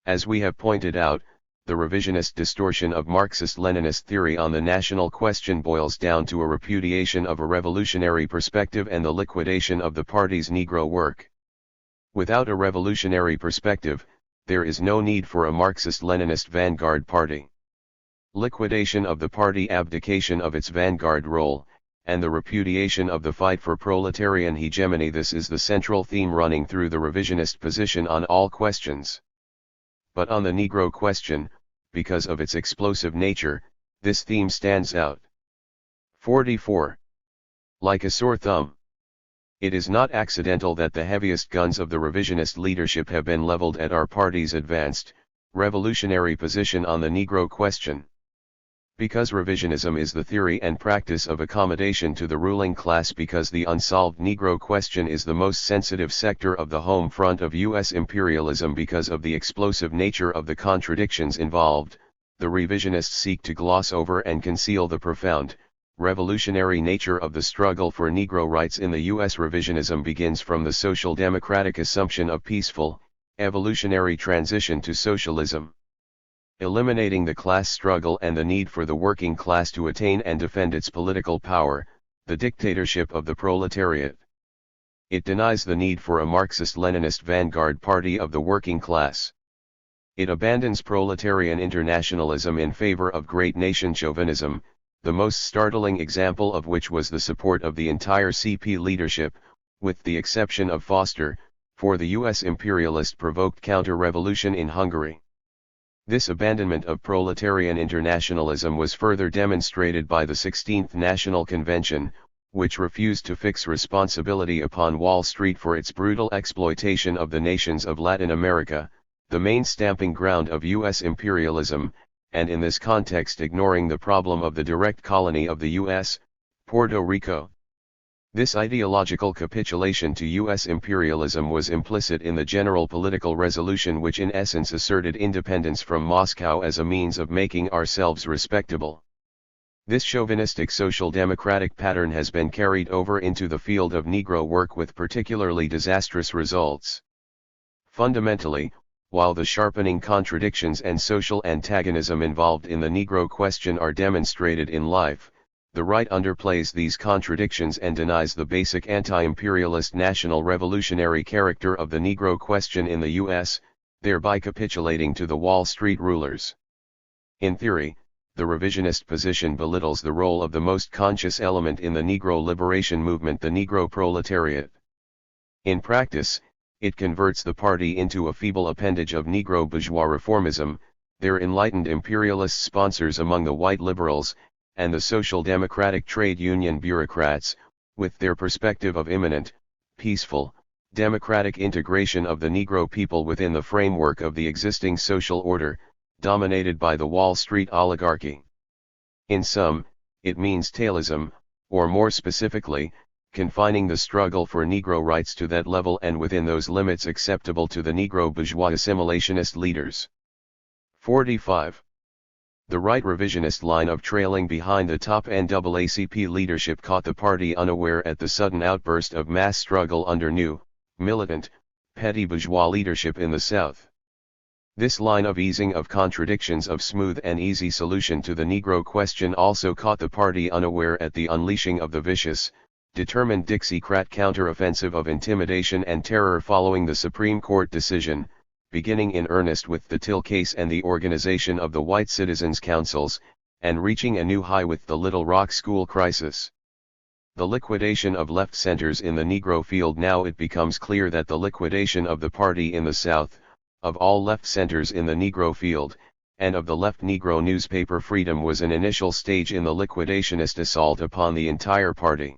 As we have pointed out, the revisionist distortion of Marxist-Leninist theory on the national question boils down to a repudiation of a revolutionary perspective and the liquidation of the party's Negro work. Without a revolutionary perspective, there is no need for a Marxist-Leninist vanguard party. Liquidation of the party, abdication of its vanguard role, and the repudiation of the fight for proletarian hegemony, this is the central theme running through the revisionist position on all questions. But on the Negro question, because of its explosive nature, this theme stands out. 44. Like a sore thumb. It is not accidental that the heaviest guns of the revisionist leadership have been leveled at our party's advanced, revolutionary position on the Negro question. Because revisionism is the theory and practice of accommodation to the ruling class, because the unsolved Negro question is the most sensitive sector of the home front of U.S. imperialism, because of the explosive nature of the contradictions involved, the revisionists seek to gloss over and conceal the profound, revolutionary nature of the struggle for Negro rights in the U.S. Revisionism begins from the social democratic assumption of peaceful, evolutionary transition to socialism. Eliminating the class struggle and the need for the working class to attain and defend its political power, the dictatorship of the proletariat. It denies the need for a Marxist-Leninist vanguard party of the working class. It abandons proletarian internationalism in favor of great nation chauvinism, the most startling example of which was the support of the entire CP leadership, with the exception of Foster, for the U.S. imperialist-provoked counter-revolution in Hungary. This abandonment of proletarian internationalism was further demonstrated by the 16th National Convention, which refused to fix responsibility upon Wall Street for its brutal exploitation of the nations of Latin America, the main stamping ground of U.S. imperialism, and in this context ignoring the problem of the direct colony of the U.S., Puerto Rico. This ideological capitulation to U.S. imperialism was implicit in the general political resolution, which in essence asserted independence from Moscow as a means of making ourselves respectable. This chauvinistic social democratic pattern has been carried over into the field of Negro work with particularly disastrous results. Fundamentally, while the sharpening contradictions and social antagonism involved in the Negro question are demonstrated in life, the right underplays these contradictions and denies the basic anti-imperialist national revolutionary character of the Negro question in the U.S., thereby capitulating to the Wall Street rulers. In theory, the revisionist position belittles the role of the most conscious element in the Negro liberation movement, the Negro proletariat. In practice, it converts the party into a feeble appendage of Negro bourgeois reformism, their enlightened imperialist sponsors among the white liberals, and the social democratic trade union bureaucrats, with their perspective of imminent, peaceful, democratic integration of the Negro people within the framework of the existing social order, dominated by the Wall Street oligarchy. In sum, it means tailism, or more specifically, confining the struggle for Negro rights to that level and within those limits acceptable to the Negro bourgeois assimilationist leaders. 45. The right revisionist line of trailing behind the top NAACP leadership caught the party unaware at the sudden outburst of mass struggle under new, militant, petty bourgeois leadership in the South. This line of easing of contradictions of smooth and easy solution to the Negro question also caught the party unaware at the unleashing of the vicious, determined Dixiecrat counteroffensive of intimidation and terror following the Supreme Court decision, beginning in earnest with the Till case and the organization of the White Citizens Councils, and reaching a new high with the Little Rock school crisis. The liquidation of left centers in the Negro field. Now it becomes clear that the liquidation of the party in the South, of all left centers in the Negro field, and of the left Negro newspaper freedom was an initial stage in the liquidationist assault upon the entire party.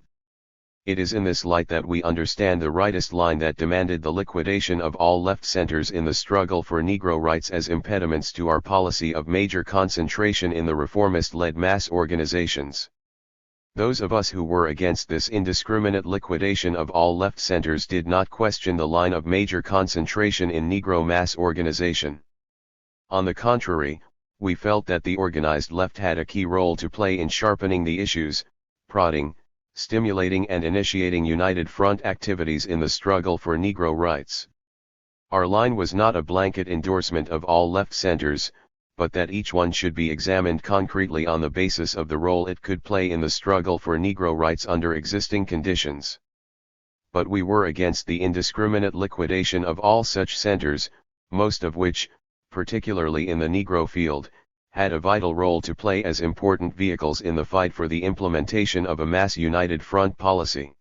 It is in this light that we understand the rightist line that demanded the liquidation of all left centers in the struggle for Negro rights as impediments to our policy of major concentration in the reformist-led mass organizations. Those of us who were against this indiscriminate liquidation of all left centers did not question the line of major concentration in Negro mass organization. On the contrary, we felt that the organized left had a key role to play in sharpening the issues, prodding, stimulating and initiating united front activities in the struggle for Negro rights. Our line was not a blanket endorsement of all left centers, but that each one should be examined concretely on the basis of the role it could play in the struggle for Negro rights under existing conditions. But we were against the indiscriminate liquidation of all such centers, most of which, particularly in the Negro field, had a vital role to play as important vehicles in the fight for the implementation of a mass united front policy.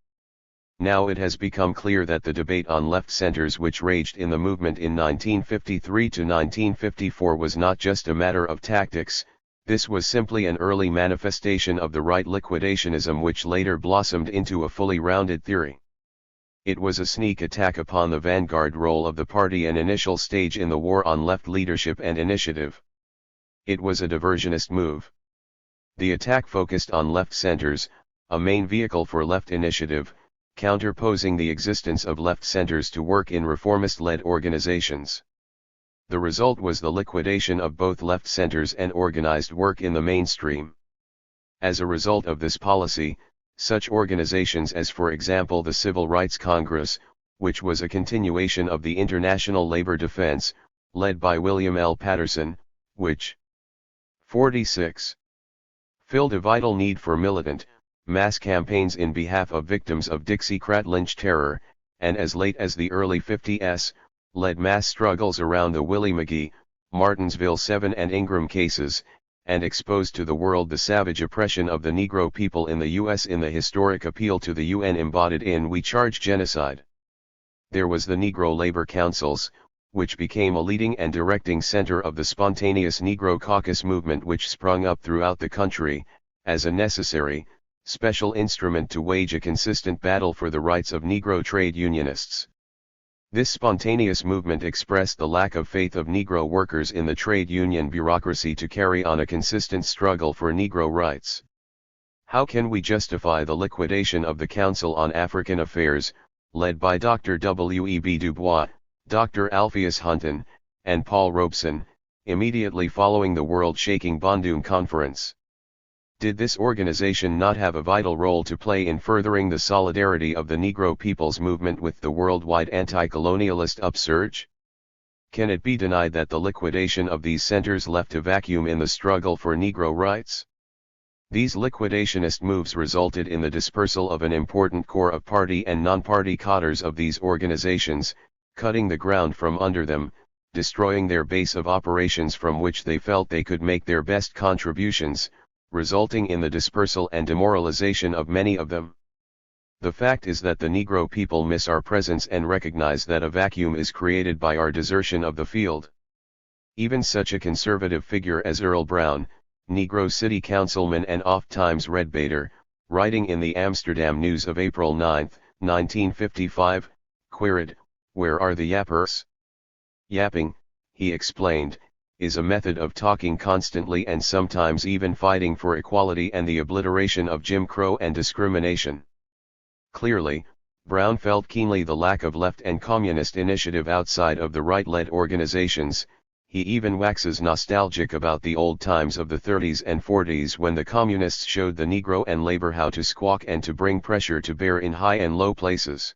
Now it has become clear that the debate on left centers which raged in the movement in 1953 to 1954 was not just a matter of tactics, this was simply an early manifestation of the right liquidationism which later blossomed into a fully rounded theory. It was a sneak attack upon the vanguard role of the party, an initial stage in the war on left leadership and initiative. It was a diversionist move. The attack focused on left centers, a main vehicle for left initiative, counterposing the existence of left centers to work in reformist-led organizations. The result was the liquidation of both left centers and organized work in the mainstream. As a result of this policy, such organizations as, for example, the Civil Rights Congress, which was a continuation of the International Labor Defense, led by William L. Patterson, which 46. Filled a vital need for militant, mass campaigns in behalf of victims of Dixiecrat lynch terror, and as late as the early 50s, led mass struggles around the Willie McGee, Martinsville 7 and Ingram cases, and exposed to the world the savage oppression of the Negro people in the U.S. in the historic appeal to the UN embodied in We Charge Genocide. There was the Negro Labor Councils, which became a leading and directing center of the spontaneous Negro caucus movement which sprung up throughout the country, as a necessary, special instrument to wage a consistent battle for the rights of Negro trade unionists. This spontaneous movement expressed the lack of faith of Negro workers in the trade union bureaucracy to carry on a consistent struggle for Negro rights. How can we justify the liquidation of the Council on African Affairs, led by Dr. W. E. B. Du Bois, Dr. Alpheus Hunton, and Paul Robeson, immediately following the world-shaking Bandung Conference? Did this organization not have a vital role to play in furthering the solidarity of the Negro people's movement with the worldwide anti-colonialist upsurge? Can it be denied that the liquidation of these centers left a vacuum in the struggle for Negro rights? These liquidationist moves resulted in the dispersal of an important core of party and non-party cadres of these organizations, cutting the ground from under them, destroying their base of operations from which they felt they could make their best contributions, resulting in the dispersal and demoralization of many of them. The fact is that the Negro people miss our presence and recognize that a vacuum is created by our desertion of the field. Even such a conservative figure as Earl Brown, Negro city councilman and oft-times Redbaiter, writing in the Amsterdam News of April 9, 1955, queried, "Where are the yappers?" Yapping, he explained, is a method of talking constantly and sometimes even fighting for equality and the obliteration of Jim Crow and discrimination. Clearly, Brown felt keenly the lack of left and communist initiative outside of the right-led organizations. He even waxes nostalgic about the old times of the 30s and 40s when the communists showed the Negro and labor how to squawk and to bring pressure to bear in high and low places.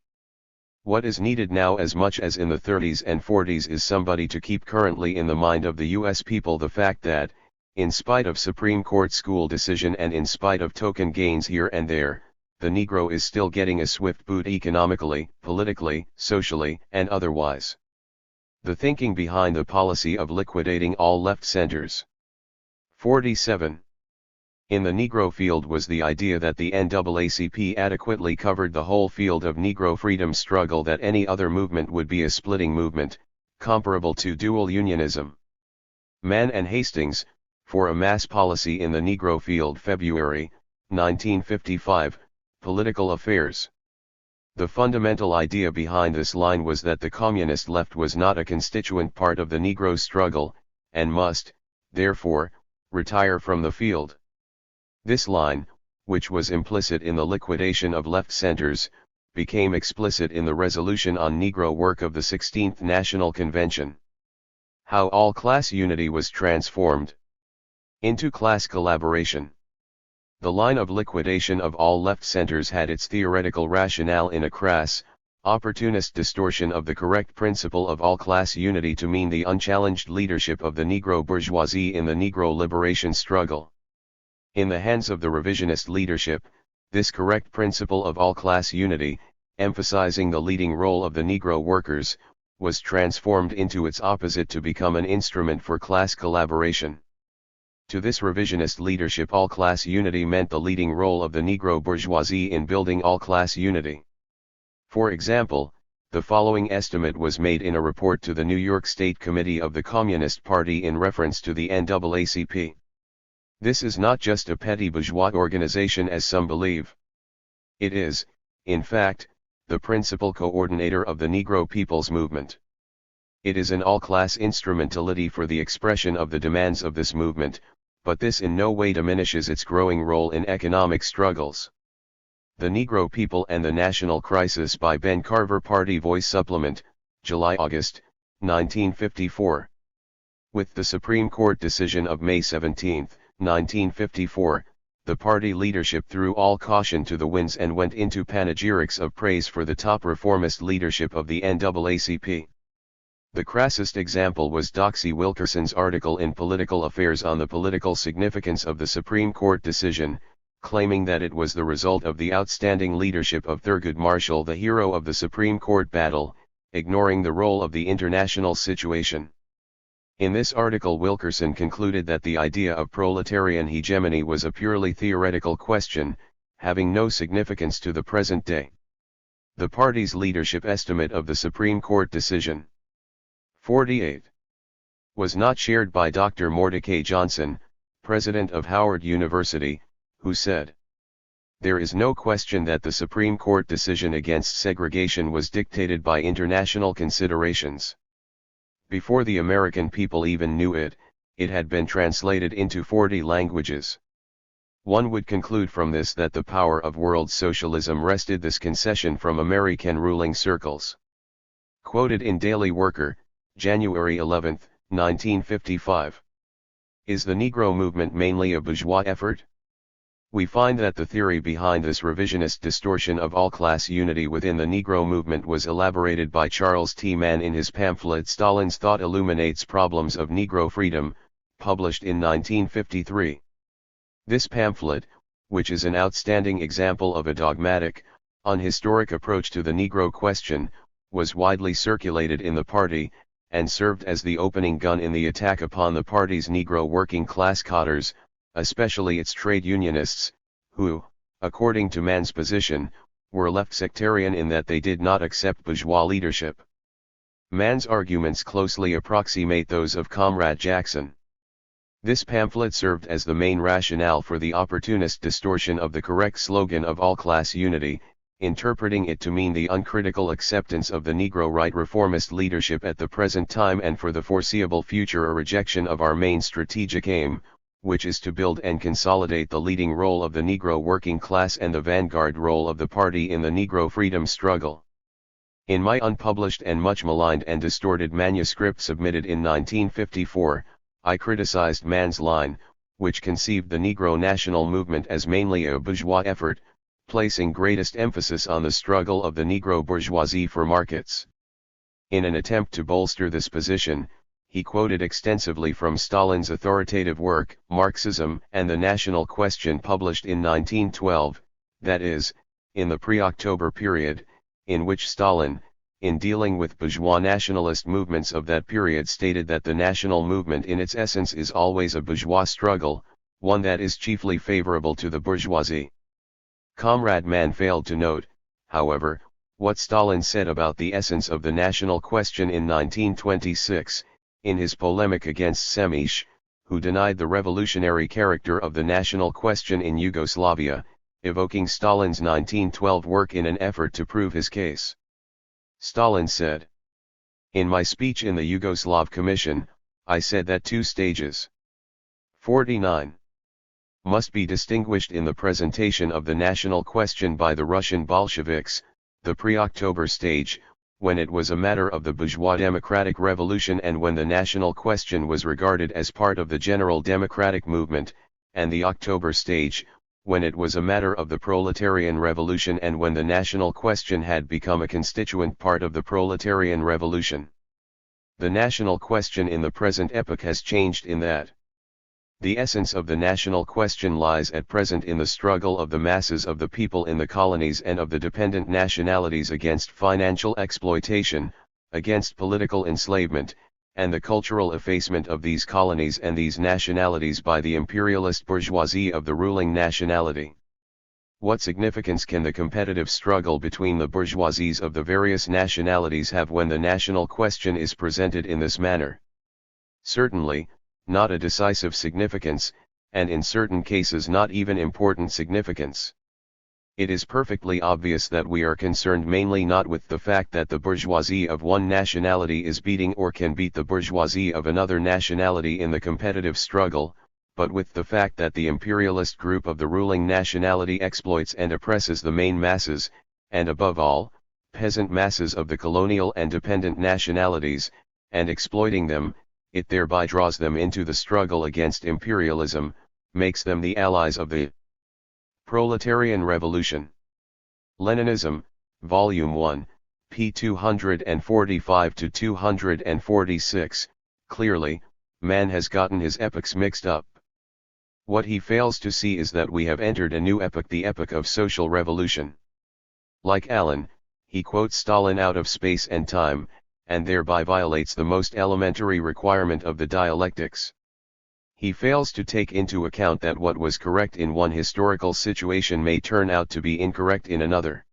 What is needed now as much as in the 30s and 40s is somebody to keep currently in the mind of the U.S. people the fact that, in spite of Supreme Court school decision and in spite of token gains here and there, the Negro is still getting a swift boot economically, politically, socially, and otherwise. The thinking behind the policy of liquidating all left centers. 47. In the Negro field was the idea that the NAACP adequately covered the whole field of Negro freedom struggle, that any other movement would be a splitting movement, comparable to dual unionism. Mann and Hastings, for a mass policy in the Negro field, February, 1955, Political Affairs. The fundamental idea behind this line was that the communist left was not a constituent part of the Negro struggle, and must, therefore, retire from the field. This line, which was implicit in the liquidation of left centers, became explicit in the resolution on Negro work of the 16th National Convention. How all-class unity was transformed into class collaboration. The line of liquidation of all left centers had its theoretical rationale in a crass, opportunist distortion of the correct principle of all-class unity to mean the unchallenged leadership of the Negro bourgeoisie in the Negro liberation struggle. In the hands of the revisionist leadership, this correct principle of all-class unity, emphasizing the leading role of the Negro workers, was transformed into its opposite to become an instrument for class collaboration. To this revisionist leadership, all-class unity meant the leading role of the Negro bourgeoisie in building all-class unity. For example, the following estimate was made in a report to the New York State Committee of the Communist Party in reference to the NAACP. This is not just a petty bourgeois organization as some believe. It is, in fact, the principal coordinator of the Negro people's movement. It is an all-class instrumentality for the expression of the demands of this movement, but this in no way diminishes its growing role in economic struggles. The Negro People and the National Crisis by Ben Carver, Party Voice Supplement, July-August, 1954. With the Supreme Court decision of May 17, 1954, the party leadership threw all caution to the winds and went into panegyrics of praise for the top reformist leadership of the NAACP. The crassest example was Doxey Wilkerson's article in Political Affairs on the political significance of the Supreme Court decision, claiming that it was the result of the outstanding leadership of Thurgood Marshall, the hero of the Supreme Court battle, ignoring the role of the international situation. In this article, Wilkerson concluded that the idea of proletarian hegemony was a purely theoretical question, having no significance to the present day. The party's leadership estimate of the Supreme Court decision, 48, was not shared by Dr. Mordecai Johnson, president of Howard University, who said, "There is no question that the Supreme Court decision against segregation was dictated by international considerations. Before the American people even knew it, it had been translated into 40 languages. One would conclude from this that the power of world socialism wrested this concession from American ruling circles." Quoted in Daily Worker, January 11, 1955. Is the Negro movement mainly a bourgeois effort? We find that the theory behind this revisionist distortion of all-class unity within the Negro movement was elaborated by Charles T. Mann in his pamphlet Stalin's Thought Illuminates Problems of Negro Freedom, published in 1953. This pamphlet, which is an outstanding example of a dogmatic, unhistoric approach to the Negro question, was widely circulated in the party, and served as the opening gun in the attack upon the party's Negro working class cadres, especially its trade unionists, who, according to Mann's position, were left sectarian in that they did not accept bourgeois leadership. Mann's arguments closely approximate those of Comrade Jackson. This pamphlet served as the main rationale for the opportunist distortion of the correct slogan of all-class unity, interpreting it to mean the uncritical acceptance of the Negro right reformist leadership at the present time and for the foreseeable future a rejection of our main strategic aim, which is to build and consolidate the leading role of the Negro working class and the vanguard role of the party in the Negro freedom struggle. In my unpublished and much maligned and distorted manuscript submitted in 1954, I criticized Mann's line, which conceived the Negro national movement as mainly a bourgeois effort, placing greatest emphasis on the struggle of the Negro bourgeoisie for markets. In an attempt to bolster this position, he quoted extensively from Stalin's authoritative work, Marxism and the National Question, published in 1912, that is, in the pre-October period, in which Stalin, in dealing with bourgeois nationalist movements of that period, stated that the national movement in its essence is always a bourgeois struggle, one that is chiefly favorable to the bourgeoisie. Comrade Mann failed to note, however, what Stalin said about the essence of the national question in 1926, in his polemic against Semish, who denied the revolutionary character of the national question in Yugoslavia, evoking Stalin's 1912 work in an effort to prove his case. Stalin said, "In my speech in the Yugoslav Commission, I said that two stages 49 must be distinguished in the presentation of the national question by the Russian Bolsheviks, the pre-October stage, when it was a matter of the bourgeois democratic revolution and when the national question was regarded as part of the general democratic movement, and the October stage, when it was a matter of the proletarian revolution and when the national question had become a constituent part of the proletarian revolution. The national question in the present epoch has changed in that the essence of the national question lies at present in the struggle of the masses of the people in the colonies and of the dependent nationalities against financial exploitation, against political enslavement, and the cultural effacement of these colonies and these nationalities by the imperialist bourgeoisie of the ruling nationality. What significance can the competitive struggle between the bourgeoisies of the various nationalities have when the national question is presented in this manner? Certainly, not a decisive significance, and in certain cases not even important significance. It is perfectly obvious that we are concerned mainly not with the fact that the bourgeoisie of one nationality is beating or can beat the bourgeoisie of another nationality in the competitive struggle, but with the fact that the imperialist group of the ruling nationality exploits and oppresses the main masses, and above all, peasant masses of the colonial and dependent nationalities, and exploiting them, it thereby draws them into the struggle against imperialism, makes them the allies of the proletarian revolution. Leninism, Volume 1, p. 245-246, clearly, man has gotten his epochs mixed up. What he fails to see is that we have entered a new epoch, the epoch of social revolution. Like Allen, he quotes Stalin out of space and time, and thereby violates the most elementary requirement of the dialectics. He fails to take into account that what was correct in one historical situation may turn out to be incorrect in another.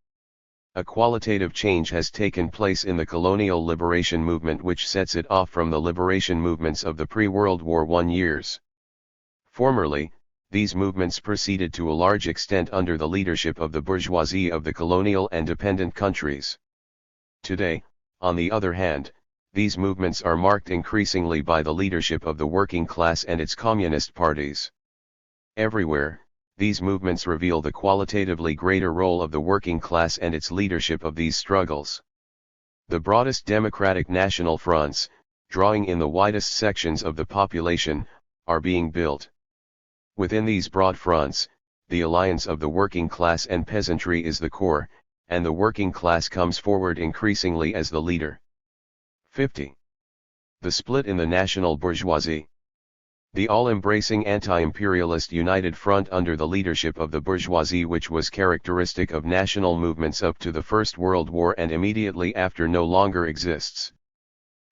A qualitative change has taken place in the colonial liberation movement which sets it off from the liberation movements of the pre-World War I years. Formerly, these movements proceeded to a large extent under the leadership of the bourgeoisie of the colonial and dependent countries. Today, on the other hand, these movements are marked increasingly by the leadership of the working class and its communist parties. Everywhere, these movements reveal the qualitatively greater role of the working class and its leadership of these struggles. The broadest democratic national fronts, drawing in the widest sections of the population, are being built. Within these broad fronts, the alliance of the working class and peasantry is the core, and the working class comes forward increasingly as the leader. 50. The split in the national bourgeoisie. The all-embracing anti-imperialist united front under the leadership of the bourgeoisie, which was characteristic of national movements up to the First World War and immediately after, no longer exists.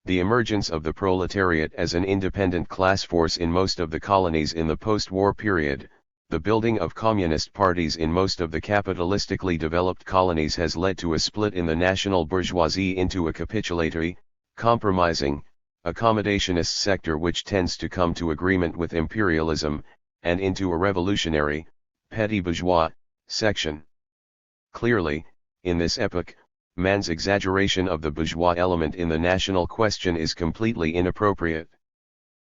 The emergence of the proletariat as an independent class force in most of the colonies in the post-war period, the building of communist parties in most of the capitalistically developed colonies has led to a split in the national bourgeoisie into a capitulatory, compromising, accommodationist sector which tends to come to agreement with imperialism, and into a revolutionary, petty bourgeois, section. Clearly, in this epoch, man's exaggeration of the bourgeois element in the national question is completely inappropriate.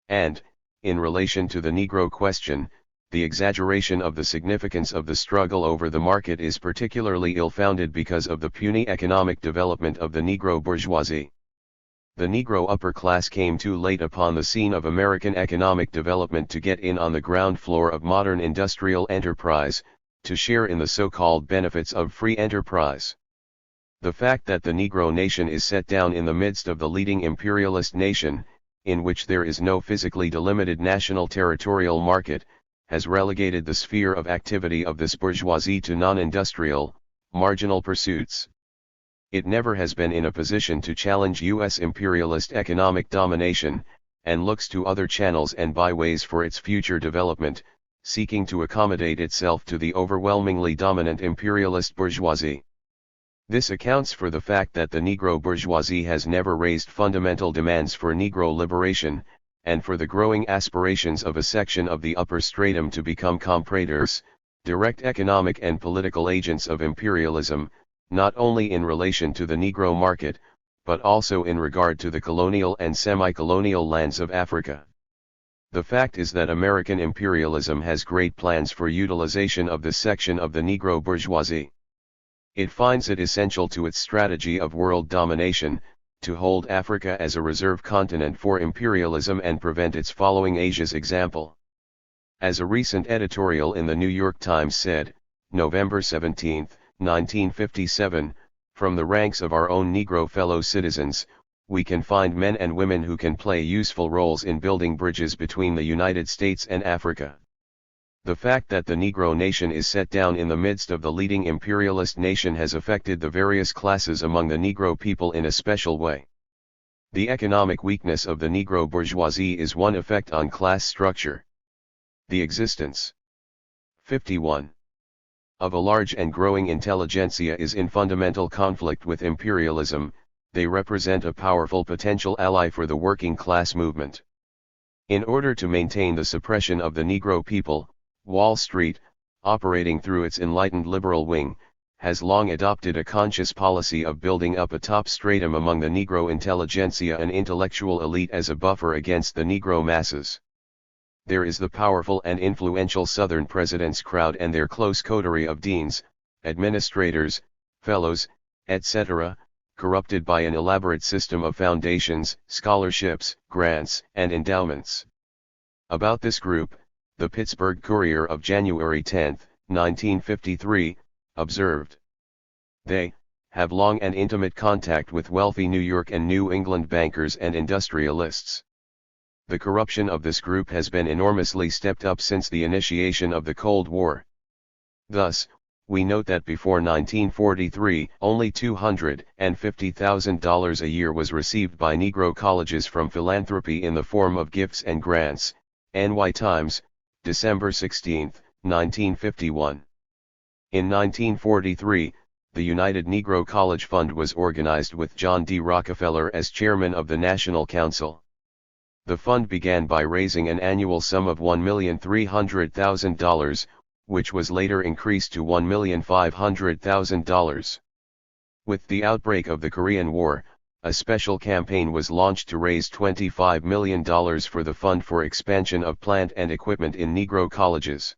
And, in relation to the Negro question, the exaggeration of the significance of the struggle over the market is particularly ill-founded because of the puny economic development of the Negro bourgeoisie. The Negro upper class came too late upon the scene of American economic development to get in on the ground floor of modern industrial enterprise, to share in the so-called benefits of free enterprise. The fact that the Negro nation is set down in the midst of the leading imperialist nation, in which there is no physically delimited national territorial market, has relegated the sphere of activity of this bourgeoisie to non-industrial, marginal pursuits. It never has been in a position to challenge U.S. imperialist economic domination, and looks to other channels and byways for its future development, seeking to accommodate itself to the overwhelmingly dominant imperialist bourgeoisie. This accounts for the fact that the Negro bourgeoisie has never raised fundamental demands for Negro liberation, and for the growing aspirations of a section of the upper stratum to become compradors, direct economic and political agents of imperialism, not only in relation to the Negro market, but also in regard to the colonial and semi-colonial lands of Africa. The fact is that American imperialism has great plans for utilization of this section of the Negro bourgeoisie. It finds it essential to its strategy of world domination, to hold Africa as a reserve continent for imperialism and prevent its following Asia's example. As a recent editorial in the New York Times said, November 17, 1957, from the ranks of our own Negro fellow citizens, we can find men and women who can play useful roles in building bridges between the United States and Africa. The fact that the Negro nation is set down in the midst of the leading imperialist nation has affected the various classes among the Negro people in a special way. The economic weakness of the Negro bourgeoisie is one effect on class structure. The existence 51. Of a large and growing intelligentsia is in fundamental conflict with imperialism. They represent a powerful potential ally for the working class movement. In order to maintain the suppression of the Negro people, Wall Street, operating through its enlightened liberal wing, has long adopted a conscious policy of building up a top stratum among the Negro intelligentsia and intellectual elite as a buffer against the Negro masses. There is the powerful and influential Southern president's crowd and their close coterie of deans, administrators, fellows, etc., corrupted by an elaborate system of foundations, scholarships, grants, and endowments. About this group, the Pittsburgh Courier of January 10, 1953, observed, "They have long and intimate contact with wealthy New York and New England bankers and industrialists. The corruption of this group has been enormously stepped up since the initiation of the Cold War. Thus, we note that before 1943, only $250,000 a year was received by Negro colleges from philanthropy in the form of gifts and grants." NY Times, December 16, 1951. In 1943, the United Negro College Fund was organized with John D. Rockefeller as chairman of the National Council. The fund began by raising an annual sum of $1,300,000, which was later increased to $1,500,000. With the outbreak of the Korean War, a special campaign was launched to raise $25 million for the fund for expansion of plant and equipment in Negro colleges.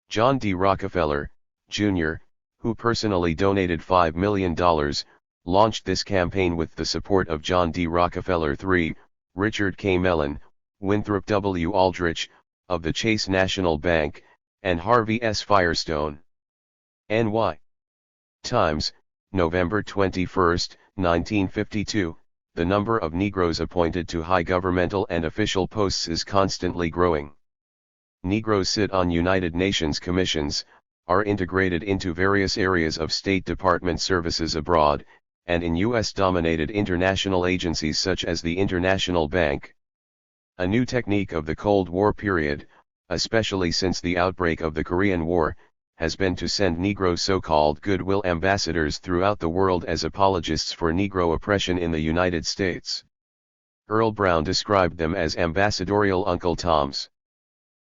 John D. Rockefeller, Jr., who personally donated $5 million, launched this campaign with the support of John D. Rockefeller III, Richard K. Mellon, Winthrop W. Aldrich, of the Chase National Bank, and Harvey S. Firestone. NY Times, November 21, 1952, the number of Negroes appointed to high governmental and official posts is constantly growing. Negroes sit on United Nations commissions, are integrated into various areas of State Department services abroad, and in U.S.-dominated international agencies such as the International Bank. A new technique of the Cold War period, especially since the outbreak of the Korean War, has been to send Negro so-called goodwill ambassadors throughout the world as apologists for Negro oppression in the United States. Earl Brown described them as ambassadorial Uncle Toms.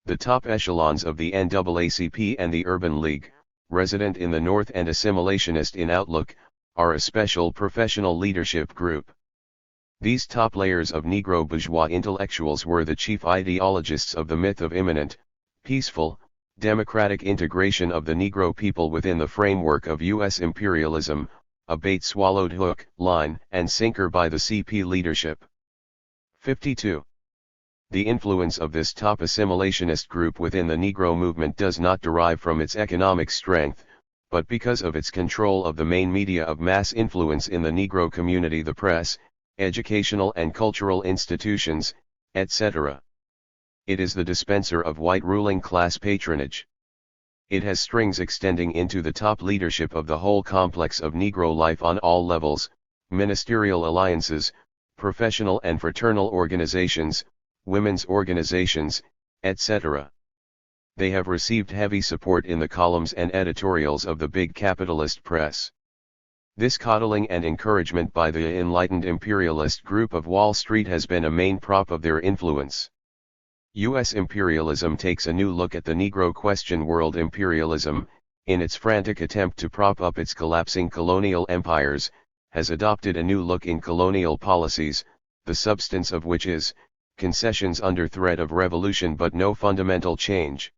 The top echelons of the NAACP and the Urban League, resident in the North and assimilationist in outlook, are a special professional leadership group. These top layers of Negro bourgeois intellectuals were the chief ideologists of the myth of imminent, peaceful, democratic integration of the Negro people within the framework of U.S. imperialism, a bait swallowed hook, line, and sinker by the CP leadership. 52. The influence of this top assimilationist group within the Negro movement does not derive from its economic strength, but because of its control of the main media of mass influence in the Negro community, the press, educational and cultural institutions, etc. It is the dispenser of white ruling class patronage. It has strings extending into the top leadership of the whole complex of Negro life on all levels, ministerial alliances, professional and fraternal organizations, women's organizations, etc. They have received heavy support in the columns and editorials of the big capitalist press. This coddling and encouragement by the enlightened imperialist group of Wall Street has been a main prop of their influence. U.S. imperialism takes a new look at the Negro question. World imperialism, in its frantic attempt to prop up its collapsing colonial empires, has adopted a new look in colonial policies, the substance of which is concessions under threat of revolution but no fundamental change.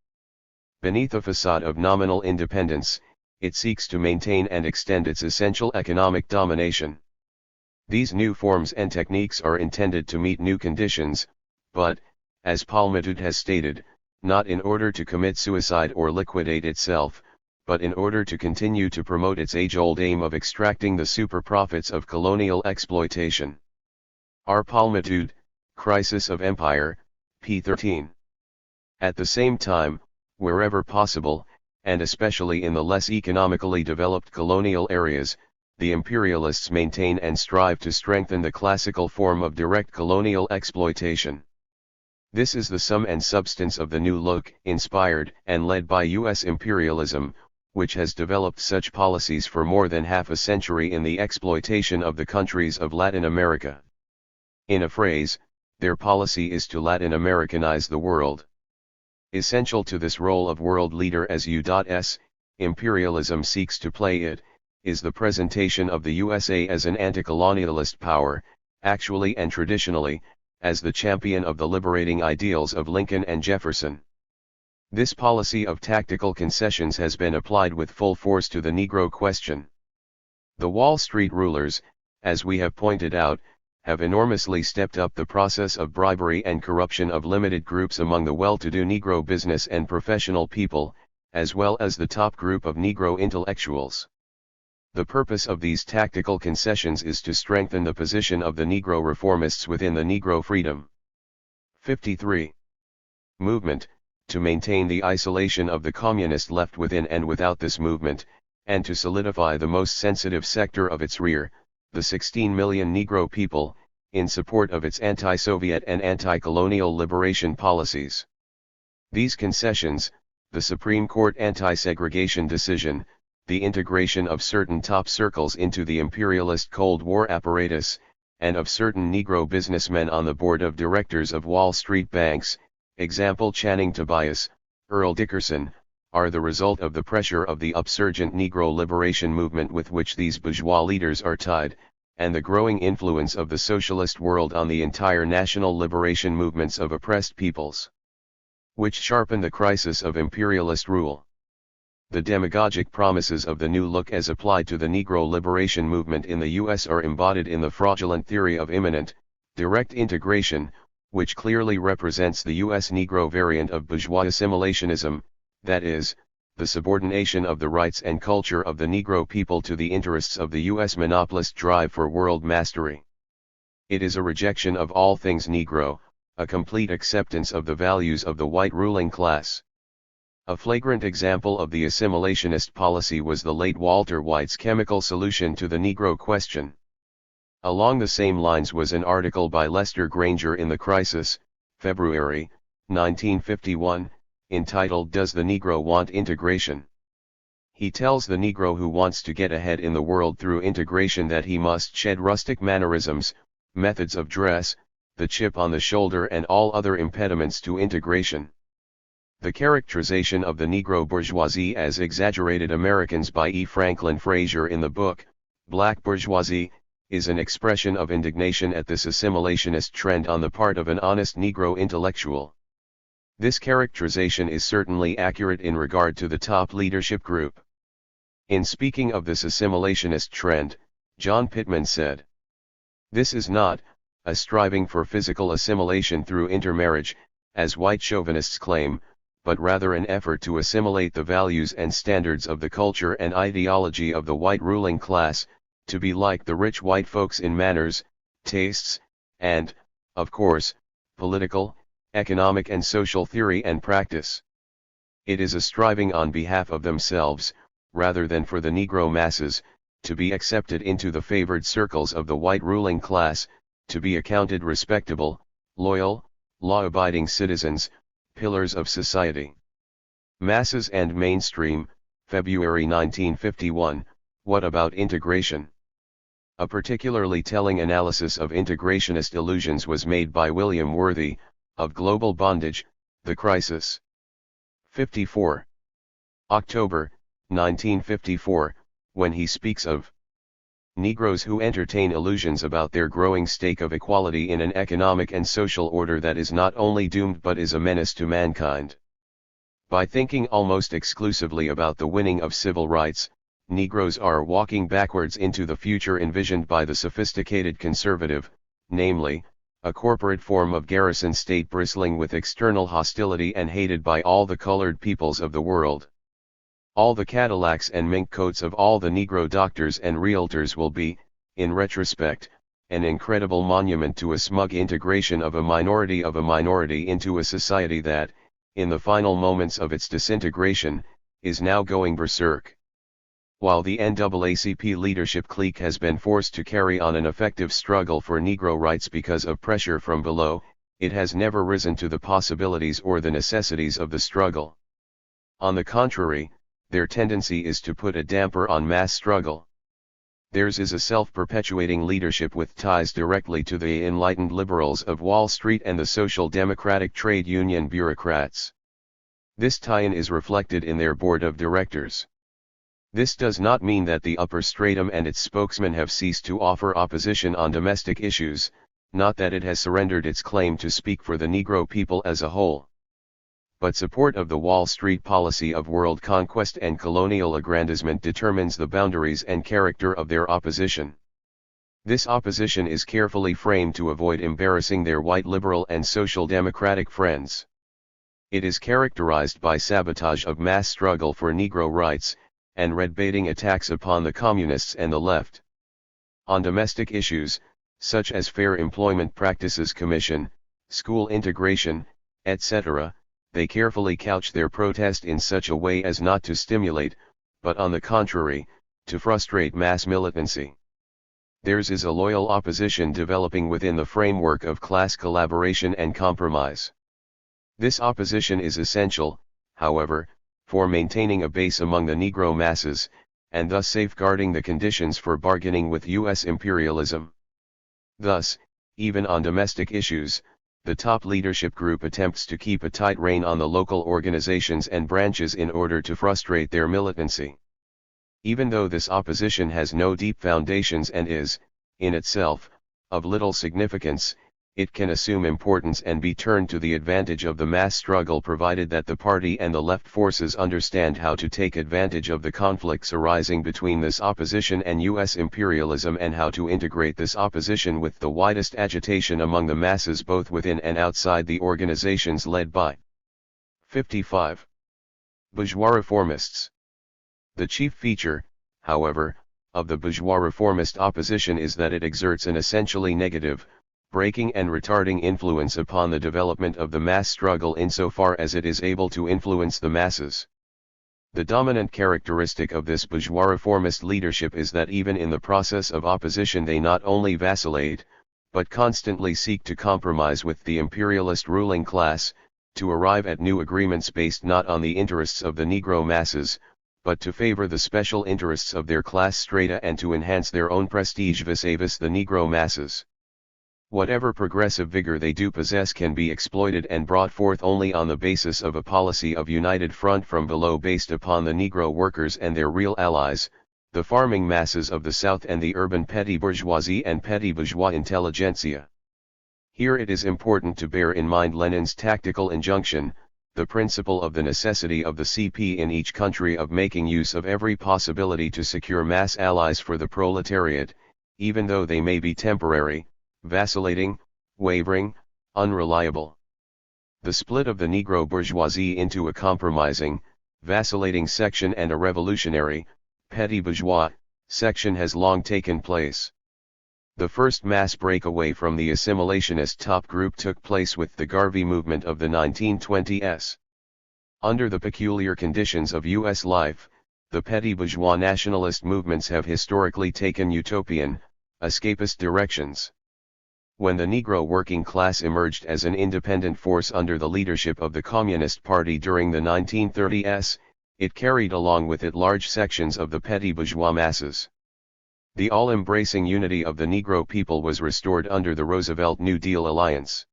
Beneath a facade of nominal independence, it seeks to maintain and extend its essential economic domination. These new forms and techniques are intended to meet new conditions, but, as Palmatude has stated, not in order to commit suicide or liquidate itself, but in order to continue to promote its age-old aim of extracting the super profits of colonial exploitation. R. Palmatude, Crisis of Empire, p. 13. At the same time, wherever possible, and especially in the less economically developed colonial areas, the imperialists maintain and strive to strengthen the classical form of direct colonial exploitation. This is the sum and substance of the new look, inspired and led by U.S. imperialism, which has developed such policies for more than half a century in the exploitation of the countries of Latin America. In a phrase, their policy is to Latin Americanize the world. Essential to this role of world leader as U.S. imperialism seeks to play it, is the presentation of the USA as an anti-colonialist power, actually and traditionally, as the champion of the liberating ideals of Lincoln and Jefferson. This policy of tactical concessions has been applied with full force to the Negro question. The Wall Street rulers, as we have pointed out, have enormously stepped up the process of bribery and corruption of limited groups among the well-to-do Negro business and professional people, as well as the top group of Negro intellectuals. The purpose of these tactical concessions is to strengthen the position of the Negro reformists within the Negro freedom. 53. Movement, to maintain the isolation of the communist left within and without this movement, and to solidify the most sensitive sector of its rear, the 16 million Negro people, in support of its anti-Soviet and anti-colonial liberation policies. These concessions, the Supreme Court anti-segregation decision, the integration of certain top circles into the imperialist Cold War apparatus, and of certain Negro businessmen on the board of directors of Wall Street banks, example Channing Tobias, Earl Dickerson, are the result of the pressure of the upsurgent Negro liberation movement with which these bourgeois leaders are tied, and the growing influence of the socialist world on the entire national liberation movements of oppressed peoples, which sharpen the crisis of imperialist rule. The demagogic promises of the new look as applied to the Negro liberation movement in the U.S. are embodied in the fraudulent theory of imminent, direct integration, which clearly represents the U.S. Negro variant of bourgeois assimilationism, that is, the subordination of the rights and culture of the Negro people to the interests of the U.S. monopolist drive for world mastery. It is a rejection of all things Negro, a complete acceptance of the values of the white ruling class. A flagrant example of the assimilationist policy was the late Walter White's chemical solution to the Negro question. Along the same lines was an article by Lester Granger in The Crisis, February, 1951, entitled "Does the Negro Want Integration?" He tells the Negro who wants to get ahead in the world through integration that he must shed rustic mannerisms, methods of dress, the chip on the shoulder and all other impediments to integration. The characterization of the Negro bourgeoisie as exaggerated Americans by E. Franklin Frazier in the book, Black Bourgeoisie, is an expression of indignation at this assimilationist trend on the part of an honest Negro intellectual. This characterization is certainly accurate in regard to the top leadership group. In speaking of this assimilationist trend, John Pittman said, "This is not a striving for physical assimilation through intermarriage, as white chauvinists claim, but rather an effort to assimilate the values and standards of the culture and ideology of the white ruling class, to be like the rich white folks in manners, tastes, and, of course, political, economic and social theory and practice. It is a striving on behalf of themselves, rather than for the Negro masses, to be accepted into the favored circles of the white ruling class, to be accounted respectable, loyal, law-abiding citizens, pillars of society." Masses and Mainstream, February 1951, What About Integration? A particularly telling analysis of integrationist illusions was made by William Worthy, of Global Bondage, The Crisis. 54. October, 1954, when he speaks of Negroes who entertain illusions about their growing stake of equality in an economic and social order that is not only doomed but is a menace to mankind. By thinking almost exclusively about the winning of civil rights, Negroes are walking backwards into the future envisioned by the sophisticated conservative, namely, a corporate form of garrison state bristling with external hostility and hated by all the colored peoples of the world. All the Cadillacs and mink coats of all the Negro doctors and realtors will be, in retrospect, an incredible monument to a smug integration of a minority into a society that, in the final moments of its disintegration, is now going berserk. While the NAACP leadership clique has been forced to carry on an effective struggle for Negro rights because of pressure from below, it has never risen to the possibilities or the necessities of the struggle. On the contrary, their tendency is to put a damper on mass struggle. Theirs is a self-perpetuating leadership with ties directly to the enlightened liberals of Wall Street and the social democratic trade union bureaucrats. This tie-in is reflected in their board of directors. This does not mean that the upper stratum and its spokesmen have ceased to offer opposition on domestic issues, not that it has surrendered its claim to speak for the Negro people as a whole. But support of the Wall Street policy of world conquest and colonial aggrandizement determines the boundaries and character of their opposition. This opposition is carefully framed to avoid embarrassing their white liberal and social democratic friends. It is characterized by sabotage of mass struggle for Negro rights, and red-baiting attacks upon the communists and the left. On domestic issues, such as Fair Employment Practices Commission, school integration, etc., they carefully couch their protest in such a way as not to stimulate, but on the contrary, to frustrate mass militancy. Theirs is a loyal opposition developing within the framework of class collaboration and compromise. This opposition is essential, however, for maintaining a base among the Negro masses, and thus safeguarding the conditions for bargaining with U.S. imperialism. Thus, even on domestic issues, the top leadership group attempts to keep a tight rein on the local organizations and branches in order to frustrate their militancy. Even though this opposition has no deep foundations and is, in itself, of little significance, it can assume importance and be turned to the advantage of the mass struggle provided that the party and the left forces understand how to take advantage of the conflicts arising between this opposition and U.S. imperialism and how to integrate this opposition with the widest agitation among the masses both within and outside the organizations led by 55. Bourgeois reformists. The chief feature, however, of the bourgeois reformist opposition is that it exerts an essentially negative, breaking and retarding influence upon the development of the mass struggle insofar as it is able to influence the masses. The dominant characteristic of this bourgeois reformist leadership is that even in the process of opposition they not only vacillate, but constantly seek to compromise with the imperialist ruling class, to arrive at new agreements based not on the interests of the Negro masses, but to favor the special interests of their class strata and to enhance their own prestige vis-a-vis the Negro masses. Whatever progressive vigor they do possess can be exploited and brought forth only on the basis of a policy of united front from below based upon the Negro workers and their real allies, the farming masses of the South and the urban petty bourgeoisie and petty bourgeois intelligentsia. Here it is important to bear in mind Lenin's tactical injunction, the principle of the necessity of the CP in each country of making use of every possibility to secure mass allies for the proletariat, even though they may be temporary, vacillating, wavering, unreliable. The split of the Negro bourgeoisie into a compromising, vacillating section and a revolutionary, petty bourgeois, section has long taken place. The first mass breakaway from the assimilationist top group took place with the Garvey movement of the 1920s. Under the peculiar conditions of U.S. life, the petty bourgeois nationalist movements have historically taken utopian, escapist directions. When the Negro working class emerged as an independent force under the leadership of the Communist Party during the 1930s, it carried along with it large sections of the petty bourgeois masses. The all-embracing unity of the Negro people was restored under the Roosevelt New Deal alliance.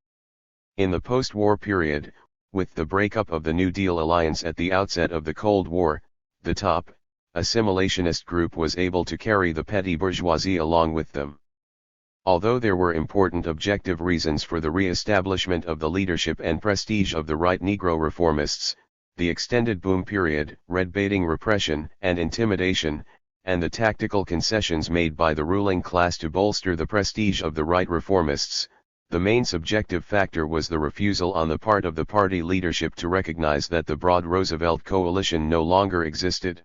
In the post-war period, with the breakup of the New Deal alliance at the outset of the Cold War, the top, assimilationist group was able to carry the petty bourgeoisie along with them. Although there were important objective reasons for the re-establishment of the leadership and prestige of the right Negro reformists, the extended boom period, red-baiting repression and intimidation, and the tactical concessions made by the ruling class to bolster the prestige of the right reformists, the main subjective factor was the refusal on the part of the party leadership to recognize that the broad Roosevelt coalition no longer existed.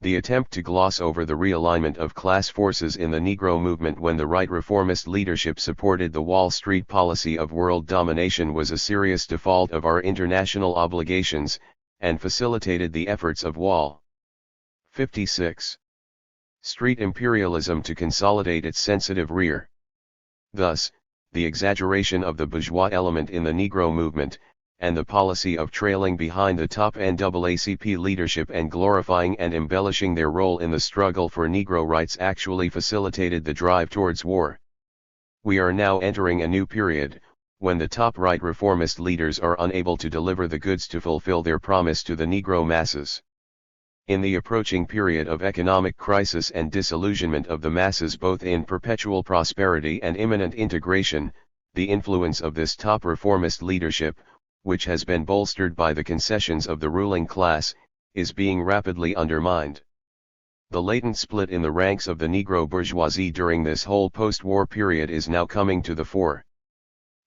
The attempt to gloss over the realignment of class forces in the Negro movement when the right reformist leadership supported the Wall Street policy of world domination was a serious default of our international obligations, and facilitated the efforts of Wall 56 Street imperialism to consolidate its sensitive rear. Thus, the exaggeration of the bourgeois element in the Negro movement, and the policy of trailing behind the top NAACP leadership and glorifying and embellishing their role in the struggle for Negro rights actually facilitated the drive towards war. We are now entering a new period, when the top right reformist leaders are unable to deliver the goods to fulfill their promise to the Negro masses. In the approaching period of economic crisis and disillusionment of the masses both in perpetual prosperity and imminent integration, the influence of this top reformist leadership, which has been bolstered by the concessions of the ruling class, is being rapidly undermined. The latent split in the ranks of the Negro bourgeoisie during this whole post-war period is now coming to the fore.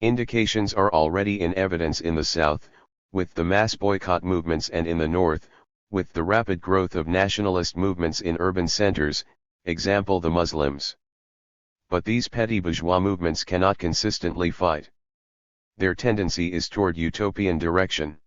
Indications are already in evidence in the South, with the mass boycott movements, and in the North, with the rapid growth of nationalist movements in urban centers, example the Muslims. But these petty bourgeois movements cannot consistently fight. Their tendency is toward utopian direction.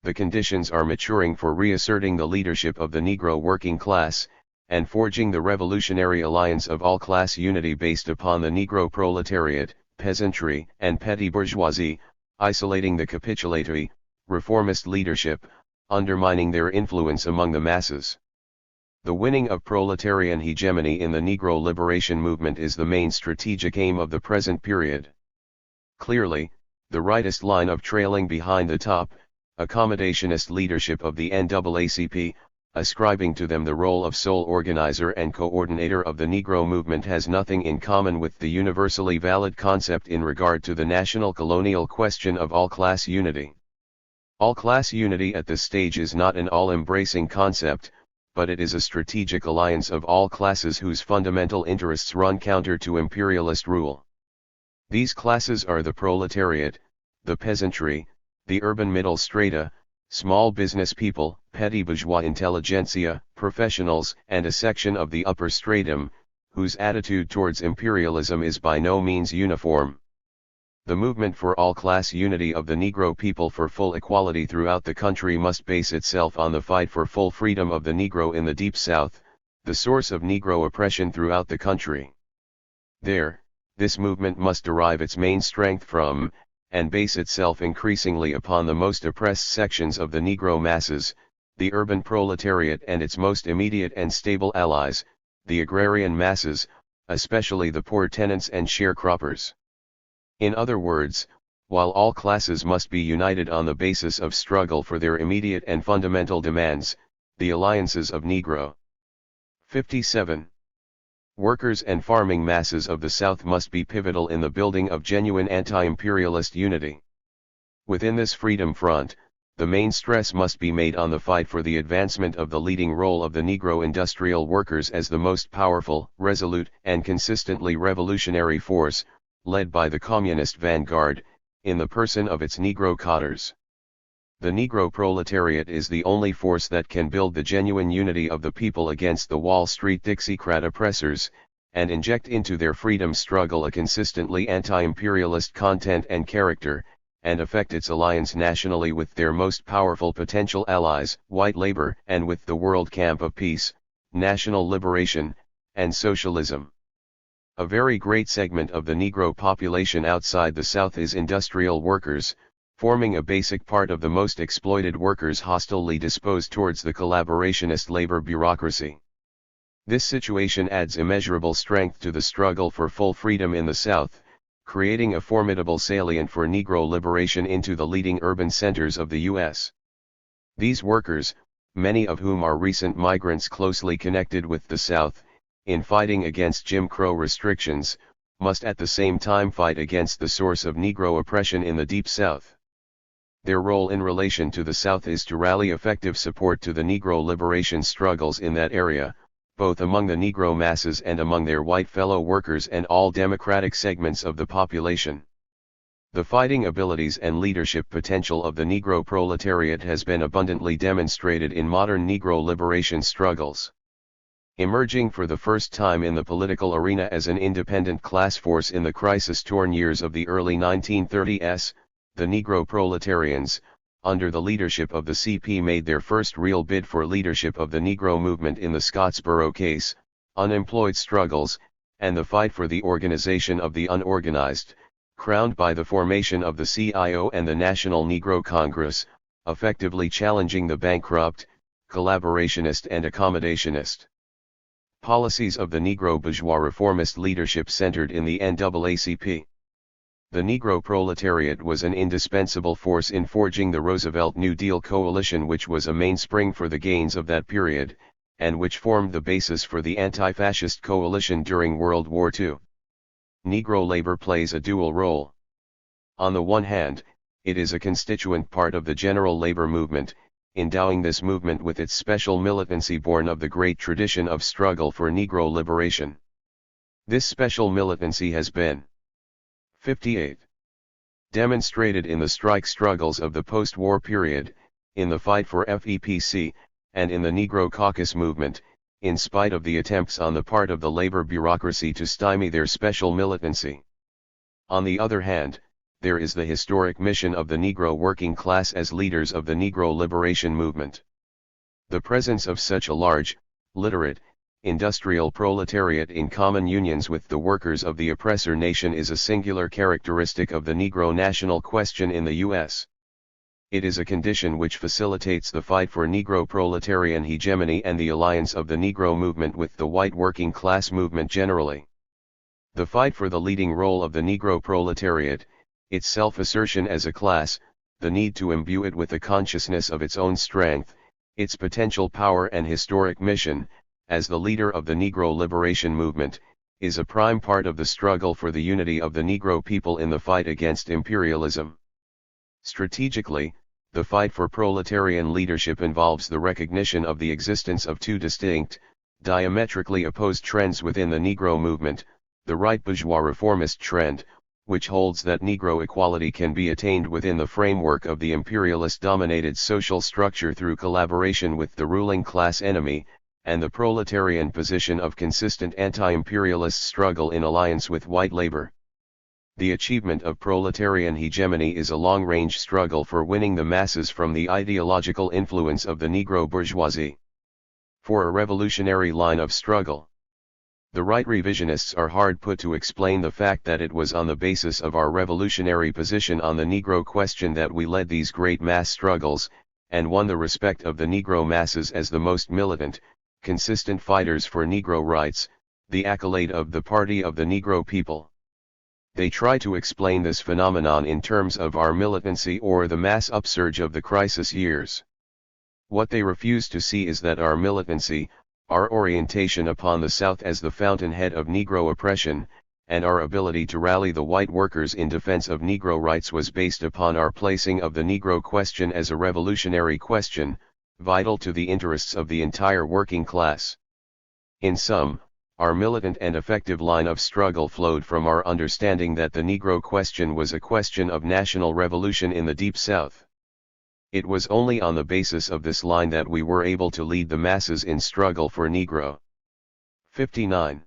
The conditions are maturing for reasserting the leadership of the Negro working class, and forging the revolutionary alliance of all-class unity based upon the Negro proletariat, peasantry, and petty bourgeoisie, isolating the capitulatory, reformist leadership, undermining their influence among the masses. The winning of proletarian hegemony in the Negro liberation movement is the main strategic aim of the present period. Clearly, the rightist line of trailing behind the top, accommodationist leadership of the NAACP, ascribing to them the role of sole organizer and coordinator of the Negro movement, has nothing in common with the universally valid concept in regard to the national colonial question of all-class unity. All-class unity at this stage is not an all-embracing concept, but it is a strategic alliance of all classes whose fundamental interests run counter to imperialist rule. These classes are the proletariat, the peasantry, the urban middle strata, small business people, petty bourgeois intelligentsia, professionals, and a section of the upper stratum, whose attitude towards imperialism is by no means uniform. The movement for all-class unity of the Negro people for full equality throughout the country must base itself on the fight for full freedom of the Negro in the Deep South, the source of Negro oppression throughout the country. There, this movement must derive its main strength from, and base itself increasingly upon the most oppressed sections of the Negro masses, the urban proletariat and its most immediate and stable allies, the agrarian masses, especially the poor tenants and sharecroppers. In other words, while all classes must be united on the basis of struggle for their immediate and fundamental demands, the alliances of Negro. 57. Workers and farming masses of the South must be pivotal in the building of genuine anti-imperialist unity. Within this freedom front, the main stress must be made on the fight for the advancement of the leading role of the Negro industrial workers as the most powerful, resolute, and consistently revolutionary force, led by the communist vanguard, in the person of its Negro cadres. The Negro proletariat is the only force that can build the genuine unity of the people against the Wall Street Dixiecrat oppressors, and inject into their freedom struggle a consistently anti-imperialist content and character, and effect its alliance nationally with their most powerful potential allies, white labor, and with the World Camp of Peace, national liberation, and socialism. A very great segment of the Negro population outside the South is industrial workers, forming a basic part of the most exploited workers hostilely disposed towards the collaborationist labor bureaucracy. This situation adds immeasurable strength to the struggle for full freedom in the South, creating a formidable salient for Negro liberation into the leading urban centers of the U.S. These workers, many of whom are recent migrants closely connected with the South, in fighting against Jim Crow restrictions, must at the same time fight against the source of Negro oppression in the Deep South. Their role in relation to the South is to rally effective support to the Negro liberation struggles in that area, both among the Negro masses and among their white fellow workers and all democratic segments of the population. The fighting abilities and leadership potential of the Negro proletariat has been abundantly demonstrated in modern Negro liberation struggles. Emerging for the first time in the political arena as an independent class force in the crisis-torn years of the early 1930s, the Negro proletarians, under the leadership of the CP, made their first real bid for leadership of the Negro movement in the Scottsboro case, unemployed struggles, and the fight for the organization of the unorganized, crowned by the formation of the CIO and the National Negro Congress, effectively challenging the bankrupt, collaborationist and accommodationist policies of the Negro bourgeois reformist leadership centered in the NAACP. The Negro proletariat was an indispensable force in forging the Roosevelt New Deal coalition, which was a mainspring for the gains of that period, and which formed the basis for the anti-fascist coalition during World War II. Negro labor plays a dual role. On the one hand, it is a constituent part of the general labor movement, endowing this movement with its special militancy born of the great tradition of struggle for Negro liberation. This special militancy has been 58. Demonstrated in the strike struggles of the post-war period, in the fight for FEPC, and in the Negro Caucus movement, in spite of the attempts on the part of the labor bureaucracy to stymie their special militancy. On the other hand, there is the historic mission of the Negro working class as leaders of the Negro liberation movement. The presence of such a large, literate, industrial proletariat in common unions with the workers of the oppressor nation is a singular characteristic of the Negro national question in the U.S. It is a condition which facilitates the fight for Negro proletarian hegemony and the alliance of the Negro movement with the white working class movement generally. The fight for the leading role of the Negro proletariat, its self-assertion as a class, the need to imbue it with a consciousness of its own strength, its potential power and historic mission, as the leader of the Negro liberation movement, is a prime part of the struggle for the unity of the Negro people in the fight against imperialism. Strategically, the fight for proletarian leadership involves the recognition of the existence of two distinct, diametrically opposed trends within the Negro movement: the right bourgeois reformist trend, which holds that Negro equality can be attained within the framework of the imperialist-dominated social structure through collaboration with the ruling class enemy, and the proletarian position of consistent anti-imperialist struggle in alliance with white labor. The achievement of proletarian hegemony is a long-range struggle for winning the masses from the ideological influence of the Negro bourgeoisie. For a revolutionary line of struggle. The right revisionists are hard put to explain the fact that it was on the basis of our revolutionary position on the Negro question that we led these great mass struggles, and won the respect of the Negro masses as the most militant, consistent fighters for Negro rights, the accolade of the Party of the Negro People. They try to explain this phenomenon in terms of our militancy or the mass upsurge of the crisis years. What they refuse to see is that our militancy, our orientation upon the South as the fountainhead of Negro oppression, and our ability to rally the white workers in defense of Negro rights was based upon our placing of the Negro question as a revolutionary question, vital to the interests of the entire working class. In sum, our militant and effective line of struggle flowed from our understanding that the Negro question was a question of national revolution in the Deep South. It was only on the basis of this line that we were able to lead the masses in struggle for Negro. 59.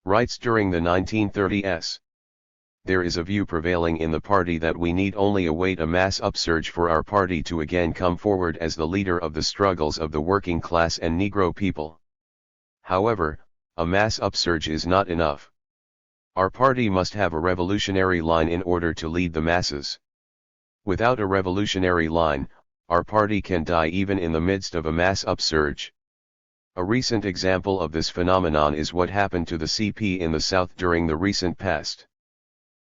Rights during the 1930s. There is a view prevailing in the party that we need only await a mass upsurge for our party to again come forward as the leader of the struggles of the working class and Negro people. However, a mass upsurge is not enough. Our party must have a revolutionary line in order to lead the masses. Without a revolutionary line, our party can die even in the midst of a mass upsurge. A recent example of this phenomenon is what happened to the CP in the South during the recent past.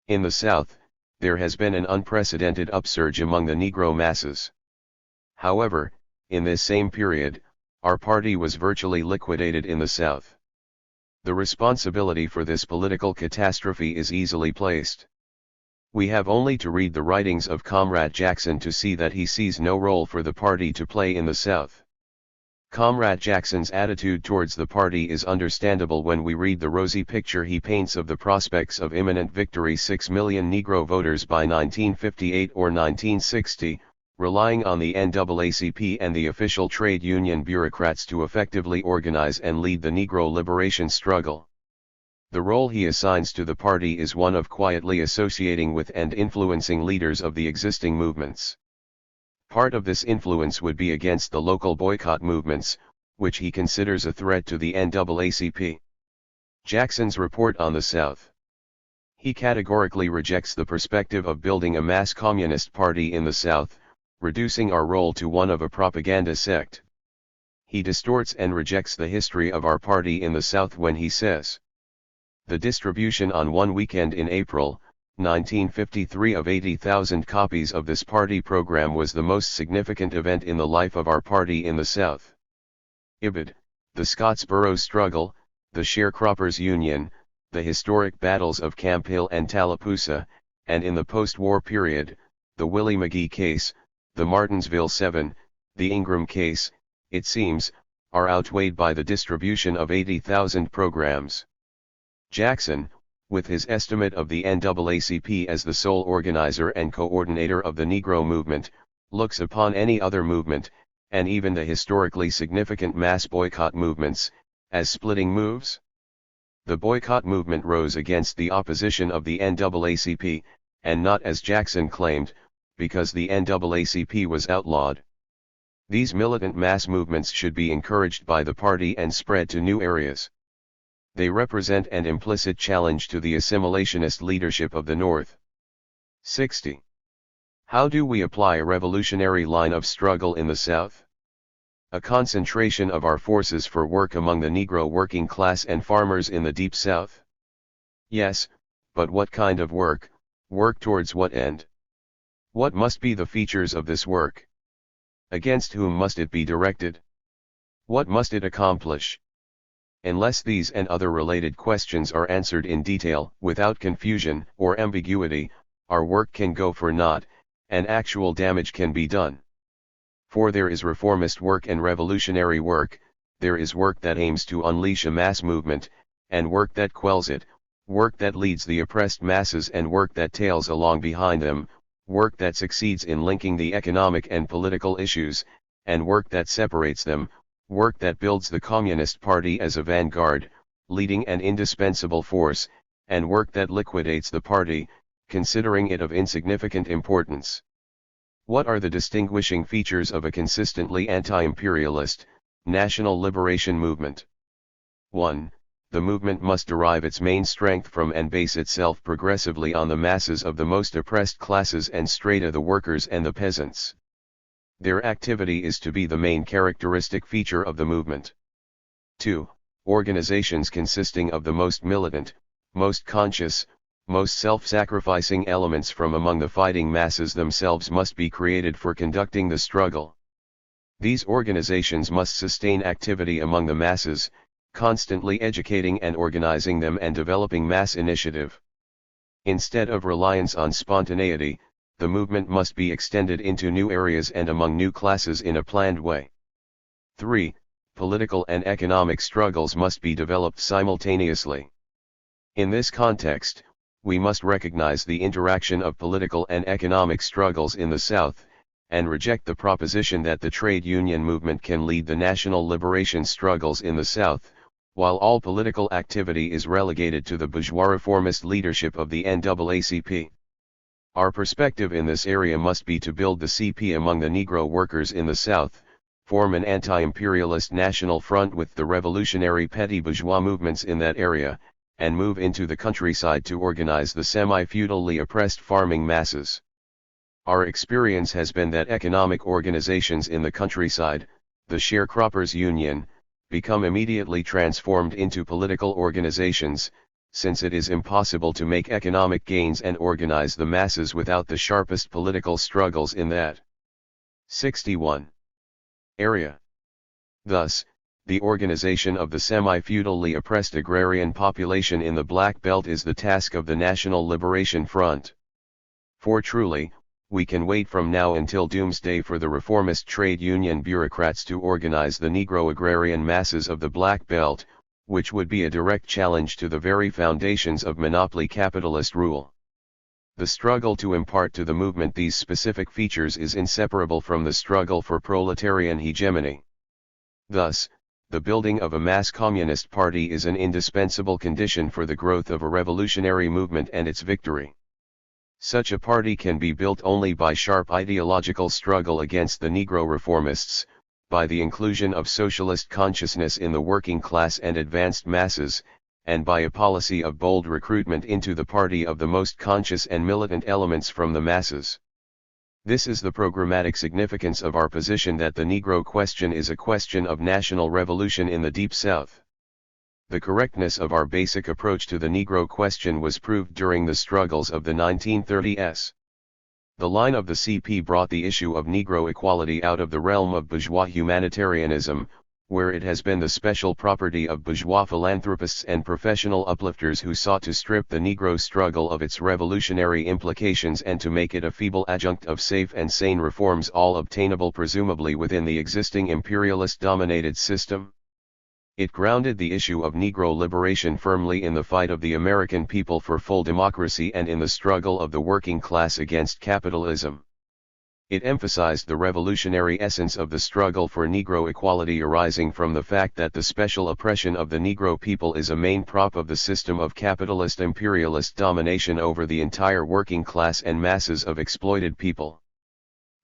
In the South, there has been an unprecedented upsurge among the Negro masses. However, in this same period, our party was virtually liquidated in the South. The responsibility for this political catastrophe is easily placed. We have only to read the writings of Comrade Jackson to see that he sees no role for the party to play in the South. Comrade Jackson's attitude towards the party is understandable when we read the rosy picture he paints of the prospects of imminent victory 6 million Negro voters by 1958 or 1960, relying on the NAACP and the official trade union bureaucrats to effectively organize and lead the Negro liberation struggle. The role he assigns to the party is one of quietly associating with and influencing leaders of the existing movements. Part of this influence would be against the local boycott movements, which he considers a threat to the NAACP. Jackson's report on the South. He categorically rejects the perspective of building a mass communist party in the South, reducing our role to one of a propaganda sect. He distorts and rejects the history of our party in the South when he says, "The distribution on one weekend in April, 1953 of 80,000 copies of this party program was the most significant event in the life of our party in the South. Ibid, the Scottsboro struggle, the Sharecroppers Union, the historic battles of Camp Hill and Tallapoosa, and in the post-war period, the Willie McGee case, the Martinsville 7, the Ingram case, it seems, are outweighed by the distribution of 80,000 programs." Jackson, with his estimate of the NAACP as the sole organizer and coordinator of the Negro movement, looks upon any other movement, and even the historically significant mass boycott movements, as splitting moves. The boycott movement rose against the opposition of the NAACP, and not as Jackson claimed, because the NAACP was outlawed. These militant mass movements should be encouraged by the party and spread to new areas. They represent an implicit challenge to the assimilationist leadership of the North. 60. How do we apply a revolutionary line of struggle in the South? A concentration of our forces for work among the Negro working class and farmers in the Deep South? Yes, but what kind of work? Work towards what end? What must be the features of this work? Against whom must it be directed? What must it accomplish? Unless these and other related questions are answered in detail, without confusion or ambiguity, our work can go for naught, and actual damage can be done. For there is reformist work and revolutionary work, there is work that aims to unleash a mass movement, and work that quells it, work that leads the oppressed masses and work that tails along behind them, work that succeeds in linking the economic and political issues, and work that separates them, work that builds the Communist Party as a vanguard, leading an indispensable force, and work that liquidates the party, considering it of insignificant importance. What are the distinguishing features of a consistently anti-imperialist, national liberation movement? 1. The movement must derive its main strength from and base itself progressively on the masses of the most oppressed classes and strata, the workers and the peasants. Their activity is to be the main characteristic feature of the movement. 2. Organizations consisting of the most militant, most conscious, Most self-sacrificing elements from among the fighting masses themselves must be created for conducting the struggle. These organizations must sustain activity among the masses, constantly educating and organizing them and developing mass initiative. Instead of reliance on spontaneity, the movement must be extended into new areas and among new classes in a planned way. 3. Political and economic struggles must be developed simultaneously. In this context, we must recognize the interaction of political and economic struggles in the South, and reject the proposition that the trade union movement can lead the national liberation struggles in the South, while all political activity is relegated to the bourgeois reformist leadership of the NAACP. Our perspective in this area must be to build the CP among the Negro workers in the South, form an anti-imperialist national front with the revolutionary petty bourgeois movements in that area, and move into the countryside to organize the semi-feudally oppressed farming masses. Our experience has been that economic organizations in the countryside, the Sharecroppers Union, become immediately transformed into political organizations, since it is impossible to make economic gains and organize the masses without the sharpest political struggles in that 61 area. Thus, the organization of the semi-feudally oppressed agrarian population in the Black Belt is the task of the National Liberation Front. For truly, we can wait from now until doomsday for the reformist trade union bureaucrats to organize the Negro agrarian masses of the Black Belt, which would be a direct challenge to the very foundations of monopoly capitalist rule. The struggle to impart to the movement these specific features is inseparable from the struggle for proletarian hegemony. Thus, the building of a mass communist party is an indispensable condition for the growth of a revolutionary movement and its victory. Such a party can be built only by sharp ideological struggle against the Negro reformists, by the inclusion of socialist consciousness in the working class and advanced masses, and by a policy of bold recruitment into the party of the most conscious and militant elements from the masses. This is the programmatic significance of our position that the Negro question is a question of national revolution in the Deep South. The correctness of our basic approach to the Negro question was proved during the struggles of the 1930s. The line of the CP brought the issue of Negro equality out of the realm of bourgeois humanitarianism, where it has been the special property of bourgeois philanthropists and professional uplifters who sought to strip the Negro struggle of its revolutionary implications and to make it a feeble adjunct of safe and sane reforms, all obtainable presumably within the existing imperialist-dominated system. It grounded the issue of Negro liberation firmly in the fight of the American people for full democracy and in the struggle of the working class against capitalism. It emphasized the revolutionary essence of the struggle for Negro equality arising from the fact that the special oppression of the Negro people is a main prop of the system of capitalist imperialist domination over the entire working class and masses of exploited people.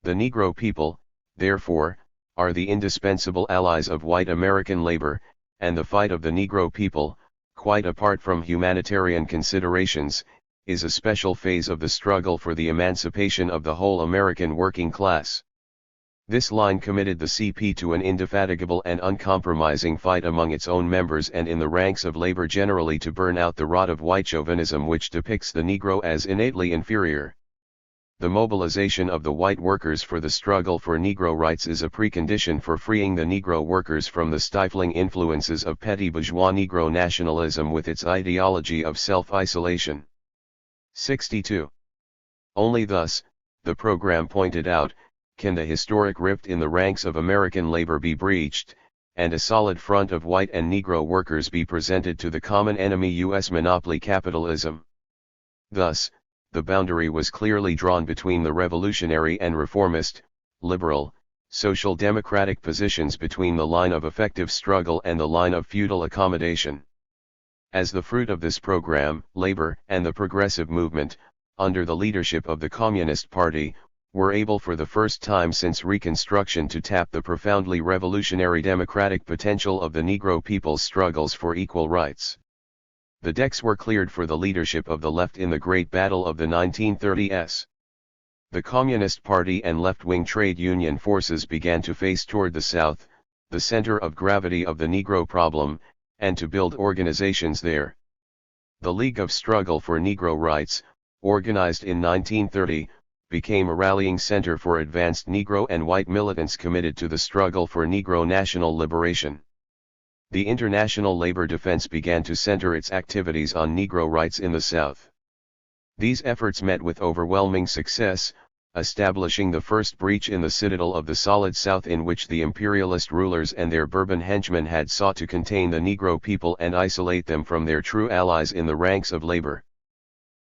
The Negro people, therefore, are the indispensable allies of white American labor, and the fight of the Negro people, quite apart from humanitarian considerations, is a special phase of the struggle for the emancipation of the whole American working class. This line committed the CP to an indefatigable and uncompromising fight among its own members and in the ranks of labor generally to burn out the rot of white chauvinism which depicts the Negro as innately inferior. The mobilization of the white workers for the struggle for Negro rights is a precondition for freeing the Negro workers from the stifling influences of petty bourgeois Negro nationalism with its ideology of self-isolation. 62. Only thus, the program pointed out, can the historic rift in the ranks of American labor be breached, and a solid front of white and Negro workers be presented to the common enemy U.S. monopoly capitalism. Thus, the boundary was clearly drawn between the revolutionary and reformist, liberal, social democratic positions between the line of effective struggle and the line of feudal accommodation. As the fruit of this program, labor and the progressive movement, under the leadership of the Communist Party, were able for the first time since Reconstruction to tap the profoundly revolutionary democratic potential of the Negro people's struggles for equal rights. The decks were cleared for the leadership of the left in the Great Battle of the 1930s. The Communist Party and left-wing trade union forces began to face toward the South, the center of gravity of the Negro problem, and to build organizations there. The League of Struggle for Negro Rights, organized in 1930, became a rallying center for advanced Negro and white militants committed to the struggle for Negro national liberation. The International Labor Defense began to center its activities on Negro rights in the South. These efforts met with overwhelming success, establishing the first breach in the citadel of the Solid South, in which the imperialist rulers and their Bourbon henchmen had sought to contain the Negro people and isolate them from their true allies in the ranks of labor.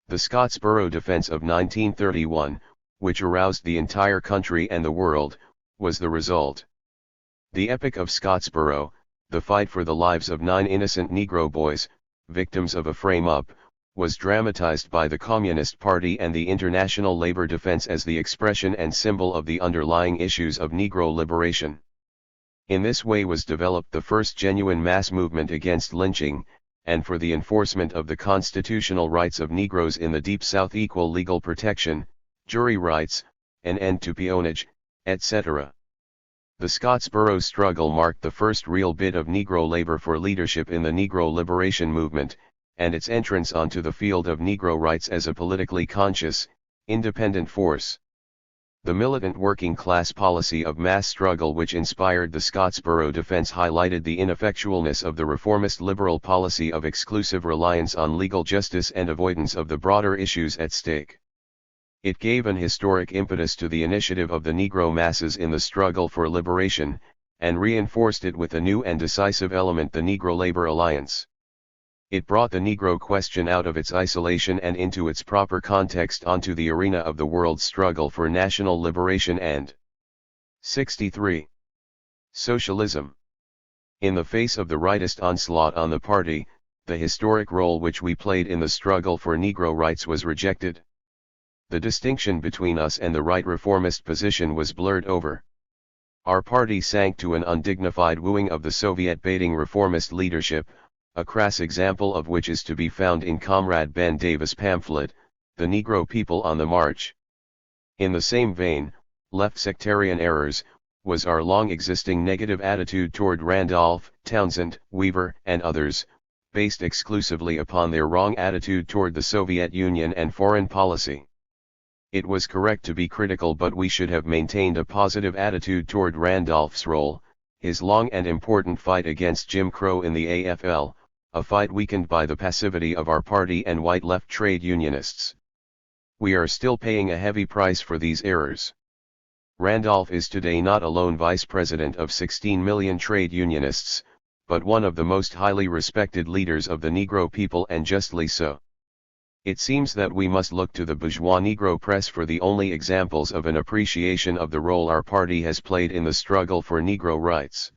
The Scottsboro Defense of 1931, which aroused the entire country and the world, was the result. The Epic of Scottsboro, the fight for the lives of 9 innocent Negro boys, victims of a frame-up, was dramatized by the Communist Party and the International Labor Defense as the expression and symbol of the underlying issues of Negro liberation. In this way was developed the first genuine mass movement against lynching, and for the enforcement of the constitutional rights of Negroes in the Deep South, equal legal protection, jury rights, an end to peonage, etc. The Scottsboro struggle marked the first real bit of Negro labor for leadership in the Negro liberation movement, and its entrance onto the field of Negro rights as a politically conscious, independent force. The militant working class policy of mass struggle which inspired the Scottsboro Defense highlighted the ineffectualness of the reformist liberal policy of exclusive reliance on legal justice and avoidance of the broader issues at stake. It gave an historic impetus to the initiative of the Negro masses in the struggle for liberation, and reinforced it with a new and decisive element, the Negro Labor Alliance. It brought the Negro question out of its isolation and into its proper context onto the arena of the world's struggle for national liberation. And 63. Socialism. In the face of the rightist onslaught on the party, the historic role which we played in the struggle for Negro rights was rejected. The distinction between us and the right reformist position was blurred over. Our party sank to an undignified wooing of the Soviet-baiting reformist leadership, a crass example of which is to be found in Comrade Ben Davis' pamphlet, The Negro People on the March. In the same vein, left sectarian errors, was our long-existing negative attitude toward Randolph, Townsend, Weaver, and others, based exclusively upon their wrong attitude toward the Soviet Union and foreign policy. It was correct to be critical, but we should have maintained a positive attitude toward Randolph's role, his long and important fight against Jim Crow in the AFL, a fight weakened by the passivity of our party and white left trade unionists. We are still paying a heavy price for these errors. Randolph is today not alone vice president of 16 million trade unionists, but one of the most highly respected leaders of the Negro people, and justly so. It seems that we must look to the bourgeois Negro press for the only examples of an appreciation of the role our party has played in the struggle for Negro rights.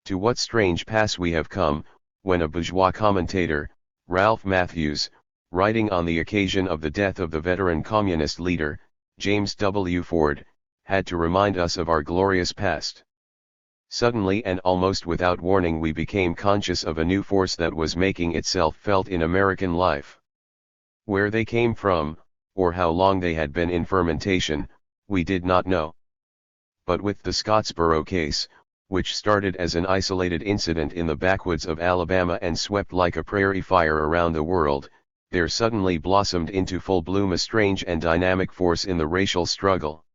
To what strange pass we have come, when a bourgeois commentator, Ralph Matthews, writing on the occasion of the death of the veteran communist leader, James W. Ford, had to remind us of our glorious past. Suddenly and almost without warning we became conscious of a new force that was making itself felt in American life. Where they came from, or how long they had been in fermentation, we did not know. But with the Scottsboro case, which started as an isolated incident in the backwoods of Alabama and swept like a prairie fire around the world, there suddenly blossomed into full bloom a strange and dynamic force in the racial struggle.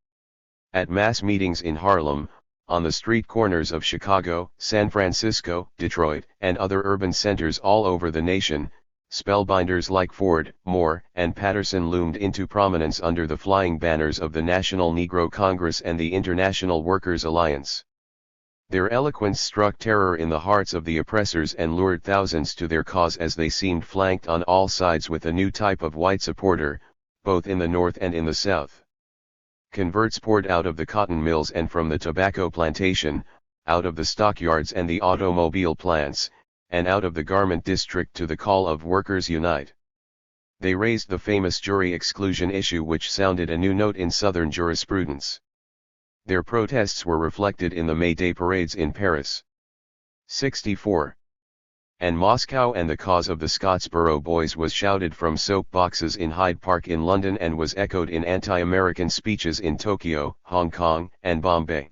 At mass meetings in Harlem, on the street corners of Chicago, San Francisco, Detroit, and other urban centers all over the nation, spellbinders like Ford, Moore, and Patterson loomed into prominence under the flying banners of the National Negro Congress and the International Workers' Alliance. Their eloquence struck terror in the hearts of the oppressors and lured thousands to their cause, as they seemed flanked on all sides with a new type of white supporter, both in the North and in the South. Converts poured out of the cotton mills and from the tobacco plantation, out of the stockyards and the automobile plants, and out of the garment district to the call of Workers Unite. They raised the famous jury exclusion issue, which sounded a new note in Southern jurisprudence. Their protests were reflected in the May Day parades in Paris. 64. And Moscow, and the cause of the Scottsboro Boys was shouted from soap boxes in Hyde Park in London and was echoed in anti-American speeches in Tokyo, Hong Kong, and Bombay.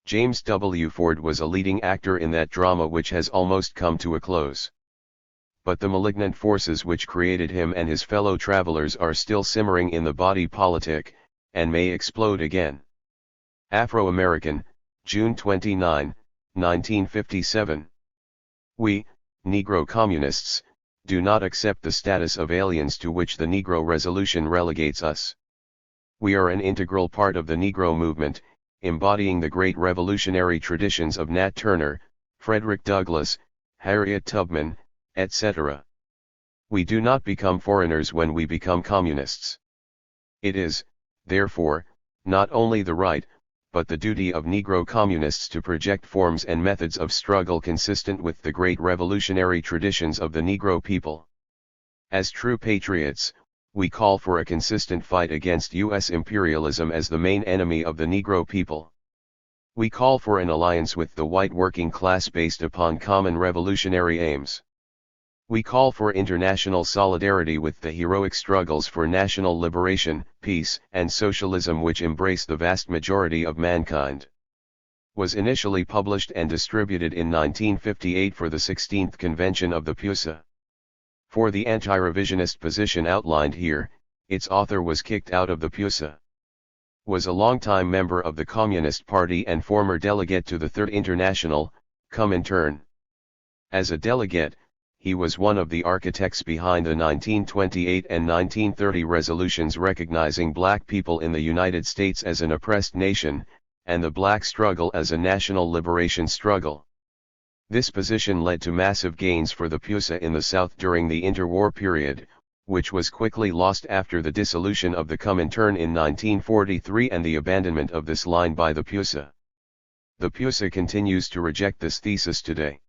James W. Ford was a leading actor in that drama which has almost come to a close. but the malignant forces which created him and his fellow travelers are still simmering in the body politic, and may explode again. Afro-American, June 29, 1957. We, Negro communists, do not accept the status of aliens to which the Negro Resolution relegates us. We are an integral part of the Negro movement, embodying the great revolutionary traditions of Nat Turner, Frederick Douglass, Harriet Tubman, etc. We do not become foreigners when we become communists. It is, therefore, not only the right, but the duty of Negro communists to project forms and methods of struggle consistent with the great revolutionary traditions of the Negro people. As true patriots, we call for a consistent fight against U.S. imperialism as the main enemy of the Negro people. We call for an alliance with the white working class based upon common revolutionary aims. We call for international solidarity with the heroic struggles for national liberation, peace, and socialism which embrace the vast majority of mankind. Was initially published and distributed in 1958 for the 16th Convention of the PUSA. For the anti-revisionist position outlined here, its author was kicked out of the PUSA. Was a longtime member of the Communist Party and former delegate to the Third International, Comintern. As a delegate, he was one of the architects behind the 1928 and 1930 resolutions recognizing black people in the United States as an oppressed nation, and the black struggle as a national liberation struggle. This position led to massive gains for the PUSA in the South during the interwar period, which was quickly lost after the dissolution of the Comintern in 1943 and the abandonment of this line by the PUSA. The PUSA continues to reject this thesis today.